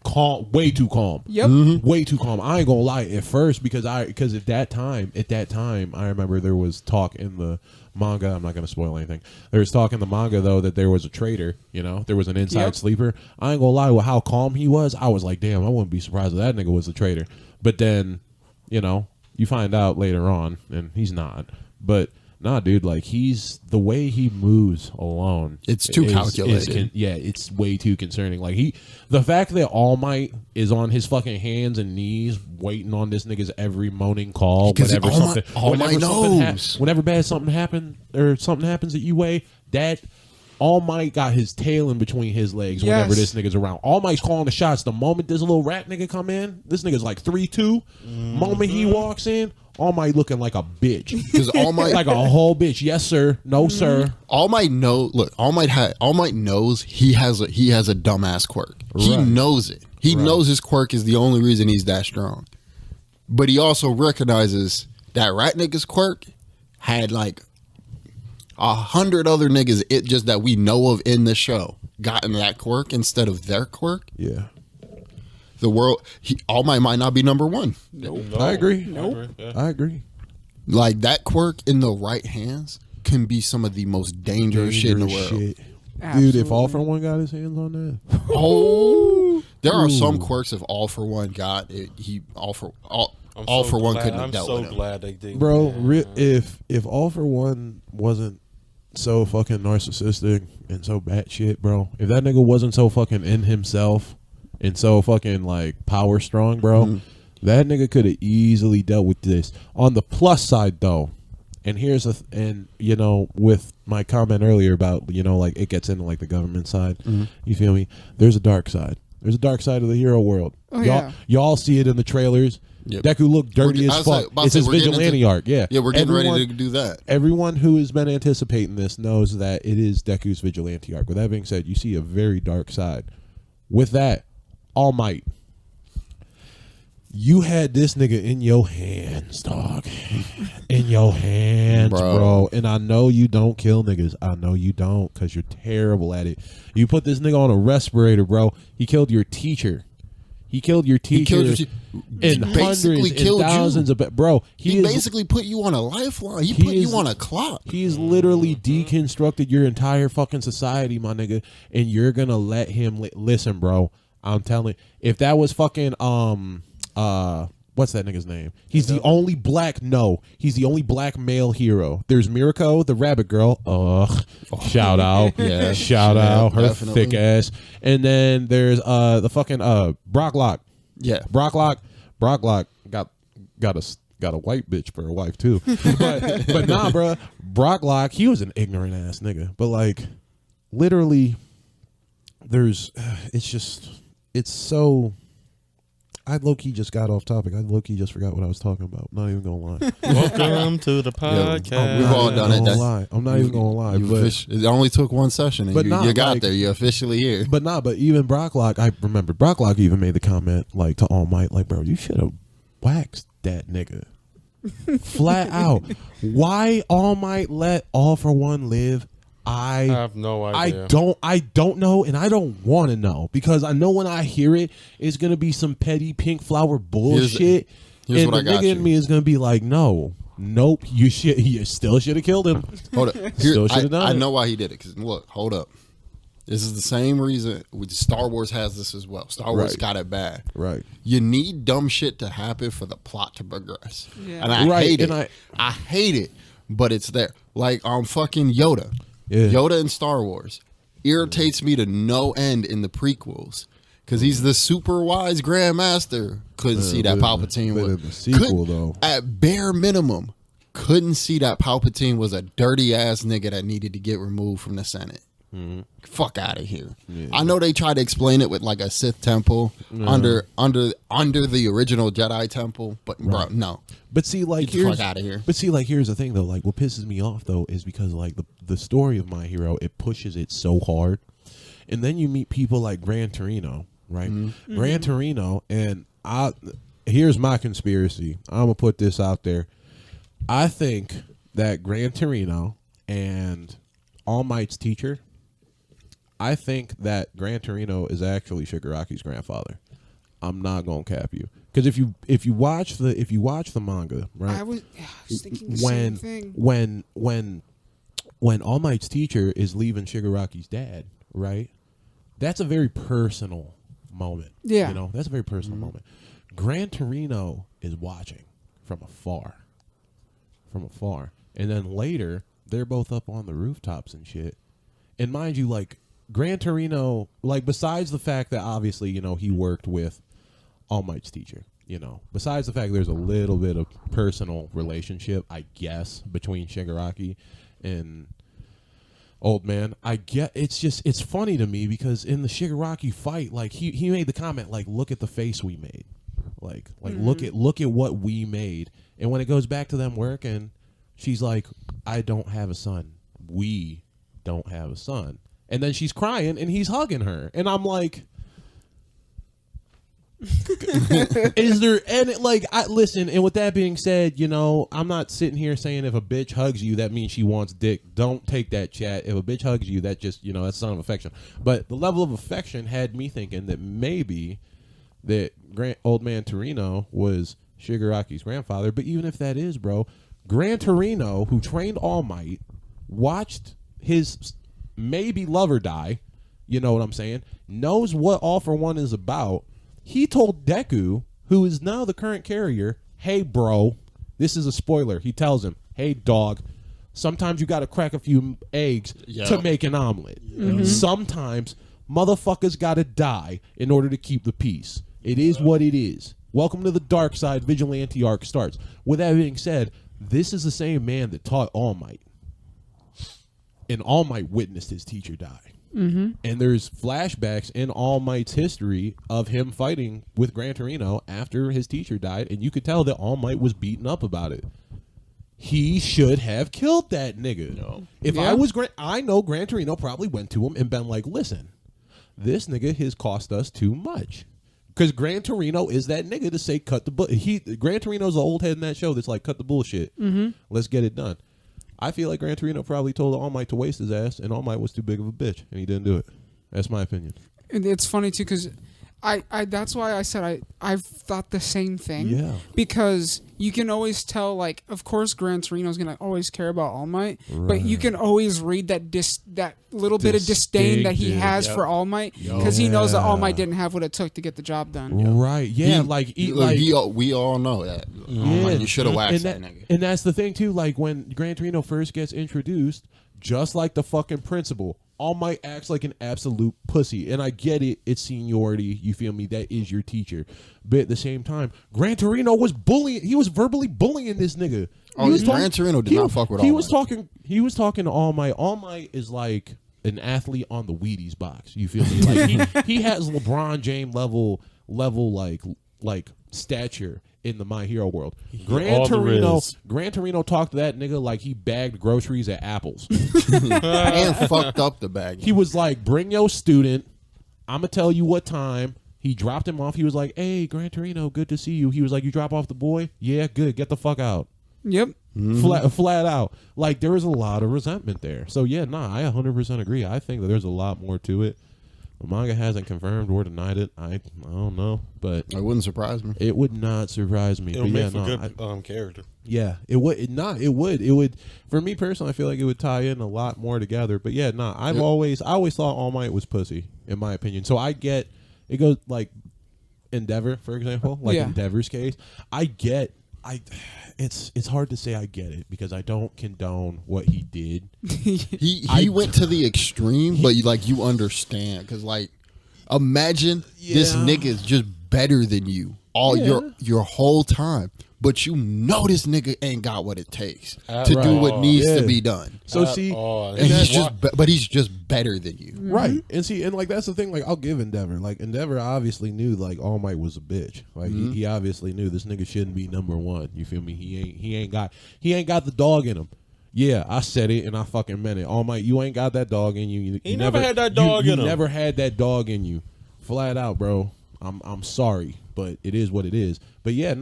calm, way too calm. Yep. Way too calm. I ain't gonna lie. At first, because at that time, I remember there was talk in the manga. I'm not gonna spoil anything. There was talk in the manga though that there was a traitor. There was an inside sleeper. I ain't gonna lie. With how calm he was, I was like, damn, I wouldn't be surprised if that nigga was the traitor. But then, you find out later on, and he's not. But nah, dude, like the way he moves alone. It's too calculated. It's way too concerning. Like the fact that All Might is on his fucking hands and knees waiting on this nigga's every moaning call. All Might knows. Whenever something happens at UA, that All Might got his tail in between his legs whenever this nigga's around. All Might's calling the shots. The moment this little rat nigga come in, this nigga's like 3-2. Moment he walks in, All Might looking like a bitch. Because All Might like a whole bitch. Yes, sir. No, sir. All Might knows he has a dumbass quirk. He knows it. He knows his quirk is the only reason he's that strong. But he also recognizes that rat nigga's quirk had like 100 other niggas just that we know of in the show gotten that quirk instead of their quirk. Yeah. The world, All Might might not be number one. Nope. I agree. I agree. Like that quirk in the right hands can be some of the most dangerous shit in the world. Dude, if All For One got his hands on that. There are some quirks if All For One got it. All For One couldn't have dealt with him. I'm so glad they did. Bro, if All For One wasn't so fucking narcissistic and so batshit, bro, if that nigga wasn't so fucking in himself, and so fucking like power strong, bro. That nigga could have easily dealt with this. On the plus side, though, and here's and you know, with my comment earlier about, you know, like it gets into like the government side. You feel me? There's a dark side. There's a dark side of the hero world. Y'all see it in the trailers. Deku look dirty as fuck. It's his vigilante arc. Yeah, we're getting ready to do that. Everyone who has been anticipating this knows that it is Deku's vigilante arc. With that being said, you see a very dark side. With that, All Might. You had this nigga in your hands, dog. In your hands, bro. And I know you don't kill niggas. I know you don't, because you're terrible at it. You put this nigga on a respirator, bro. He killed your teacher. He killed your teacher. And hundreds and thousands of... Bro, he basically put you on a lifeline. He put you on a clock. He's literally deconstructed your entire fucking society, my nigga. And you're going to let him... Listen, bro. I'm telling... If that was fucking... what's that nigga's name? He's the only black. No, he's the only black male hero. There's Mirako, the rabbit girl. Shout out, shout out, her definitely. Thick ass. And then there's the fucking Brocklock. Yeah, Brocklock got a white bitch for a wife too. but nah, bro, Brocklock, he was an ignorant ass nigga. But like, literally, it's so. I low-key just got off topic. I low-key just forgot what I was talking about. Not even gonna lie. Welcome to the podcast. We've all done it. I'm not even gonna lie. But it only took one session, and you got there. You're officially here. But even Brocklock, I remember Brocklock even made the comment like to All Might, like, bro, you should have waxed that nigga. Flat out. Why All Might let All for One live? I have no idea. I don't know, and I don't want to know, because I know when I hear it, it's gonna be some petty pink flower bullshit. Here's and what the I got nigga in me is gonna be like, nope, you still should have killed him. Hold up, I know why he did it. Because look, hold up, this is the same reason Star Wars has this as well. Star Wars got it bad. Right. You need dumb shit to happen for the plot to progress, and I hate it. I hate it, but it's there. Like fucking Yoda. Yeah. Yoda in Star Wars irritates me to no end in the prequels, because he's the super wise Grandmaster. Couldn't see that Palpatine was the sequel, though. At bare minimum, couldn't see that Palpatine was a dirty ass nigga that needed to get removed from the Senate. Fuck out of here. Yeah. I know they tried to explain it with like a Sith temple under the original Jedi temple, but bro, no. But see, like, get the fuck out of here. But see, like, here's the thing though. Like, what pisses me off though is because like the story of My Hero, it pushes it so hard, and then you meet people like Gran Torino, right? Gran Torino, and here's my conspiracy. I'm gonna put this out there. I think that Gran Torino and All Might's teacher. I think that Gran Torino is actually Shigaraki's grandfather. I'm not gonna cap you, because if you watch the manga, right? I was thinking the same thing. When All Might's teacher is leaving Shigaraki's dad, right? That's a very personal moment. Yeah, you know, that's a very personal moment. Gran Torino is watching from afar, and then later they're both up on the rooftops and shit. And mind you, like, Gran Torino, like, besides the fact that obviously, you know, he worked with All Might's teacher, you know, besides the fact there's a little bit of personal relationship, I guess, between Shigaraki and Old Man, it's funny to me, because in the Shigaraki fight, like, he made the comment, like, look at the face we made, like look at what we made. And when it goes back to them working, she's like, I don't have a son. We don't have a son. And then she's crying and he's hugging her. And I'm like, is there any, like, listen, and with that being said, you know, I'm not sitting here saying if a bitch hugs you, that means she wants dick. Don't take that, chat. If a bitch hugs you, that just, you know, that's a sign of affection. But the level of affection had me thinking that maybe that Old Man Torino was Shigaraki's grandfather. But even if that is, bro, Gran Torino, who trained All Might, watched his maybe lover die, you know what I'm saying, knows what All for One is about. He told Deku, who is now the current carrier, hey, bro, this is a spoiler. He tells him, hey, dog, sometimes you got to crack a few eggs to make an omelet. Sometimes Motherfuckers gotta die in order to keep the peace. It is what it is. Welcome to the dark side. Vigilante arc starts. With that being said, this is the same man that taught All Might. And All Might witnessed his teacher die. Mm-hmm. And there's flashbacks in All Might's history of him fighting with Gran Torino after his teacher died, and you could tell that All Might was beaten up about it. He should have killed that nigga. No. If I was I know Gran Torino probably went to him and been like, listen, this nigga has cost us too much. Because Gran Torino is that nigga to say cut the Gran Torino's the old head in that show that's like, cut the bullshit. Mm-hmm. Let's get it done. I feel like Gran Torino probably told All Might to waste his ass, and All Might was too big of a bitch, and he didn't do it. That's my opinion. And it's funny, too, because I that's why I said I've thought the same thing. Yeah. Because you can always tell, like, of course Gran Torino's going to always care about All Might, but you can always read that little bit of disdain that he has for All Might, because he knows that All Might didn't have what it took to get the job done. Right. Yeah, we all know that. Yeah. You should have waxed that nigga. And that's the thing, too. Like, when Gran Torino first gets introduced, just like the fucking principal, All Might acts like an absolute pussy. And I get it. It's seniority. You feel me? That is your teacher. But at the same time, Gran Torino was bullying. He was verbally bullying this nigga. Gran Torino did not fuck with All Might. He was talking to All Might. All Might is like an athlete on the Wheaties box. You feel me? Like he has LeBron James level like stature in the My Hero world. Gran Torino talked to that nigga like he bagged groceries at Apple's. And fucked up the bag. He was like, bring your student. I'm going to tell you what time. He dropped him off. He was like, hey, Gran Torino, good to see you. He was like, you drop off the boy? Yeah, good. Get the fuck out. Yep. Flat out. Like, there was a lot of resentment there. So, yeah, I 100% agree. I think that there's a lot more to it. The manga hasn't confirmed or denied it. I don't know, but it wouldn't surprise me. It would not surprise me. It'll make for good character. Yeah, it would. It would. For me personally, I feel like it would tie in a lot more together. But yeah, I always thought All Might was pussy, in my opinion. So I get it goes like Endeavor, for example, Endeavor's case. It's hard to say I get it because I don't condone what he did. he went to the extreme, but you understand because imagine this nigga is just better than you your whole time, but you know this nigga ain't got what it takes to do what needs to be done. So he's just better than you, right? And that's the thing. Like, I'll give Endeavor. Like, Endeavor obviously knew All Might was a bitch. Like he obviously knew this nigga shouldn't be number one. You feel me? He ain't got the dog in him. Yeah, I said it and I fucking meant it. All Might, you ain't got that dog in you. He never had that dog in him. Never had that dog in you. Flat out, bro. I'm sorry, but it is what it is. But yeah,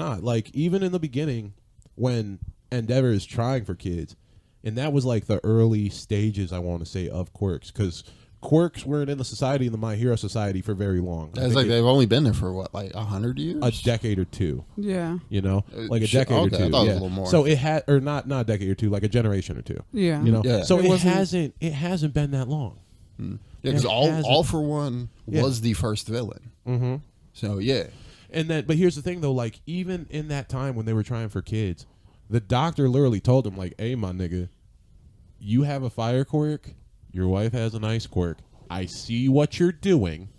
even in the beginning when Endeavor is trying for kids, and that was like the early stages, I want to say, of Quirks, because Quirks weren't in the My Hero Society for very long. That's like they've only been there for what, 100 years? A decade or two. Yeah. You know, like a decade or two. I thought it was a little more. So it had, or not a decade or two, like a generation or two. Yeah. You know, so it hasn't been that long. Yeah, because All for One was the first villain. Mm-hmm. So yeah. But here's the thing though, even in that time when they were trying for kids, the doctor literally told him hey, my nigga, you have a fire quirk, your wife has an ice quirk. I see what you're doing.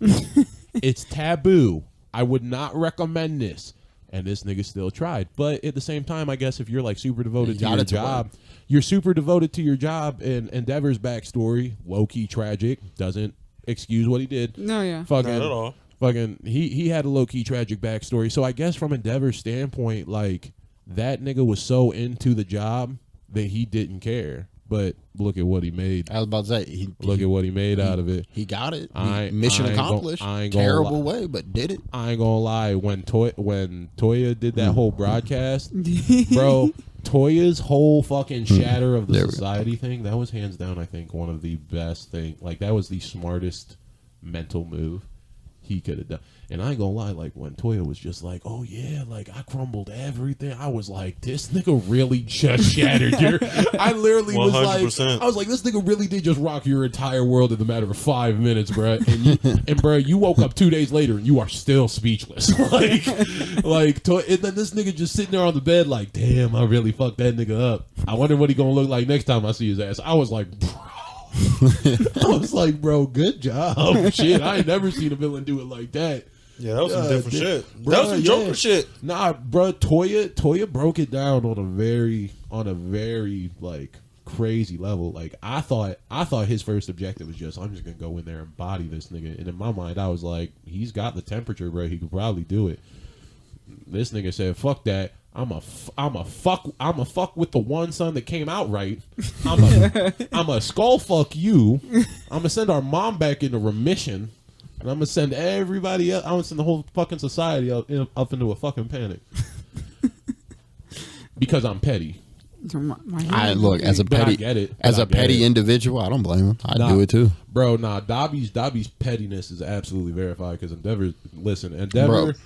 It's taboo. I would not recommend this. And this nigga still tried. But at the same time, I guess if you're super devoted to your job, you're super devoted to your job, and Endeavor's backstory, low-key tragic, doesn't excuse what he did. No, yeah. Fucking, not at all. Fucking, he had a low-key tragic backstory. So I guess from Endeavor's standpoint, that nigga was so into the job that he didn't care. But look at what he made. I was about to say, look at what he made out of it. He got it. Mission accomplished. Terrible way, but did it. I ain't gonna lie. When Toya did that whole broadcast, bro, Toya's whole fucking shatter of the society thing, that was hands down, I think, one of the best things. That was the smartest mental move he could have done. And I ain't gonna lie, when Toya was just oh yeah, I crumbled everything, I was like, this nigga really just shattered your I literally 100%. This nigga really did just rock your entire world in the matter of 5 minutes, bro. And bro, you woke up 2 days later and you are still speechless. And then this nigga just sitting there on the bed damn, I really fucked that nigga up. I wonder what he gonna look like next time I see his ass. I was like, bro. I was like, bro, good job. Shit, I ain't never seen a villain do it like that. Yeah, that was some different shit. Bruh, That was some Joker shit. Nah, bro, Toya broke it down on a very like crazy level. Like I thought his first objective was just, I'm just gonna go in there and body this nigga. And in my mind, I was like, he's got the temperature, bro. He could probably do it. This nigga said, "Fuck that. I'm a fuck with the one son that came out right. I'm a skull fuck you. I'm gonna send our mom back into remission, and I'm gonna send everybody else. I'm gonna send the whole fucking society up into a fucking panic because I'm petty." I look as a petty individual. I don't blame him. I'd do it too, bro. Nah, Dobby's pettiness is absolutely verified because Endeavor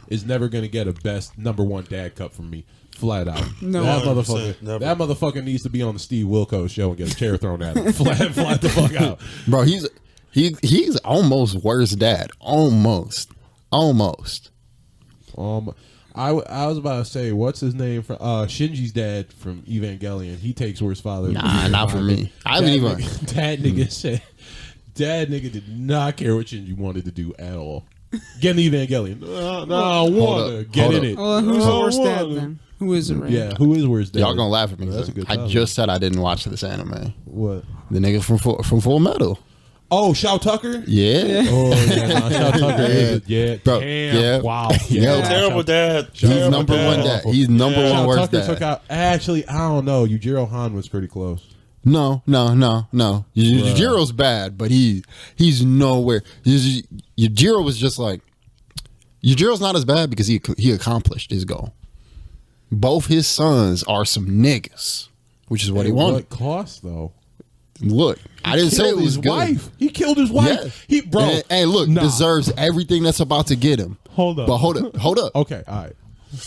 is never gonna get a best #1 dad cup from me, flat out. No, that motherfucker needs to be on the Steve Wilkos show and get a chair thrown at him, flat the fuck out, bro. He's almost worse dad, almost. I was about to say, what's his name? For Shinji's dad from Evangelion. He takes worse father. Nah, not for me. I haven't even. Dad nigga did not care what Shinji wanted to do at all. Get in Evangelion. I wanna get in it. Who's the worst dad then? Who is it right Yeah, who is worse dad? Y'all gonna laugh at me. That's a good I topic. just said I didn't watch this anime. What? The nigga from Full Metal. Oh, Shao Tucker? Yeah. Oh, yeah. Shao Tucker is Bro, damn. yeah. Wow. Yeah. Terrible dad. He's number one dad. He's number one Shao worst Tucker dad. took out. Actually, I don't know. Yujiro Han was pretty close. No. Yujiro's bad, but he's nowhere. Yujiro was just like, Yujiro's not as bad because he accomplished his goal. Both his sons are some niggas, which is what he wanted. What cost though? Look, I didn't say it was good. Wife. He killed his wife. Yeah. Hey, look, deserves everything that's about to get him. Hold up. But hold up. Okay, all right.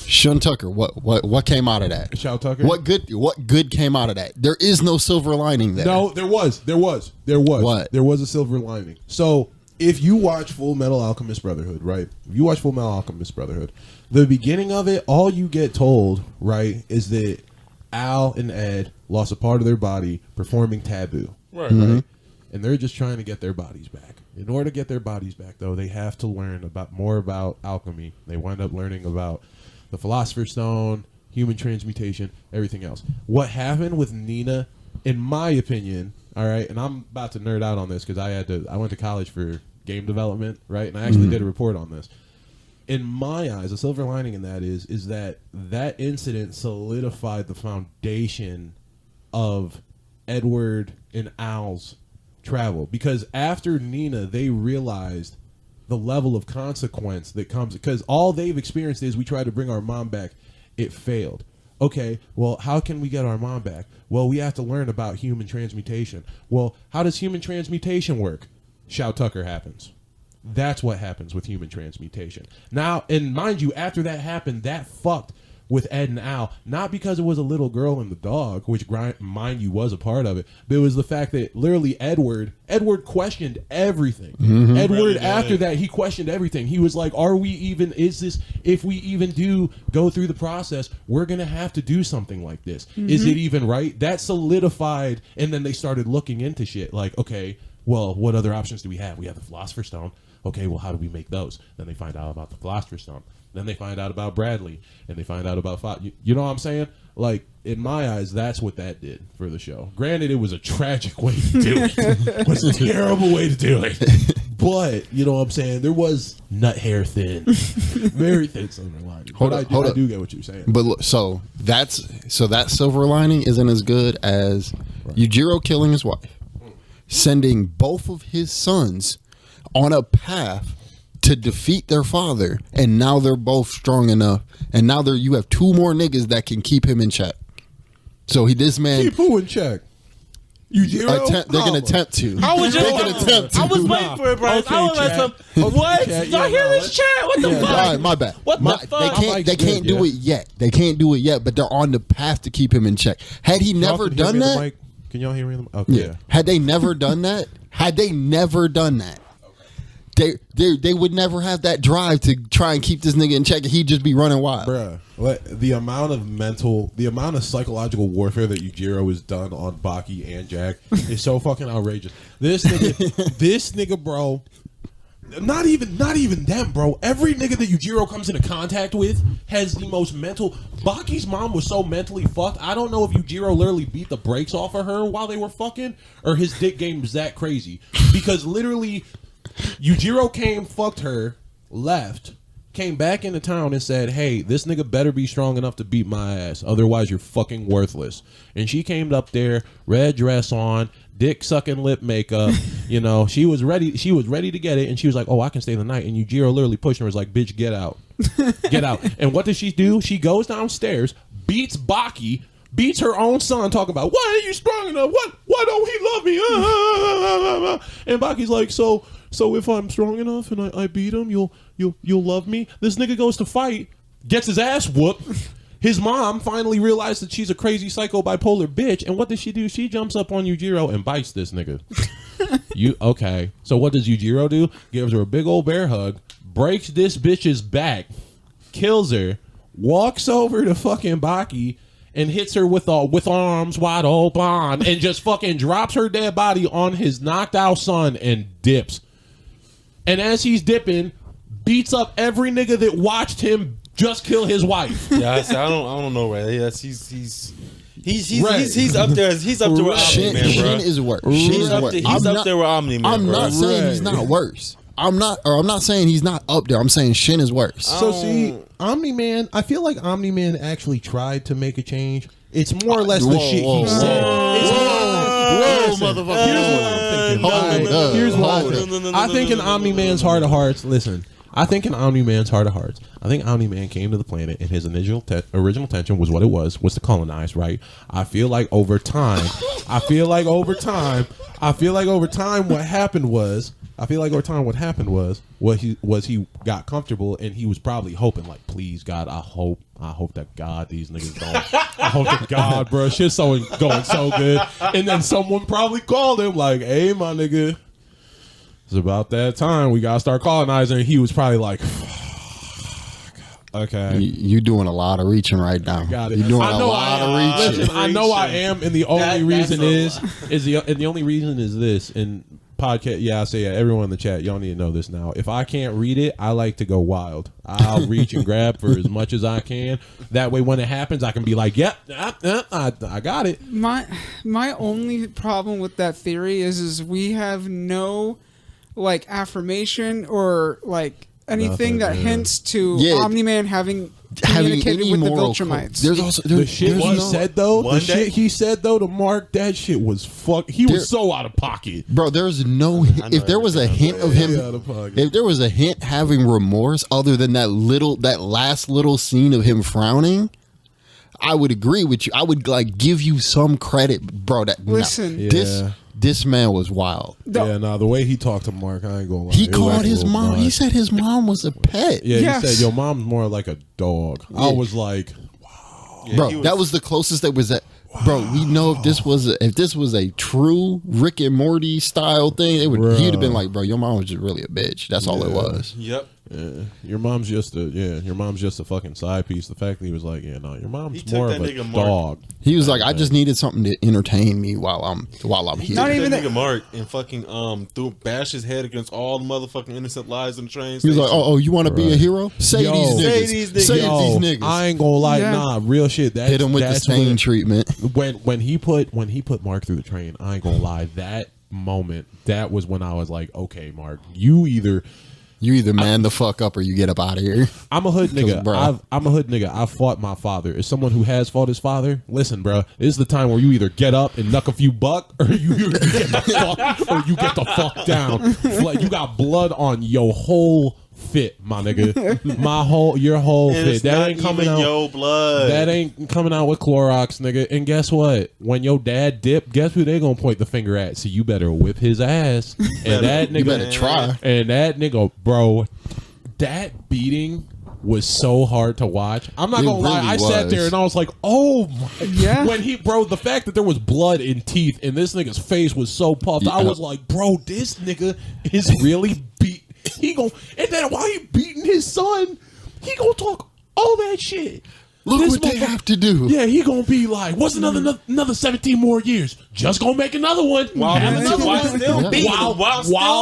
Shun Tucker, what came out of that? Shao Tucker? What good came out of that? There is no silver lining there. No, there was. What? There was a silver lining. So if you watch Full Metal Alchemist Brotherhood, right? If you watch Full Metal Alchemist Brotherhood, the beginning of it, all you get told, right, is that Al and Ed lost a part of their body performing taboo. Right. Mm-hmm. Right? And they're just trying to get their bodies back. In order to get their bodies back, though, they have to learn more about alchemy. They wind up learning about the Philosopher's Stone, human transmutation, everything else. What happened with Nina, in my opinion, all right, and I'm about to nerd out on this because I went to college for game development, right? And I actually did a report on this. In my eyes, a silver lining in that is that incident solidified the foundation of Edward and Al's travel, because after Nina, they realized the level of consequence that comes, because all they've experienced is we tried to bring our mom back, it failed. Okay, well, how can we get our mom back? Well, we have to learn about human transmutation. Well, how does human transmutation work? Shao Tucker happens. That's what happens with human transmutation. Now, and mind you, after that happened, that fucked with Ed and Al, not because it was a little girl and the dog, which, mind you, was a part of it, but it was the fact that literally Edward questioned everything. Mm-hmm. Edward, after that, he questioned everything. He was like, if we even do go through the process, we're going to have to do something like this. Mm-hmm. Is it even right? That solidified, and then they started looking into shit like, okay, well, what other options do we have? We have the Philosopher's Stone. Okay, well, how do we make those? Then they find out about the Philosopher's Stone. Then they find out about Bradley, and they find out about Fox. You know what I'm saying? Like, in my eyes, that's what that did for the show. Granted, it was a tragic way to do it. It was a terrible way to do it. But, you know what I'm saying? There was nut hair thin. Very thin silver lining. I do get what you're saying. But look, so that silver lining isn't as good as Yujiro killing his wife, sending both of his sons on a path to defeat their father, and now they're both strong enough, and now you have two more niggas that can keep him in check. So this man keep who in check? Yujiro? They're gonna attempt to. I was waiting for it, Bryce. Okay, I was like, what? Did I hear this chat? What the fuck? All right, my bad. What the fuck? They can't do it yet. They can't do it yet, but they're on the path to keep him in check. Had he never done that, can y'all hear me? Okay. Yeah. Had they never done that, they would never have that drive to try and keep this nigga in check. He'd just be running wild. Bruh, the amount of psychological warfare that Yujiro has done on Baki and Jack is so fucking outrageous. This nigga, bro. Not even them, bro. Every nigga that Yujiro comes into contact with has the most mental. Baki's mom was so mentally fucked. I don't know if Yujiro literally beat the brakes off of her while they were fucking, or his dick game was that crazy. Because literally, Yujiro came, fucked her, left, came back into town and said, hey, this nigga better be strong enough to beat my ass. Otherwise, you're fucking worthless. And she came up there, red dress on, dick sucking lip makeup, you know, she was ready to get it, and she was like, oh, I can stay the night. And Yujiro literally pushed her, was like, bitch, get out. Get out. And what does she do? She goes downstairs, beats Baki, beats her own son, talking about, why ain't you strong enough? Why don't he love me? And Baki's like, so if I'm strong enough and I beat him, you'll love me? This nigga goes to fight, gets his ass whooped. His mom finally realized that she's a crazy psycho bipolar bitch, and what does she do? She jumps up on Yujiro and bites this nigga. Okay. So what does Yujiro do? Gives her a big old bear hug, breaks this bitch's back, kills her, walks over to fucking Baki, and hits her with arms wide open, and just fucking drops her dead body on his knocked out son and dips. And as he's dipping, beats up every nigga that watched him just kill his wife. Yeah, I don't know, right? Yes, he's up there. He's up there with Omni Man, bro. Shin is worse. He's up there with Omni Man. I'm not saying he's not worse. I'm not saying he's not up there. I'm saying Shin is worse. So see, Omni Man, I feel like Omni Man actually tried to make a change. It's more or less the shit he said. Whoa, motherfucker. Here's what I think. I think in Omni Man's heart of hearts, listen. I think in Omni Man's heart of hearts, I think Omni Man came to the planet and his original intention was what it was to colonize, right? I feel like over time, what happened was he got comfortable and he was probably hoping, like, please God, I hope that God these niggas don't. I hope to God, bro, shit's going so good. And then someone probably called him like, hey, my nigga, it's about that time we gotta start colonizing. And he was probably like, okay, you doing a lot of reaching right now. Got it. You're doing a lot of reaching. Listen, I know I am, and the only reason is this. And podcast, yeah, I say everyone in the chat, y'all need to know this now. If I can't read it, I like to go wild. I'll reach and grab for as much as I can. That way, when it happens, I can be like, yep, I got it. My only problem with that theory is we have no like affirmation or like anything that hints to Omni-Man having communicated with the Viltrumites. There's also the shit he said though. Shit he said though to Mark, that shit was fuck. He was so out of pocket, bro. There's no. If there was a hint of him, if there was a hint having remorse, other than that last little scene of him frowning, I would agree with you. I would like give you some credit, bro. This man was wild. Yeah, the way he talked to Mark, I ain't gonna lie. He called his mom. He said his mom was a pet. Yeah, he said your mom's more like a dog. Yeah. I was like, wow, bro. That was the closest that was at. Wow. Bro, we know if this was a true Rick and Morty style thing, he'd have been like, bro, your mom was just really a bitch. That's all it was. Yep. Yeah. Your mom's just a fucking side piece. The fact that he was like, your mom's more of a dog. He was like, I just needed something to entertain me while I'm here. Not even that nigga Mark and fucking bash his head against all the motherfucking innocent lives in the train station. He was like, oh, you want to be a hero? Save these niggas. I ain't gonna lie, real shit. Hit him with the same treatment. When he put Mark through the train, I ain't gonna lie, that moment, that was when I was like, okay, Mark, you either man the fuck up or you get up out of here. I'm a hood nigga. I'm a hood nigga. I fought my father. As someone who has fought his father, listen, bro, this is the time where you either get up and knuck a few buck, or you get the fuck down. Like, you got blood on your whole fit, my nigga. Your whole fit. That ain't coming out. Your blood. That ain't coming out with Clorox, nigga. And guess what? When your dad dip, guess who they gonna point the finger at? So you better whip his ass. And that nigga, you better try. And that nigga, bro, that beating was so hard to watch. I'm not gonna lie. I sat there and I was like, oh my. Yeah. When the fact that there was blood in teeth and this nigga's face was so puffed, I was like, bro, this nigga is really beat. and then while he beating his son, he gonna talk all that shit. Look what they have to do. Yeah, he gonna be like, what's another 17 more years? Just gonna make another one. While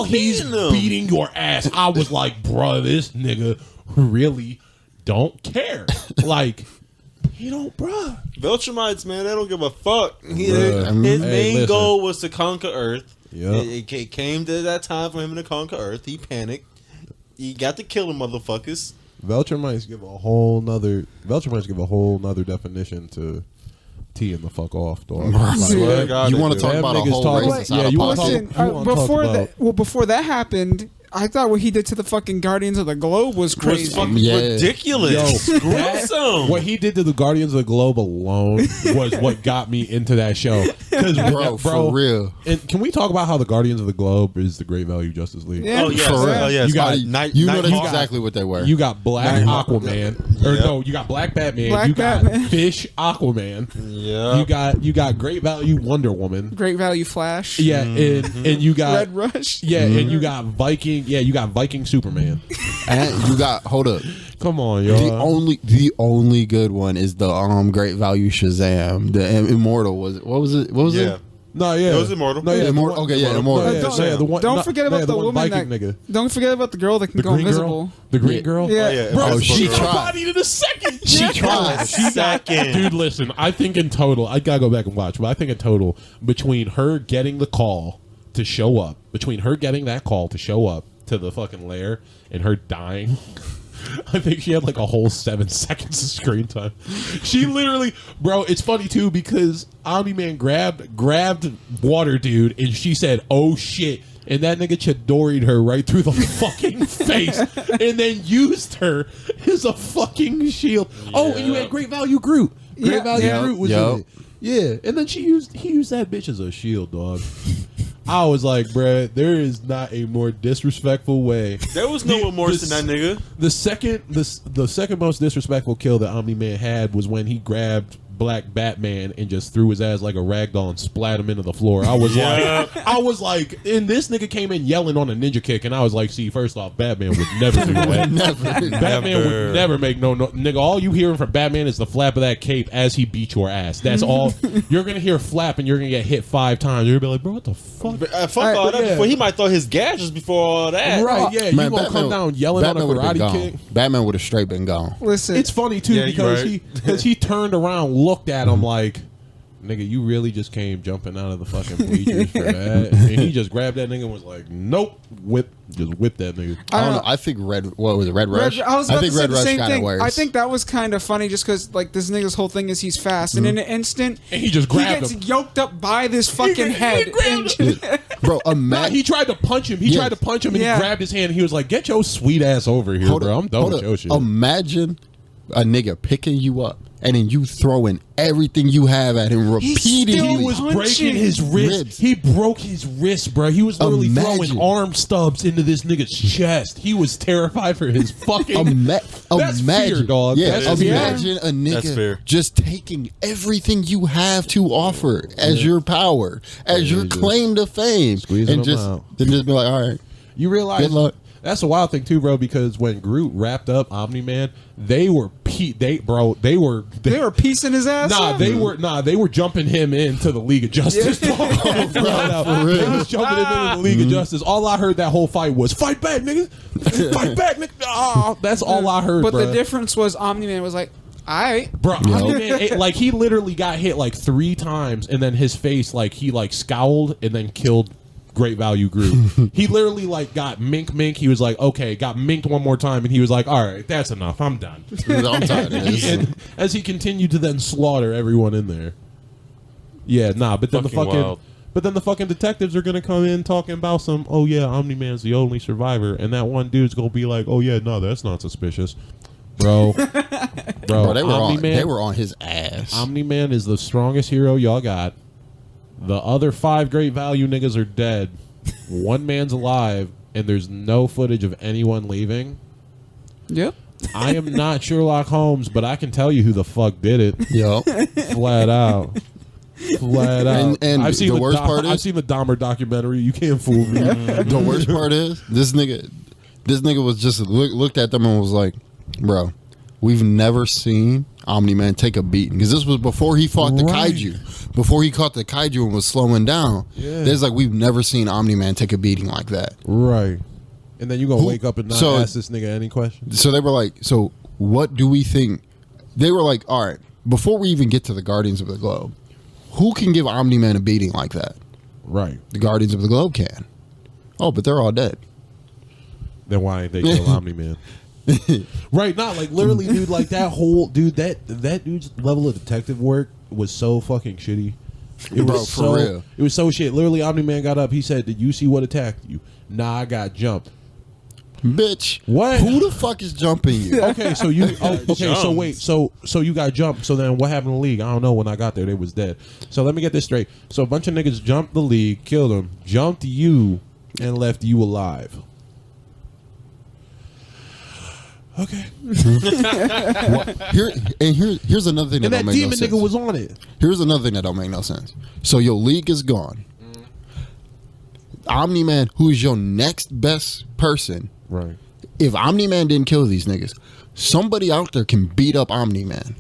he's beating your ass. I was like, bruh, this nigga really don't care. Like, he don't, bruh. Viltrumites, man, they don't give a fuck. His main goal was to conquer Earth. Yep. It came to that time for him to conquer Earth. He panicked. He got to kill the motherfuckers. Viltrumites give a whole nother definition to teeing the fuck off, dog. You want to talk about a whole race? Yeah, before that happened, I thought what he did to the fucking Guardians of the Globe was crazy. Ridiculous. Gruesome. What he did to the Guardians of the Globe alone was what got me into that show. Bro, for real. And can we talk about how the Guardians of the Globe is the Great Value Justice League? Yeah. Oh, yes. For real. You got exactly what they were. You got Black Aquaman. Or no, you got Black Batman. Got Fish Aquaman. Yeah. You got Great Value Wonder Woman. Great Value Flash. Yeah, and you got Red Rush. Yeah, and you got Viking. Yeah, you got Viking Superman. And you got Come on, y'all. The only good one is the Great Value Shazam. The Immortal what was it? No, yeah, it was Immortal. No, yeah, Immortal. Okay, yeah, Immortal. Don't forget about the woman Viking nigga. Don't forget about the girl that can go invisible. The green girl. Yeah, bro, she tried. Bodied in a second. She tried. Dude, listen. I think in total, I gotta go back and watch, but I think in total, between her getting the call to show up, to the fucking lair and her dying, I think she had like a whole 7 seconds of screen time. She literally, bro, it's funny too because Omni-Man grabbed Water Dude and she said, oh shit. And that nigga Chidori'd her right through the fucking face and then used her as a fucking shield. Yeah. Oh, and you had Great Value Groot. Great Value Groot was in it. Yeah, and then he used that bitch as a shield, dog. I was like, bruh, there is not a more disrespectful way. There was no remorse in that nigga. The second most disrespectful kill that Omni-Man had was when he grabbed Black Batman and just threw his ass like a ragdoll and splat him into the floor. I was like, and this nigga came in yelling on a ninja kick, and I was like, see, first off, Batman would never do that. Batman would never make no nigga. All you hearing from Batman is the flap of that cape as he beat your ass. That's all you're gonna hear. Flap, and you're gonna get hit 5 times. You're gonna be like, bro, what the fuck? Fuck all that. Before he might throw his gashes before all that. Right? Yeah, you gonna come down yelling on a karate kick? Batman would have straight been gone. Listen, it's funny too because he turned around, looked at him like, nigga, you really just came jumping out of the fucking bleachers for that? And he just grabbed that nigga and was like, nope, just whip that nigga. I don't know. I think Red Rush? I think Red Rush kind of worse. I think that was kind of funny just because like this nigga's whole thing is he's fast, and in an instant, and he gets yoked up by this fucking head. Bro, imagine. He tried to punch him. He tried to punch him, and he grabbed his hand. And he was like, "Get your sweet ass over here, bro. I'm done with your shit." Imagine a nigga picking you up and then you throwing everything you have at him repeatedly. He was breaking his wrist. He broke his wrist, bro. He was literally throwing arm stubs into this nigga's chest. He was terrified for his fucking. That's fear, dog. Yeah, imagine a nigga just taking everything you have to offer as your power, as your claim to fame, and just be like, all right. You realize good luck. That's a wild thing too, bro. Because when Groot wrapped up Omni-Man, they were piecing his ass. They were jumping him into the League of Justice. They was jumping him into the League of Justice. All I heard that whole fight was fight back, nigga, fight back, nigga. Oh, that's all I heard. But the difference was Omni-Man was like, alright, bro. Omni-Man, like he literally got hit like 3 times, and then his face like he like scowled and then killed Great Value Groot. He literally like got mink. He was like, okay, got minked one more time, and he was like, all right, that's enough. I'm done. I'm tired. And as he continued to then slaughter everyone in there. Yeah, nah, but then the fucking detectives are gonna come in talking about some, oh yeah, Omni-Man's the only survivor, and that one dude's gonna be like, oh yeah, no, that's not suspicious. Bro, they were on his ass. Omni-Man is the strongest hero y'all got. The other 5 Great Value niggas are dead. One man's alive, and there's no footage of anyone leaving. Yep. I am not Sherlock Holmes, but I can tell you who the fuck did it. Yep. Flat out. And I've seen the worst part is, I've seen the Dahmer documentary. You can't fool me. The worst part is, this nigga, This nigga was just looked at them and was like, bro, we've never seen Omni-Man take a beating. Because this was before he fought the kaiju. Before he caught the kaiju and was slowing down. Yeah. There's like, we've never seen Omni-Man take a beating like that. Right. And then you're going to wake up and not ask this nigga any questions? So they were like, so what do we think? They were like, all right, before we even get to the Guardians of the Globe, who can give Omni-Man a beating like that? Right. The Guardians of the Globe can. Oh, but they're all dead. Then why ain't they kill Omni-Man? Right, not like literally, dude. Like that whole dude, that dude's level of detective work was so fucking shitty. It was so real. It was so shit. Literally, Omni-Man got up. He said, "Did you see what attacked you?" Nah, I got jumped. Bitch, what? Who the fuck is jumping you? Okay, so you. Okay, so wait. So you got jumped. So then what happened to the league? I don't know. When I got there, they was dead. So let me get this straight. So a bunch of niggas jumped the league, killed him, jumped you, and left you alive. Okay. Here's another thing that don't make no sense. And that demon nigga was on it. Here's another thing that don't make no sense. So your league is gone. Omni-Man, who is your next best person? Right. If Omni-Man didn't kill these niggas, somebody out there can beat up Omni-Man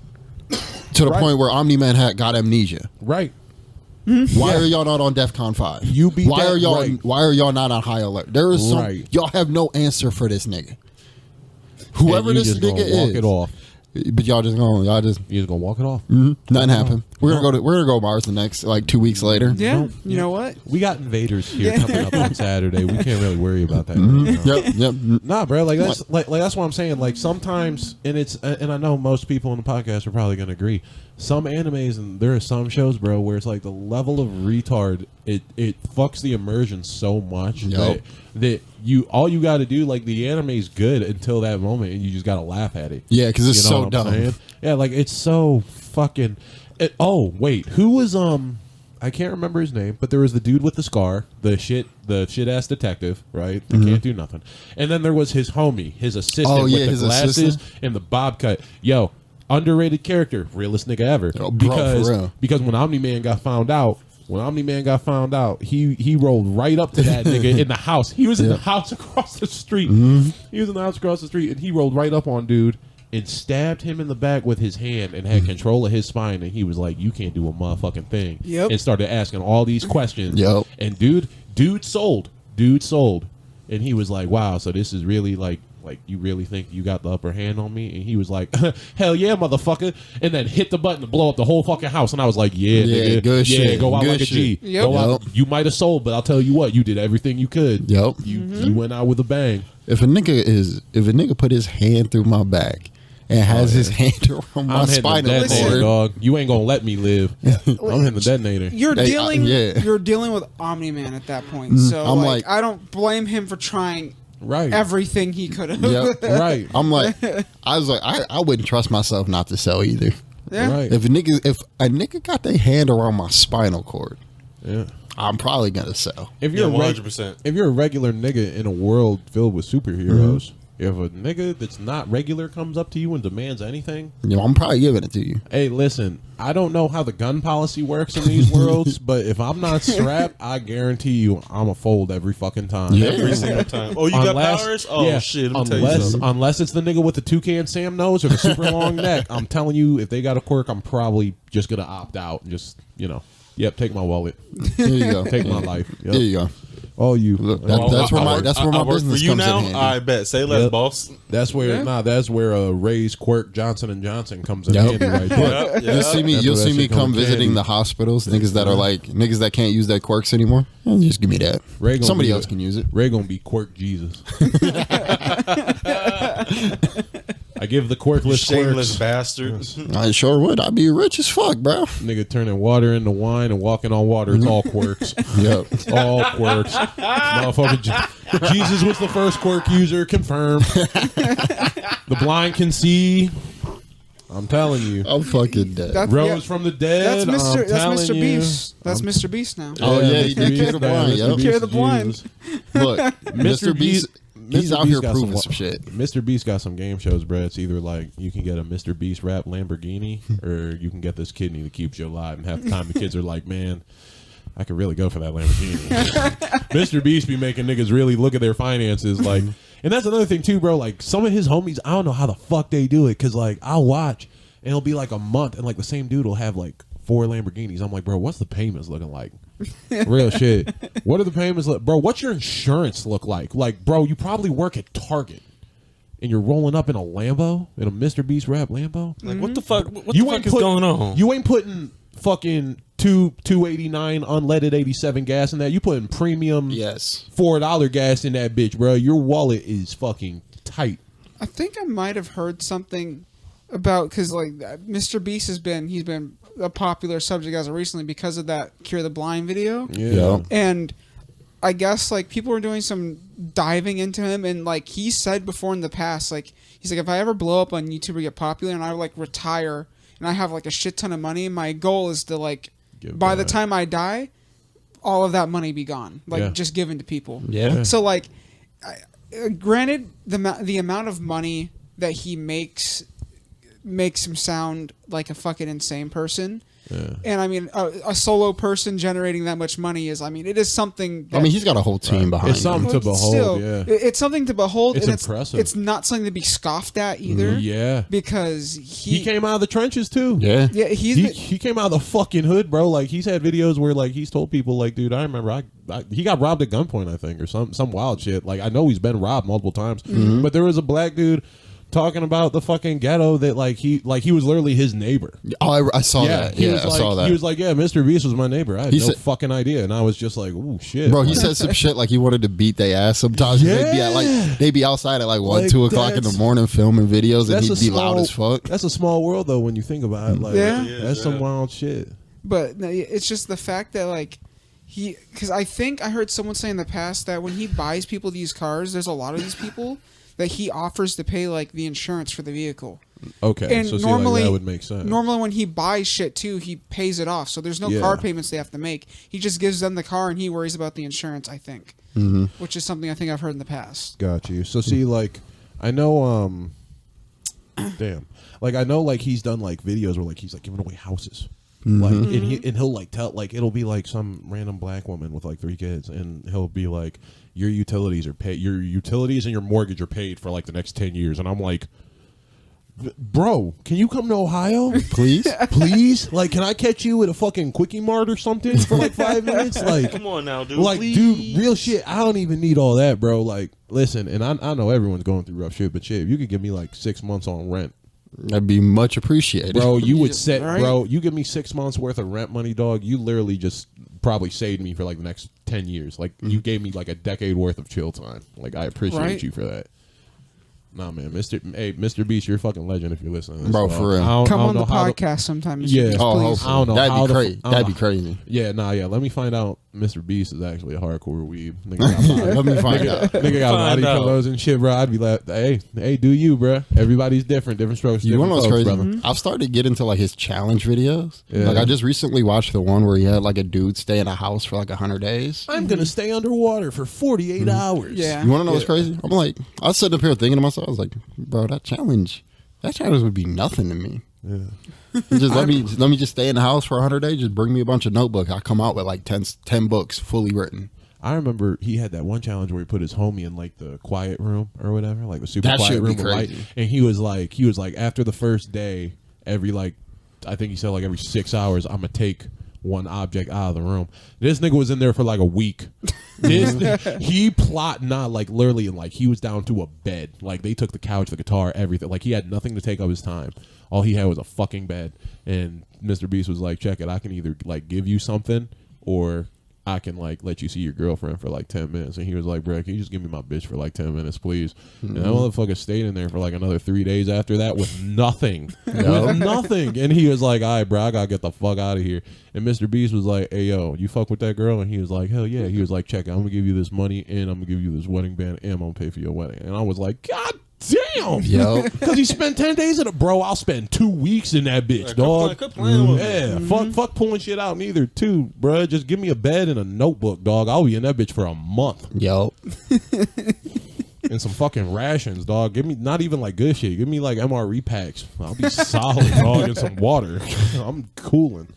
to the point where Omni-Man got amnesia. Right. Why are y'all not on DEFCON 5? Why are y'all not on high alert? There is some y'all have no answer for this nigga. Whoever this nigga is, walk it off. But you just gonna walk it off. Nothing happened. We're gonna go Mars the next 2 weeks later. Yeah, you know what? We got invaders here coming up on Saturday. We can't really worry about that. Yep. Nah, bro. Like that's that's what I'm saying. Like sometimes, and I know most people on the podcast are probably gonna agree. Some animes and there are some shows, bro, where it's like the level of retard it fucks the immersion so much that all you got to do, like the anime's good until that moment, and you just got to laugh at it. Yeah, because it's so dumb. Yeah, like it's so fucking. Oh wait, who was I can't remember his name, but there was the dude with the scar, the shit ass detective, right? That can't do nothing. And then there was his homie, his assistant with the glasses and the bob cut. Yo. Underrated character, realest nigga ever. Oh, bro, because when Omni-Man got found out, he rolled right up to that nigga in the house. He was in the house across the street. He was in the house across the street, and he rolled right up on dude and stabbed him in the back with his hand and had control of his spine. And he was like, "You can't do a motherfucking thing." And started asking all these questions. And dude sold. And he was like, "Wow, so this is really like you really think you got the upper hand on me?" And he was like, "Hell yeah, motherfucker!" And then hit the button to blow up the whole fucking house. And I was like, "Yeah, nigga, good shit. Go out good like a G. Yep. Go out. You might have sold, but I'll tell you what, you did everything you could. Yep. You went out with a bang." If a nigga put his hand through my back and has his hand around my spinal cord, dog, you ain't gonna let me live. I'm hitting the detonator. You're dealing with Omni-Man at that point. So I'm like, I don't blame him for trying. Right, everything he could have. Yep. Right. I'm like, I wouldn't trust myself not to sell either. Yeah. Right. If a nigga got their hand around my spinal cord, I'm probably gonna sell. If you're 100%. If you're a regular nigga in a world filled with superheroes, if a nigga that's not regular comes up to you and demands anything, I'm probably giving it to you. Hey, listen, I don't know how the gun policy works in these worlds, but if I'm not strapped, I guarantee you I'm a fold every fucking time. Every single time. Oh, you got powers? Oh, shit. Unless it's the nigga with the toucan Sam nose or the super long neck, I'm telling you, if they got a quirk, I'm probably just going to opt out. Just, take my wallet. Here you go. Take my life. Yep. Here you go. Oh, you. Look, that's where my business comes in handy. I bet. Say less, boss. That's where that's where Ray's Quirk Johnson & Johnson comes in handy right there. You'll see me come visiting the hospitals. Niggas that are like niggas that can't use their quirks anymore. Just give me that. Somebody else can use it. Ray gonna be Quirk Jesus. I give the quirkless shameless quirks. bastards. I sure would. I'd be rich as fuck, bro. Nigga turning water into wine and walking on water. It's all quirks. Yep. All quirks. Motherfucker. Jesus was the first quirk user. Confirmed. The blind can see. I'm telling you. I'm fucking dead. Rose from the dead. That's Mr. Beast. That's Mr. Beast now. Oh yeah, he did cure the blind. Yep. Cure the blind. Look, Mr. Beast. He's out here proving some shit. Mr. Beast got some game shows, bro. It's either like you can get a Mr. Beast rap Lamborghini, or you can get this kidney that keeps you alive. And half the time the kids are like, "Man, I could really go for that Lamborghini." Mr. Beast be making niggas really look at their finances like, And that's another thing too, bro. Like some of his homies, I don't know how the fuck they do it, because like I'll watch and it'll be like a month and like the same dude will have like 4 Lamborghinis. I'm like, bro, what's the payments looking like? Real shit. What are the payments look, bro? What's your insurance look like? Like, bro, you probably work at Target and you're rolling up in a Lambo, in a Mr. Beast rap Lambo. Like, what the fuck? What You the ain't fuck is going on? You ain't putting fucking 289 unleaded 87 gas in that. You putting premium $4 gas in that bitch, bro. Your wallet is fucking tight. I think I might have heard something about, because like Mr. Beast he's been a popular subject as of recently because of that Cure the Blind video. Yeah. And I guess like people were doing some diving into him, and like he said before in the past, like he's like, if I ever blow up on YouTube or get popular and I like retire and I have like a shit ton of money, my goal is to like by the time I die, all of that money be gone, like just given to people. Yeah. So like, granted, the amount of money that he makes him sound like a fucking insane person. Yeah. And I mean, a solo person generating that much money is, I mean, it is something. I mean, he's got a whole team behind him. It's something to behold. It's something to behold. It's and impressive. It's not something to be scoffed at either. Yeah. Because he came out of the trenches too. Yeah. Yeah. He came out of the fucking hood, bro. Like he's had videos where like he's told people like, dude, I remember he got robbed at gunpoint, I think, or some wild shit. Like I know he's been robbed multiple times, but there was a black dude talking about the fucking ghetto that like he was literally his neighbor. Oh, I saw that. Yeah, I saw that. He was like, yeah, Mr. Beast was my neighbor. I had no fucking idea, and I was just like, ooh, shit, bro. He said some shit like he wanted to beat their ass sometimes. Yeah. They'd be outside at like 1, 2 o'clock in the morning filming videos, and he'd be loud as fuck. That's a small world though when you think about it. Like, that's some wild shit. But no, it's just the fact that like because I think I heard someone say in the past that when he buys people these cars, there's a lot of these people that he offers to pay like the insurance for the vehicle. Okay, and so normally that would make sense. Normally, when he buys shit too, he pays it off. So there's no car payments they have to make. He just gives them the car, and he worries about the insurance. I think, which is something I think I've heard in the past. Got you. So see, like, I know, damn, like I know, like he's done like videos where like he's like giving away houses. Like and he'll like tell like it'll be like some random black woman with like 3 kids, and he'll be like, your utilities are paid, your utilities and your mortgage are paid for like the next 10 years, and I'm like, bro, can you come to Ohio, please? Like, can I catch you at a fucking Quickie Mart or something for like 5 minutes? Like, come on now, dude. Like, please. dude, real shit. I don't even need all that, bro. Like, listen, and I know everyone's going through rough shit, but shit, if you could give me like 6 months on rent, that'd be much appreciated, bro. You would set, bro. You give me 6 months worth of rent money, dog. You literally just probably saved me for like the next 10 years. Like, you gave me like a decade worth of chill time. Like, I appreciate you for that. Nah, man, Mr. Beast, you're a fucking legend if you're listening to this, bro. For real, come on the podcast sometime. Yeah, Beast, I don't know. That'd be crazy. That'd be crazy. Yeah, let me find out. Mr. Beast is actually a hardcore weeb. Nigga let me find out. Nigga got body pillows and shit, bro. I'd be like, hey, do you, bro? Everybody's different strokes. You want to know what's crazy? Brother. I've started to get into like his challenge videos. Yeah. Like I just recently watched the one where he had like a dude stay in a house for like 100 days. I'm gonna stay underwater for 48 hours. Yeah. You want to know what's crazy? I'm like, I was sitting up here thinking to myself, I was like, bro, that challenge would be nothing to me. Yeah. Just let me just stay in the house for 100 days. Just bring me a bunch of notebooks. I come out with like 10 books fully written. I remember he had that one challenge where he put his homie in like the quiet room or whatever, like the super quiet room with light. And he was like after the first day, every like, I think he said like every 6 hours, I'm gonna take one object out of the room. This nigga was in there for like a week. He plot not like literally, like he was down to a bed. Like they took the couch, the guitar, everything. Like he had nothing to take up his time. All he had was a fucking bed. And Mr. Beast was like, check it, I can either like give you something or I can like let you see your girlfriend for like 10 minutes. And he was like, bro, can you just give me my bitch for like 10 minutes, please? And that motherfucker stayed in there for like another 3 days after that with nothing. With nothing. And he was like, all right, bro, I gotta get the fuck out of here. And Mr. Beast was like, hey, yo, you fuck with that girl? And he was like, hell yeah. He was like, check it, I'm gonna give you this money and I'm gonna give you this wedding band and I'm gonna pay for your wedding. And I was like, God damn. Yo. Because he spent 10 days in it. Bro, I'll spend 2 weeks in that bitch, dog. Fuck pulling shit out neither, too, bro. Just give me a bed and a notebook, dog. I'll be in that bitch for a month. Yo. And some fucking rations, dog. Give me not even like good shit. Give me like MRE packs. I'll be solid, dog, and some water. I'm cooling.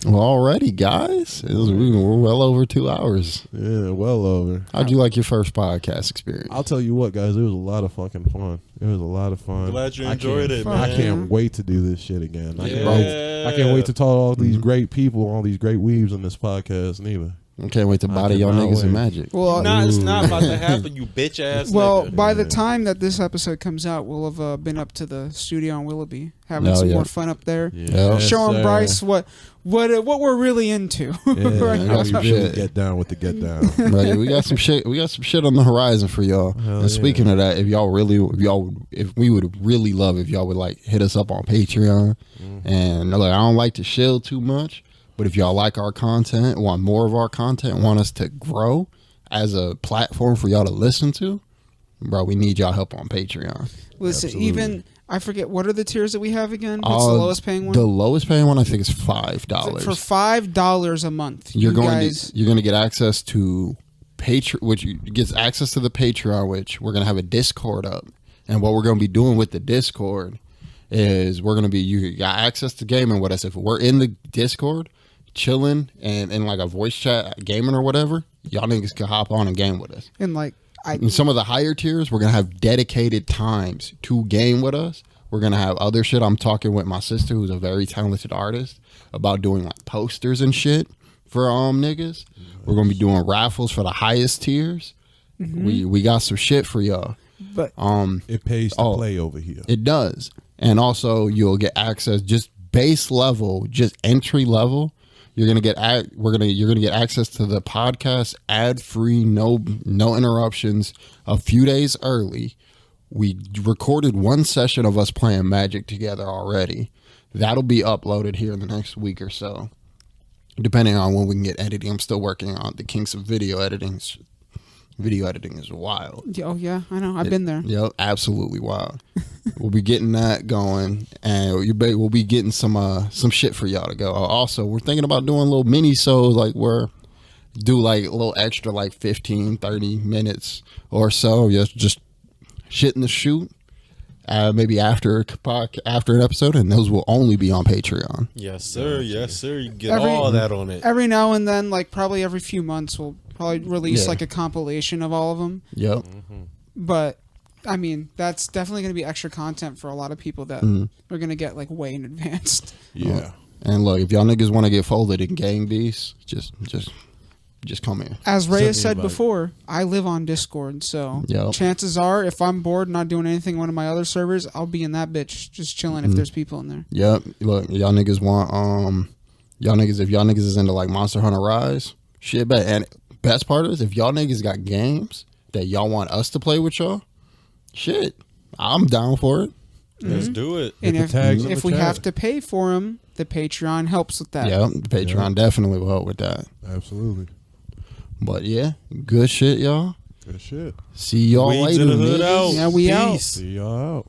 Well, already, guys, we're well over 2 hours. Yeah, well over. How'd you like your first podcast experience? I'll tell you what, guys, it was a lot of fucking fun. It was a lot of fun. Glad you enjoyed it, man. I can't wait to do this shit again. I Yeah. can't wait to talk to all these great people, all these great weebs on this podcast, neither. I can't wait to body y'all niggas in magic. Well, it's not about to happen, you bitch ass. Well, nigga. by the time that this episode comes out, we'll have been up to the studio in Willoughby, having some more fun up there, showing Bryce what we're really into. Yeah, how we really shit. get down with the get down. Right, we got some shit. We got some shit on the horizon for y'all. And speaking of that, if we would really love if y'all would like hit us up on Patreon. And like, I don't like to shield too much. But if y'all like our content, want more of our content, want us to grow as a platform for y'all to listen to, bro, we need y'all help on Patreon. Listen, Absolutely. Even, I forget, what are the tiers that we have again? What's the lowest paying one? The lowest paying one, I think, is $5. For $5 a month, you're going to get access to Patreon, which gets access to the Patreon, which we're going to have a Discord up. And what we're going to be doing with the Discord is you got access to gaming with us. If we're in the Discord, chilling and in like a voice chat gaming or whatever, y'all niggas can hop on and game with us. And like in some of the higher tiers, we're gonna have dedicated times to game with us. We're gonna have other shit. I'm talking with my sister, who's a very talented artist, about doing like posters and shit for niggas. We're gonna be doing raffles for the highest tiers. We got some shit for y'all. But it pays to play over here. It does. And also you'll get access just base level, just entry level. You're gonna get access to the podcast ad free, no interruptions, a few days early. We recorded one session of us playing Magic together already. That'll be uploaded here in the next week or so, depending on when we can get editing. I'm still working on the kinks of video editing. Video editing is wild. Oh yeah, I know. I've been there. Yep, absolutely wild. We'll be getting that going, and we'll be getting some shit for y'all to go. Also, we're thinking about doing little mini-sodes, like do like a little extra, like 15, 30 minutes or so, just shit in the shoot. Maybe after an episode, and those will only be on Patreon. Yes, sir. Yes, sir. You get all that on it. Every now and then, like probably every few months, we'll probably release like a compilation of all of them. Yep. But I mean, that's definitely going to be extra content for a lot of people that are going to get like way in advance. Yeah. And look, if y'all niggas want to get folded in gang beasts, just come here. As Ray has said before, I live on Discord, so chances are, if I'm bored and not doing anything on one of my other servers, I'll be in that bitch just chilling if there's people in there. Yep. Look, y'all niggas want if y'all niggas is into like Monster Hunter Rise, shit bet. And best part is, if y'all niggas got games that y'all want us to play with y'all, shit, I'm down for it. Let's do it. And if we have to pay for them, the Patreon helps with that. Yeah, the Patreon definitely will help with that. Absolutely. But yeah, good shit, y'all. Good shit. See y'all Weeds later. in the hood niggas. out. Yeah, we out. Peace. See y'all out.